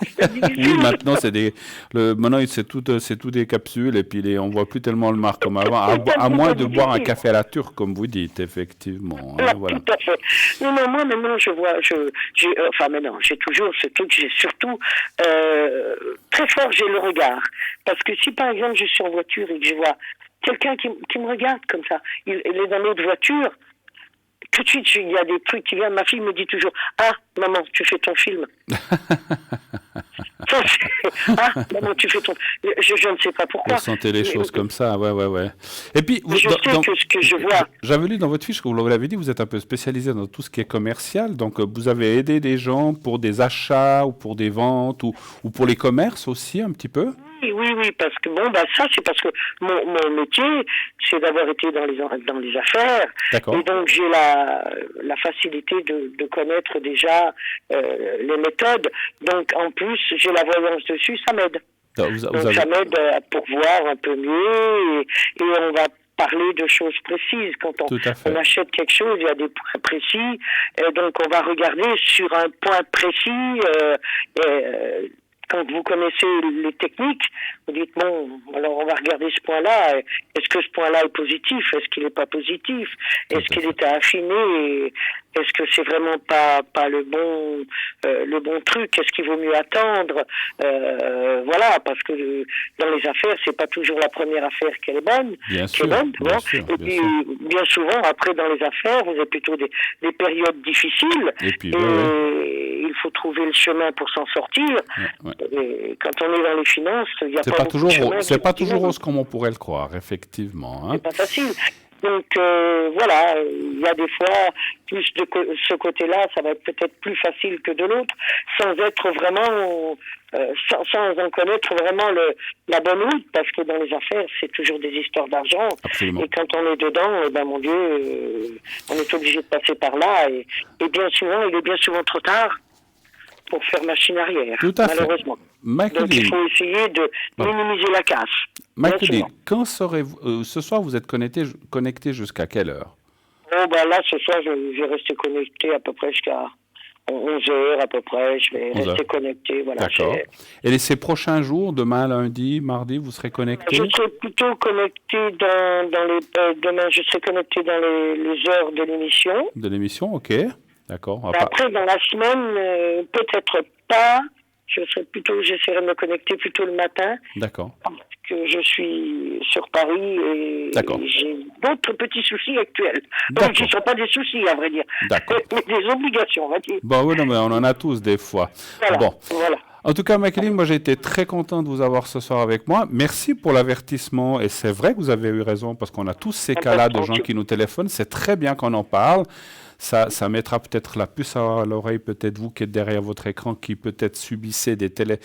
Oui, maintenant, maintenant, c'est tout des capsules, et puis on ne voit plus tellement le marc comme avant, à moins de boire un café à la turque, comme vous dites, effectivement. Hein, voilà. Tout à fait. Non, moi, maintenant, je vois, maintenant, j'ai surtout, très fort, j'ai le regard. Parce que si, par exemple, je suis en voiture et que je vois quelqu'un qui me regarde comme ça, il est dans l'autre voiture, tout de suite, il y a des trucs qui viennent. Ma fille me dit toujours, ah, maman, tu fais ton film. Ah, maman, tu fais ton... Je ne sais pas pourquoi. Vous sentez les choses comme ça, ouais. Et puis, je sais que ce que je vois... J'avais lu dans votre fiche, que vous l'avez dit, vous êtes un peu spécialisé dans tout ce qui est commercial. Donc, vous avez aidé des gens pour des achats ou pour des ventes ou pour les commerces aussi, un petit peu? Oui, parce que ça c'est parce que mon métier c'est d'avoir été dans les affaires. D'accord. Et donc j'ai la facilité de connaître déjà les méthodes. Donc en plus j'ai la voyance dessus, ça m'aide. Ça m'aide pour voir un peu mieux et on va parler de choses précises. Quand on achète quelque chose, il y a des points précis. Et donc on va regarder sur un point précis. Quand vous connaissez les techniques, vous dites, bon, alors on va regarder ce point-là. Est-ce que ce point-là est positif? Est-ce qu'il n'est pas positif? Est-ce qu'il est à affiner? Est-ce que c'est vraiment pas le bon truc? Est-ce qu'il vaut mieux attendre? Voilà, parce que dans les affaires, c'est pas toujours la première affaire qui est bonne. Bien sûr. Et puis, bien souvent, après, dans les affaires, vous avez plutôt des périodes difficiles. Et puis, il faut trouver le chemin pour s'en sortir. Ouais. Et quand on est dans les finances, il n'y a pas toujours, c'est pas toujours rose comme on pourrait le croire, effectivement. Hein. C'est pas facile. Donc voilà, il y a des fois plus de ce côté-là, ça va être peut-être plus facile que de l'autre, sans être vraiment, sans en connaître vraiment la bonne route, parce que dans les affaires, c'est toujours des histoires d'argent. Absolument. Et quand on est dedans, mon Dieu, on est obligé de passer par là, et bien souvent, il est bien souvent trop tard pour faire machine arrière, tout à malheureusement. Fait. Donc il faut essayer de minimiser la casse. Michaeline, quand serez-vous ce soir, vous êtes connecté jusqu'à quelle heure? Là, ce soir, je vais rester connecté à peu près jusqu'à 11h à peu près. Je vais rester connecté. Voilà, d'accord. Et ces prochains jours, demain, lundi, mardi, vous serez connecté? Je serai plutôt connecté demain, je serai connecté dans les heures de l'émission. De l'émission, ok. D'accord. Après, dans la semaine, peut-être pas. J'essaierai de me connecter plutôt le matin. D'accord. Parce que je suis sur Paris et j'ai d'autres petits soucis actuels. Donc, ce ne sont pas des soucis, à vrai dire. D'accord. Mais des obligations, on va dire. Oui, non, mais on en a tous des fois. Voilà. Bon. Voilà. En tout cas, Michaeline, moi j'ai été très content de vous avoir ce soir avec moi. Merci pour l'avertissement. Et c'est vrai que vous avez eu raison, parce qu'on a tous ces cas-là de gens qui nous téléphonent. C'est très bien qu'on en parle. Ça mettra peut-être la puce à l'oreille, peut-être vous qui êtes derrière votre écran, qui peut-être subissez des télés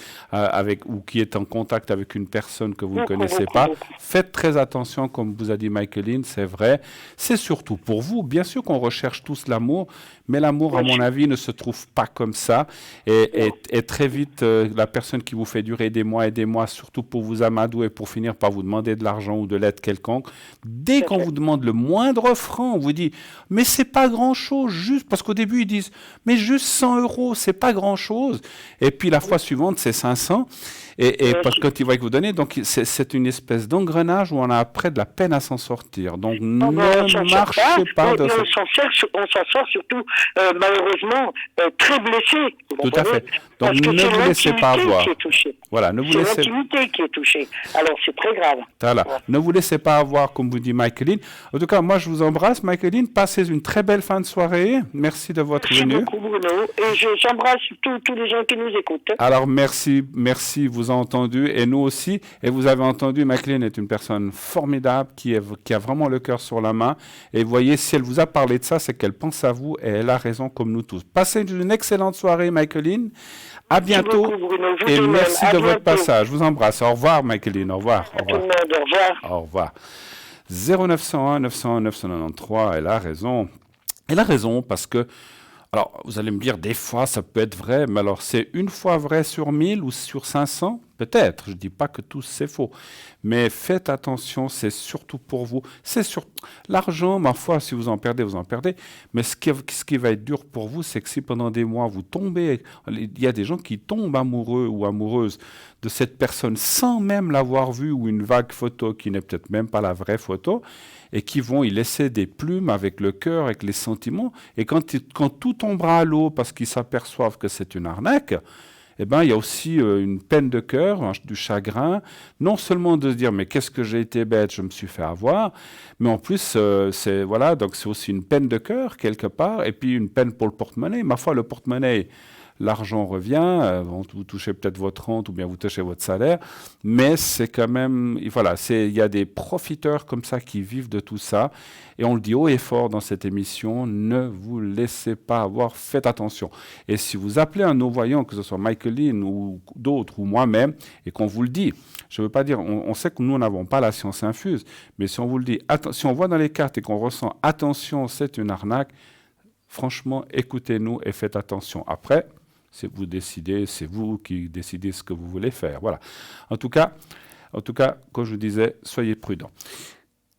ou qui est en contact avec une personne que vous ne connaissez pas. Faites très attention, comme vous a dit Michaeline, c'est vrai. C'est surtout pour vous. Bien sûr qu'on recherche tous l'amour, mais l'amour, à mon avis, ne se trouve pas comme ça. Et très vite, la personne qui vous fait durer des mois, surtout pour vous amadouer, pour finir par vous demander de l'argent ou de l'aide quelconque, dès qu'on vous demande le moindre franc, on vous dit « mais c'est pas grand-chose ». Juste parce qu'au début ils disent mais juste 100 €, c'est pas grand chose, et puis la fois suivante c'est 500, et parce que tu vois que vous donnez, donc c'est une espèce d'engrenage où on a après de la peine à s'en sortir. Donc ne marchez pas de ça. On s'en sort surtout malheureusement très blessé. Tout à fait. Donc ne vous laissez pas avoir. Voilà, ne vous laissez. C'est l'intimité qui est touchée. Alors c'est très grave. Voilà. Ne vous laissez pas avoir, comme vous dit Michaeline. En tout cas, moi je vous embrasse, Michaeline. Passez une très belle fin de soirée. Merci de votre venue. Merci beaucoup, Bruno. Et j'embrasse tous les gens qui nous écoutent. Alors merci, vous a entendu, et nous aussi. Et vous avez entendu, Michaeline est une personne formidable qui a vraiment le cœur sur la main. Et vous voyez, si elle vous a parlé de ça, c'est qu'elle pense à vous et elle a raison comme nous tous. Passez une excellente soirée, Michaeline. À bientôt. Merci beaucoup, Bruno. Et merci de votre passage. Je vous embrasse. Au revoir, Michaeline. Au revoir. Au revoir. Au revoir. Au revoir. 0901 901 993, elle a raison. Elle a raison parce que Alors, vous allez me dire, des fois, ça peut être vrai, mais alors, c'est une fois vrai sur 1000 ou sur 500? Peut-être, je ne dis pas que tout c'est faux. Mais faites attention, c'est surtout pour vous. C'est sur l'argent, ma foi, si vous en perdez, vous en perdez. Mais ce qui va être dur pour vous, c'est que si pendant des mois, vous tombez, il y a des gens qui tombent amoureux ou amoureuses de cette personne sans même l'avoir vue ou une vague photo qui n'est peut-être même pas la vraie photo, et qui vont y laisser des plumes avec le cœur, avec les sentiments. Et quand tout tombera à l'eau parce qu'ils s'aperçoivent que c'est une arnaque, eh ben, il y a aussi une peine de cœur, du chagrin, non seulement de se dire mais qu'est-ce que j'ai été bête, je me suis fait avoir, mais en plus c'est voilà, donc c'est aussi une peine de cœur quelque part, et puis une peine pour le porte-monnaie. Ma foi, le porte-monnaie, l'argent revient, vous touchez peut-être votre rente ou bien vous touchez votre salaire, mais c'est quand même, voilà, il y a des profiteurs comme ça qui vivent de tout ça, et on le dit haut et fort dans cette émission, ne vous laissez pas avoir, faites attention. Et si vous appelez un non-voyant, que ce soit Michaeline ou d'autres, ou moi-même, et qu'on vous le dit, je ne veux pas dire, on sait que nous n'avons pas la science infuse, mais si on vous le dit, si on voit dans les cartes et qu'on ressent, attention, c'est une arnaque, franchement, écoutez-nous et faites attention. Après, vous décidez, c'est vous qui décidez ce que vous voulez faire. Voilà. En tout cas, comme je disais, soyez prudents.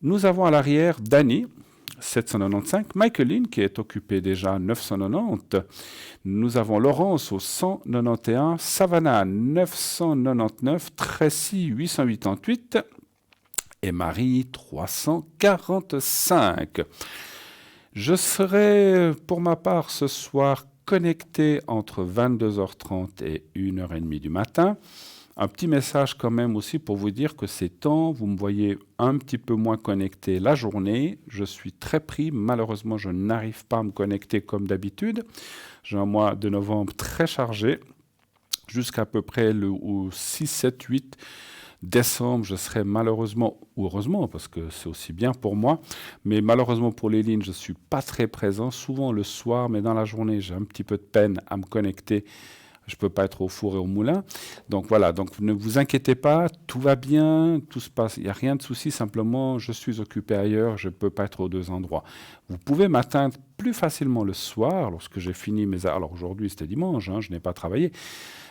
Nous avons à l'arrière Dany, 795, Michaeline qui est occupée déjà 990. Nous avons Laurence au 191, Savannah 999, Tracy 888 et Marie 345. Je serai pour ma part ce soir connecté entre 22h30 et 1h30 du matin. Un petit message quand même aussi pour vous dire que ces temps, vous me voyez un petit peu moins connecté la journée. Je suis très pris. Malheureusement, je n'arrive pas à me connecter comme d'habitude. J'ai un mois de novembre très chargé. Jusqu'à peu près le 6, 7, 8 décembre, je serai malheureusement, ou heureusement, parce que c'est aussi bien pour moi, mais malheureusement pour les lignes, je ne suis pas très présent, souvent le soir, mais dans la journée, j'ai un petit peu de peine à me connecter. Je ne peux pas être au four et au moulin. Donc voilà, donc ne vous inquiétez pas, tout va bien, tout se passe, il n'y a rien de souci, simplement je suis occupé ailleurs, je ne peux pas être aux deux endroits. Vous pouvez m'atteindre plus facilement le soir, lorsque j'ai fini mes... Alors aujourd'hui c'était dimanche, je n'ai pas travaillé,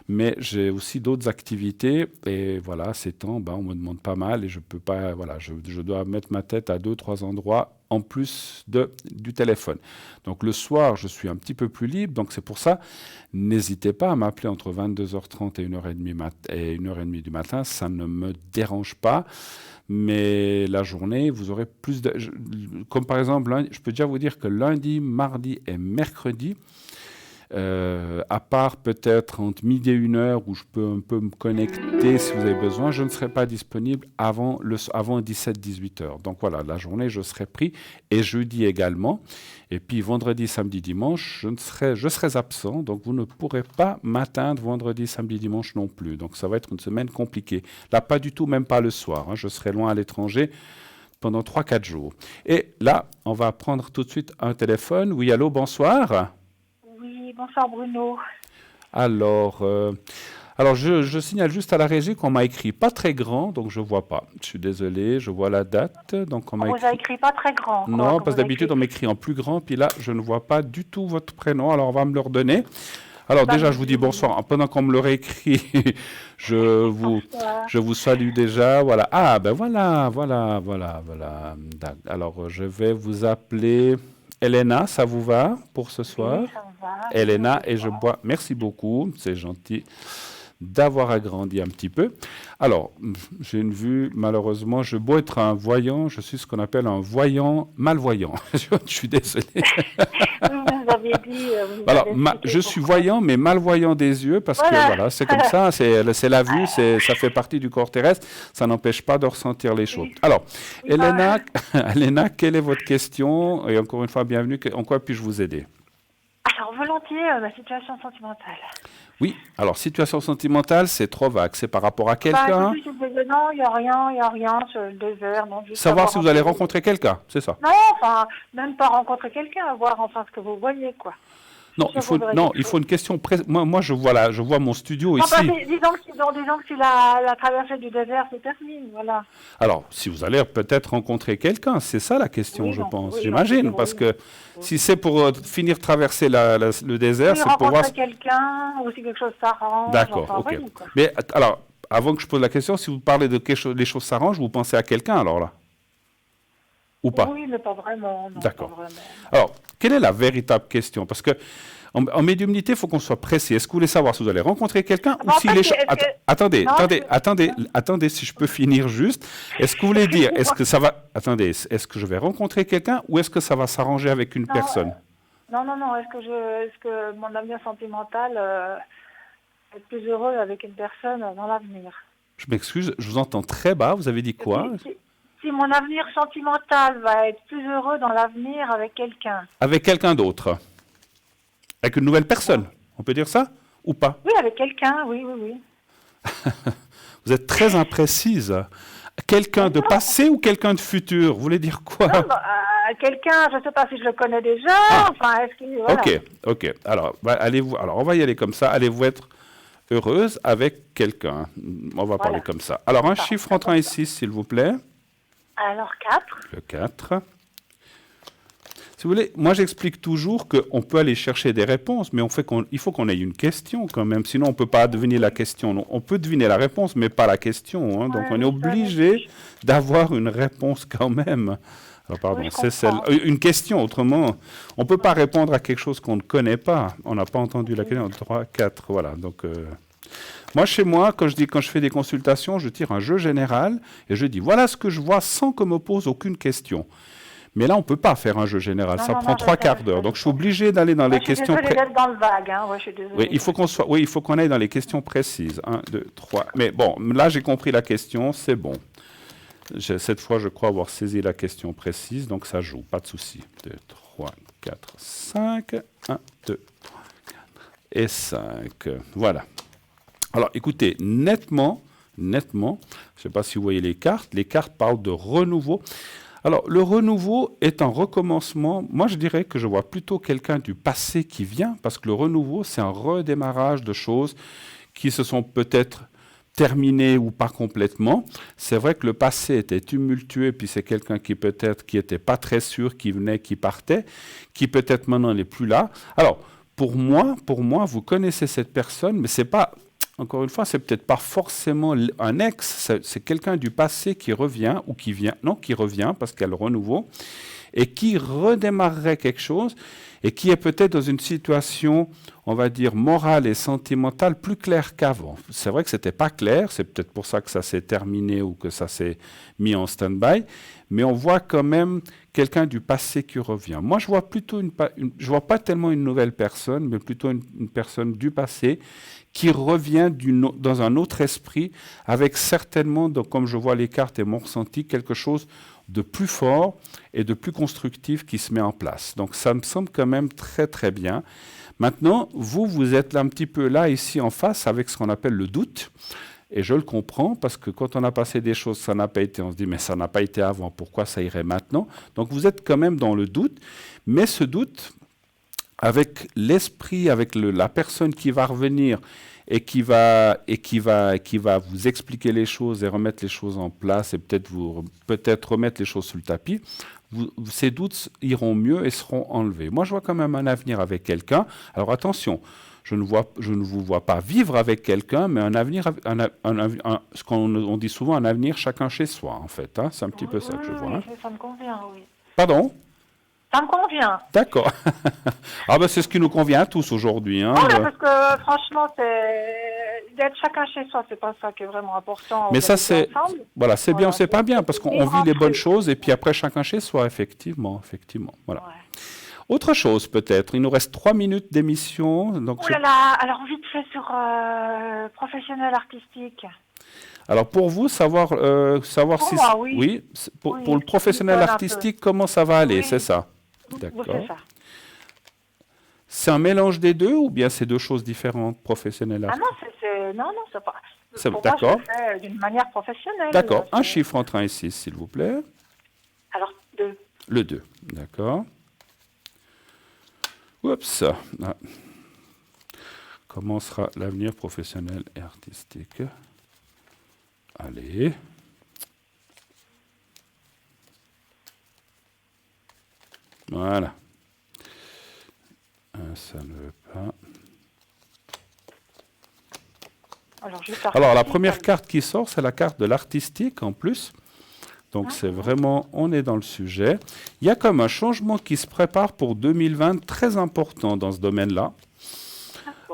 mais j'ai aussi d'autres activités, et voilà, ces temps, on me demande pas mal, et je peux pas, voilà, je dois mettre ma tête à 2-3 endroits, en plus du téléphone. Donc le soir, je suis un petit peu plus libre, donc c'est pour ça, n'hésitez pas à m'appeler entre 22h30 et 1h30 du matin, ça ne me dérange pas, mais la journée, vous aurez plus de... Comme par exemple, je peux déjà vous dire que lundi, mardi et mercredi, à part peut-être entre midi et 1h où je peux un peu me connecter si vous avez besoin, je ne serai pas disponible avant 17-18h. Donc voilà, la journée, je serai pris, et jeudi également. Et puis vendredi, samedi, dimanche, je serai absent, donc vous ne pourrez pas m'atteindre vendredi, samedi, dimanche non plus. Donc ça va être une semaine compliquée. Là, pas du tout, même pas le soir. Je serai loin à l'étranger pendant 3-4 jours. Et là, on va prendre tout de suite un téléphone. Oui, allô, bonsoir. Bonsoir Bruno. Alors je signale juste à la régie qu'on m'a écrit pas très grand, donc je vois pas. Je suis désolé, je vois la date. Donc on vous a écrit pas très grand. Non, parce que d'habitude on m'écrit en plus grand, puis là je ne vois pas du tout votre prénom, alors on va me le redonner. Alors déjà je vous dis bonsoir, pendant qu'on me le réécrit, je vous salue déjà, voilà. Ah ben voilà. Alors je vais vous appeler... Elena, ça vous va pour ce soir? Oui, ça me va. Elena, et je bois. Merci beaucoup, c'est gentil d'avoir agrandi un petit peu. Alors, j'ai une vue, malheureusement, je dois être un voyant, je suis ce qu'on appelle un voyant malvoyant. Je suis désolé. Vous aviez dit... Alors, je suis voyant, mais malvoyant des yeux, parce que voilà, c'est comme ça, c'est la vue, ça fait partie du corps terrestre, ça n'empêche pas de ressentir les choses. Alors, Elena, quelle est votre question? Et encore une fois, bienvenue, en quoi puis-je vous aider? Alors, volontiers, ma situation sentimentale. Oui, alors situation sentimentale, c'est trop vague. C'est par rapport à quelqu'un? Non, il n'y a rien, c'est le désert. Non, juste savoir si vous allez rencontrer quelqu'un, c'est ça? Non, enfin, même pas rencontrer quelqu'un, voir enfin ce que vous voyez, quoi. Non, il faut une question précise. Moi, je vois mon studio ici. Disons que si la traversée du désert se termine, voilà. Alors, si vous allez peut-être rencontrer quelqu'un, c'est ça la question, je pense. J'imagine, parce que si c'est pour finir traverser le désert, c'est pour voir... rencontrer quelqu'un, ou si quelque chose s'arrange. D'accord, ok. Mais alors, avant que je pose la question, si vous parlez de quelque chose, les choses s'arrangent, vous pensez à quelqu'un alors là? Ou pas? Oui, mais pas vraiment. D'accord. Alors, quelle est la véritable question? Parce que en médiumnité, il faut qu'on soit précis. Est-ce que vous voulez savoir si vous allez rencontrer quelqu'un ou si les choses... Attendez, si je peux finir juste. Est-ce que vous voulez dire, est-ce que ça va... Attendez, est-ce que je vais rencontrer quelqu'un ou est-ce que ça va s'arranger avec une personne? Non. Est-ce que mon avenir sentimental est plus heureux avec une personne dans l'avenir? Je m'excuse, je vous entends très bas. Vous avez dit quoi? Si mon avenir sentimental va être plus heureux dans l'avenir avec quelqu'un. Avec quelqu'un d'autre? Avec une nouvelle personne? On peut dire ça? Ou pas? Oui, avec quelqu'un, oui. Vous êtes très imprécise. Quelqu'un de passé ou quelqu'un de futur? Vous voulez dire quoi? Quelqu'un, je ne sais pas si je le connais déjà. Enfin, est-ce qu'il... Voilà. Ok. Alors, on va y aller comme ça. Allez-vous être heureuse avec quelqu'un? On va parler comme ça. Alors, un chiffre entre 1 et 6, s'il vous plaît. Alors, 4. Le 4. Si vous voulez, moi j'explique toujours qu'on peut aller chercher des réponses, mais il faut qu'on ait une question quand même, sinon on ne peut pas deviner la question. Non, on peut deviner la réponse, mais pas la question. Hein. Donc on est obligé d'avoir une réponse quand même. Alors pardon, c'est une question, autrement, on ne peut pas répondre à quelque chose qu'on ne connaît pas. On n'a pas entendu la question. 3, 4, voilà. Donc... Moi, chez moi, quand je fais des consultations, je tire un jeu général et je dis voilà ce que je vois sans qu'on me pose aucune question. Mais là, on ne peut pas faire un jeu général, ça prend 3 quarts d'heure. Donc, je suis obligé d'aller dans les questions précises. Je suis désolée d'être dans le vague, hein. Je suis désolée. Oui, il faut qu'on aille dans les questions précises. 1, 2, 3. Mais bon, là, j'ai compris la question, c'est bon. Cette fois, je crois avoir saisi la question précise, donc ça joue, pas de souci. 2, 3, 4, 5. 1, 2, 3, 4 et 5. Voilà. Alors, écoutez, nettement, je ne sais pas si vous voyez les cartes parlent de renouveau. Alors, le renouveau est un recommencement. Moi, je dirais que je vois plutôt quelqu'un du passé qui vient, parce que le renouveau, c'est un redémarrage de choses qui se sont peut-être terminées ou pas complètement. C'est vrai que le passé était tumultueux, puis c'est quelqu'un qui peut-être qui n'était pas très sûr, qui venait, qui partait, qui peut-être maintenant n'est plus là. Alors, pour moi, vous connaissez cette personne, mais c'est pas... Encore une fois, c'est peut-être pas forcément un ex, c'est quelqu'un du passé qui revient ou qui vient, non, qui revient parce qu'il y a le renouveau, et qui redémarrerait quelque chose et qui est peut-être dans une situation, on va dire, morale et sentimentale plus claire qu'avant. C'est vrai que c'était pas clair, c'est peut-être pour ça que ça s'est terminé ou que ça s'est mis en stand-by, mais on voit quand même quelqu'un du passé qui revient. Moi, je vois plutôt je vois pas tellement une nouvelle personne, mais plutôt une personne du passé qui revient dans un autre esprit, avec certainement, donc, comme je vois les cartes et mon ressenti, quelque chose de plus fort et de plus constructif qui se met en place. Donc ça me semble quand même très très bien. Maintenant, vous êtes là, un petit peu là, ici en face, avec ce qu'on appelle le doute. Et je le comprends, parce que quand on a passé des choses, ça n'a pas été, on se dit, mais ça n'a pas été avant, pourquoi ça irait maintenant? Donc vous êtes quand même dans le doute, mais ce doute, avec l'esprit, avec la personne qui va revenir et qui va vous expliquer les choses et remettre les choses en place et peut-être remettre les choses sous le tapis, ces doutes iront mieux et seront enlevés. Moi, je vois quand même un avenir avec quelqu'un. Alors attention, je ne vous vois pas vivre avec quelqu'un, mais un avenir, ce qu'on dit souvent, un avenir chacun chez soi, en fait. Hein, c'est un petit peu ça que je vois. Oui, ça me convient, oui. Pardon ? Ça me convient. D'accord. C'est ce qui nous convient à tous aujourd'hui. Hein, parce que franchement, d'être chacun chez soi, c'est pas ça qui est vraiment important. Mais ça, c'est bien, c'est pas bien, parce qu'on vit les bonnes choses et puis après chacun chez soi, effectivement. Voilà. Ouais. Autre chose peut-être. Il nous reste 3 minutes d'émission. Donc alors vite fait sur professionnel artistique. Alors pour vous, savoir si... Moi, oui. Pour le professionnel artistique, comment ça va aller, c'est ça? D'accord. C'est ça. C'est un mélange des deux ou bien c'est deux choses différentes, professionnel artistique? Non, c'est pas... D'accord. Moi, je le fais d'une manière professionnelle. D'accord. Un chiffre entre 1 et 6, s'il vous plaît. Alors, 2. Le 2, d'accord. Oups. Ah. Comment sera l'avenir professionnel et artistique? Allez. Voilà. Ça ne veut pas. Alors, la première carte qui sort, c'est la carte de l'artistique en plus. Donc, c'est vraiment, on est dans le sujet. Il y a comme un changement qui se prépare pour 2020, très important dans ce domaine-là.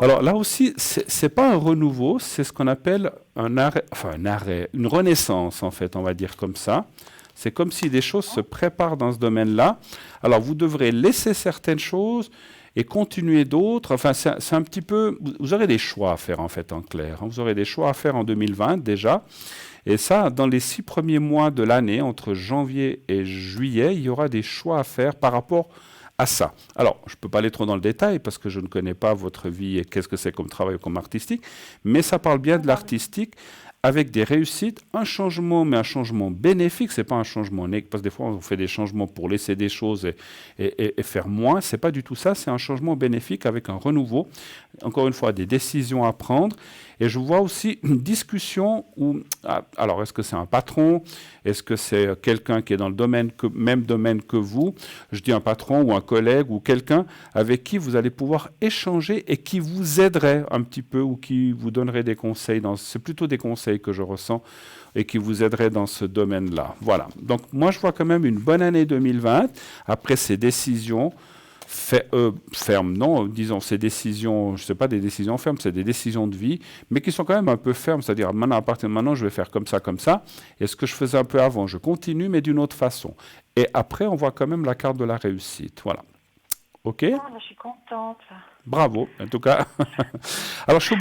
Alors, là aussi, ce n'est pas un renouveau, c'est ce qu'on appelle un arrêt, une renaissance, en fait, on va dire comme ça. C'est comme si des choses se préparent dans ce domaine-là. Alors, vous devrez laisser certaines choses et continuer d'autres. Enfin, c'est un petit peu... Vous aurez des choix à faire, en fait, en clair. Vous aurez des choix à faire en 2020, déjà. Et ça, dans les 6 premiers mois de l'année, entre janvier et juillet, il y aura des choix à faire par rapport à ça. Alors, je ne peux pas aller trop dans le détail parce que je ne connais pas votre vie et qu'est-ce que c'est comme travail ou comme artistique, mais ça parle bien de l'artistique avec des réussites, un changement, mais un changement bénéfique, ce n'est pas un changement négatif, parce que des fois on fait des changements pour laisser des choses et faire moins, ce n'est pas du tout ça, c'est un changement bénéfique avec un renouveau, encore une fois des décisions à prendre, et je vois aussi une discussion où, alors est-ce que c'est un patron, est-ce que c'est quelqu'un qui est dans le même domaine que vous, je dis un patron ou un collègue ou quelqu'un avec qui vous allez pouvoir échanger et qui vous aiderait un petit peu ou qui vous donnerait des conseils, c'est plutôt des conseils que je ressens et qui vous aiderait dans ce domaine-là. Voilà. Donc, moi, je vois quand même une bonne année 2020 après ces décisions fermes. Non, disons, ces décisions, je ne sais pas des décisions fermes, c'est des décisions de vie, mais qui sont quand même un peu fermes. C'est-à-dire, maintenant, à partir de maintenant, je vais faire comme ça. Et ce que je faisais un peu avant, je continue, mais d'une autre façon. Et après, on voit quand même la carte de la réussite. Voilà. OK? Je suis contente. Bravo, en tout cas. Alors, je suis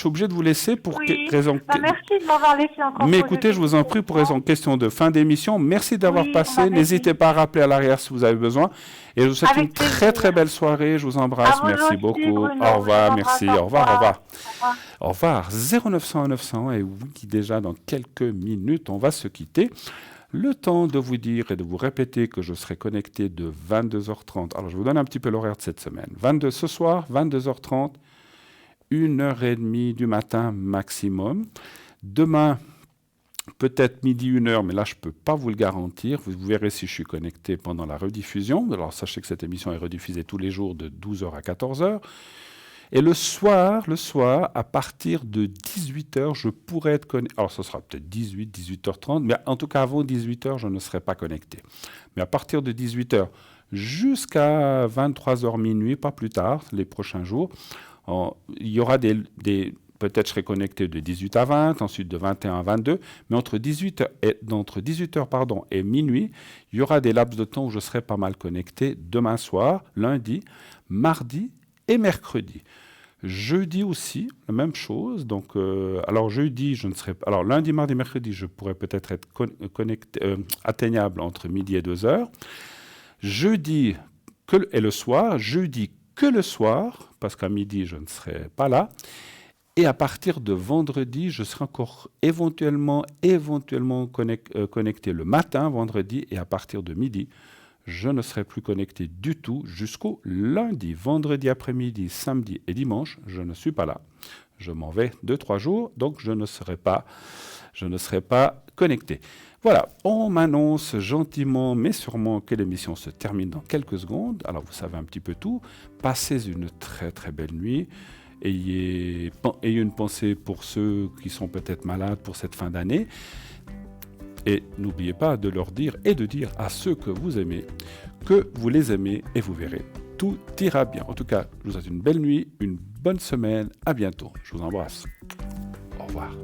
obligé de vous laisser pour raison... merci de m'avoir laissé encore. Mais écoutez, je vous en prie, pour question de fin d'émission, merci d'avoir passé. N'hésitez pas à rappeler à l'arrière si vous avez besoin. Et je vous souhaite une très, très belle soirée. Je vous embrasse. Merci beaucoup. Au revoir, merci. Au revoir. Au revoir. 0900 900. Et oui, déjà dans quelques minutes, on va se quitter. Le temps de vous dire et de vous répéter que je serai connecté de 22h30. Alors, je vous donne un petit peu l'horaire de cette semaine. Ce soir, 22h30, 1h30 du matin maximum. Demain, peut-être midi, 1h, mais là, je ne peux pas vous le garantir. Vous verrez si je suis connecté pendant la rediffusion. Alors, sachez que cette émission est rediffusée tous les jours de 12h à 14h. Et le soir, à partir de 18h, je pourrais être connecté. Alors, ce sera peut-être 18h30, mais en tout cas, avant 18h, je ne serai pas connecté. Mais à partir de 18h jusqu'à 23h minuit, pas plus tard, les prochains jours, il y aura peut-être je serai connecté de 18 à 20, ensuite de 21 à 22, mais entre 18h et minuit, il y aura des laps de temps où je serai pas mal connecté demain soir, lundi, mardi et mercredi. Jeudi aussi, la même chose. Donc, alors jeudi, je ne serai pas. Alors lundi, mardi, mercredi, je pourrais peut-être être atteignable entre midi et 2h. Jeudi et le soir. Jeudi que le soir, parce qu'à midi, je ne serai pas là. Et à partir de vendredi, je serai encore éventuellement connecté le matin, vendredi, et à partir de midi, je ne serai plus connecté du tout jusqu'au lundi. Vendredi après-midi, samedi et dimanche, je ne suis pas là. Je m'en vais 2-3 jours, donc je ne serai pas connecté. Voilà, on m'annonce gentiment, mais sûrement que l'émission se termine dans quelques secondes. Alors, vous savez un petit peu tout. Passez une très très belle nuit. Ayez une pensée pour ceux qui sont peut-être malades pour cette fin d'année. Et n'oubliez pas de leur dire et de dire à ceux que vous aimez que vous les aimez et vous verrez, tout ira bien. En tout cas, je vous souhaite une belle nuit, une bonne semaine. À bientôt. Je vous embrasse. Au revoir.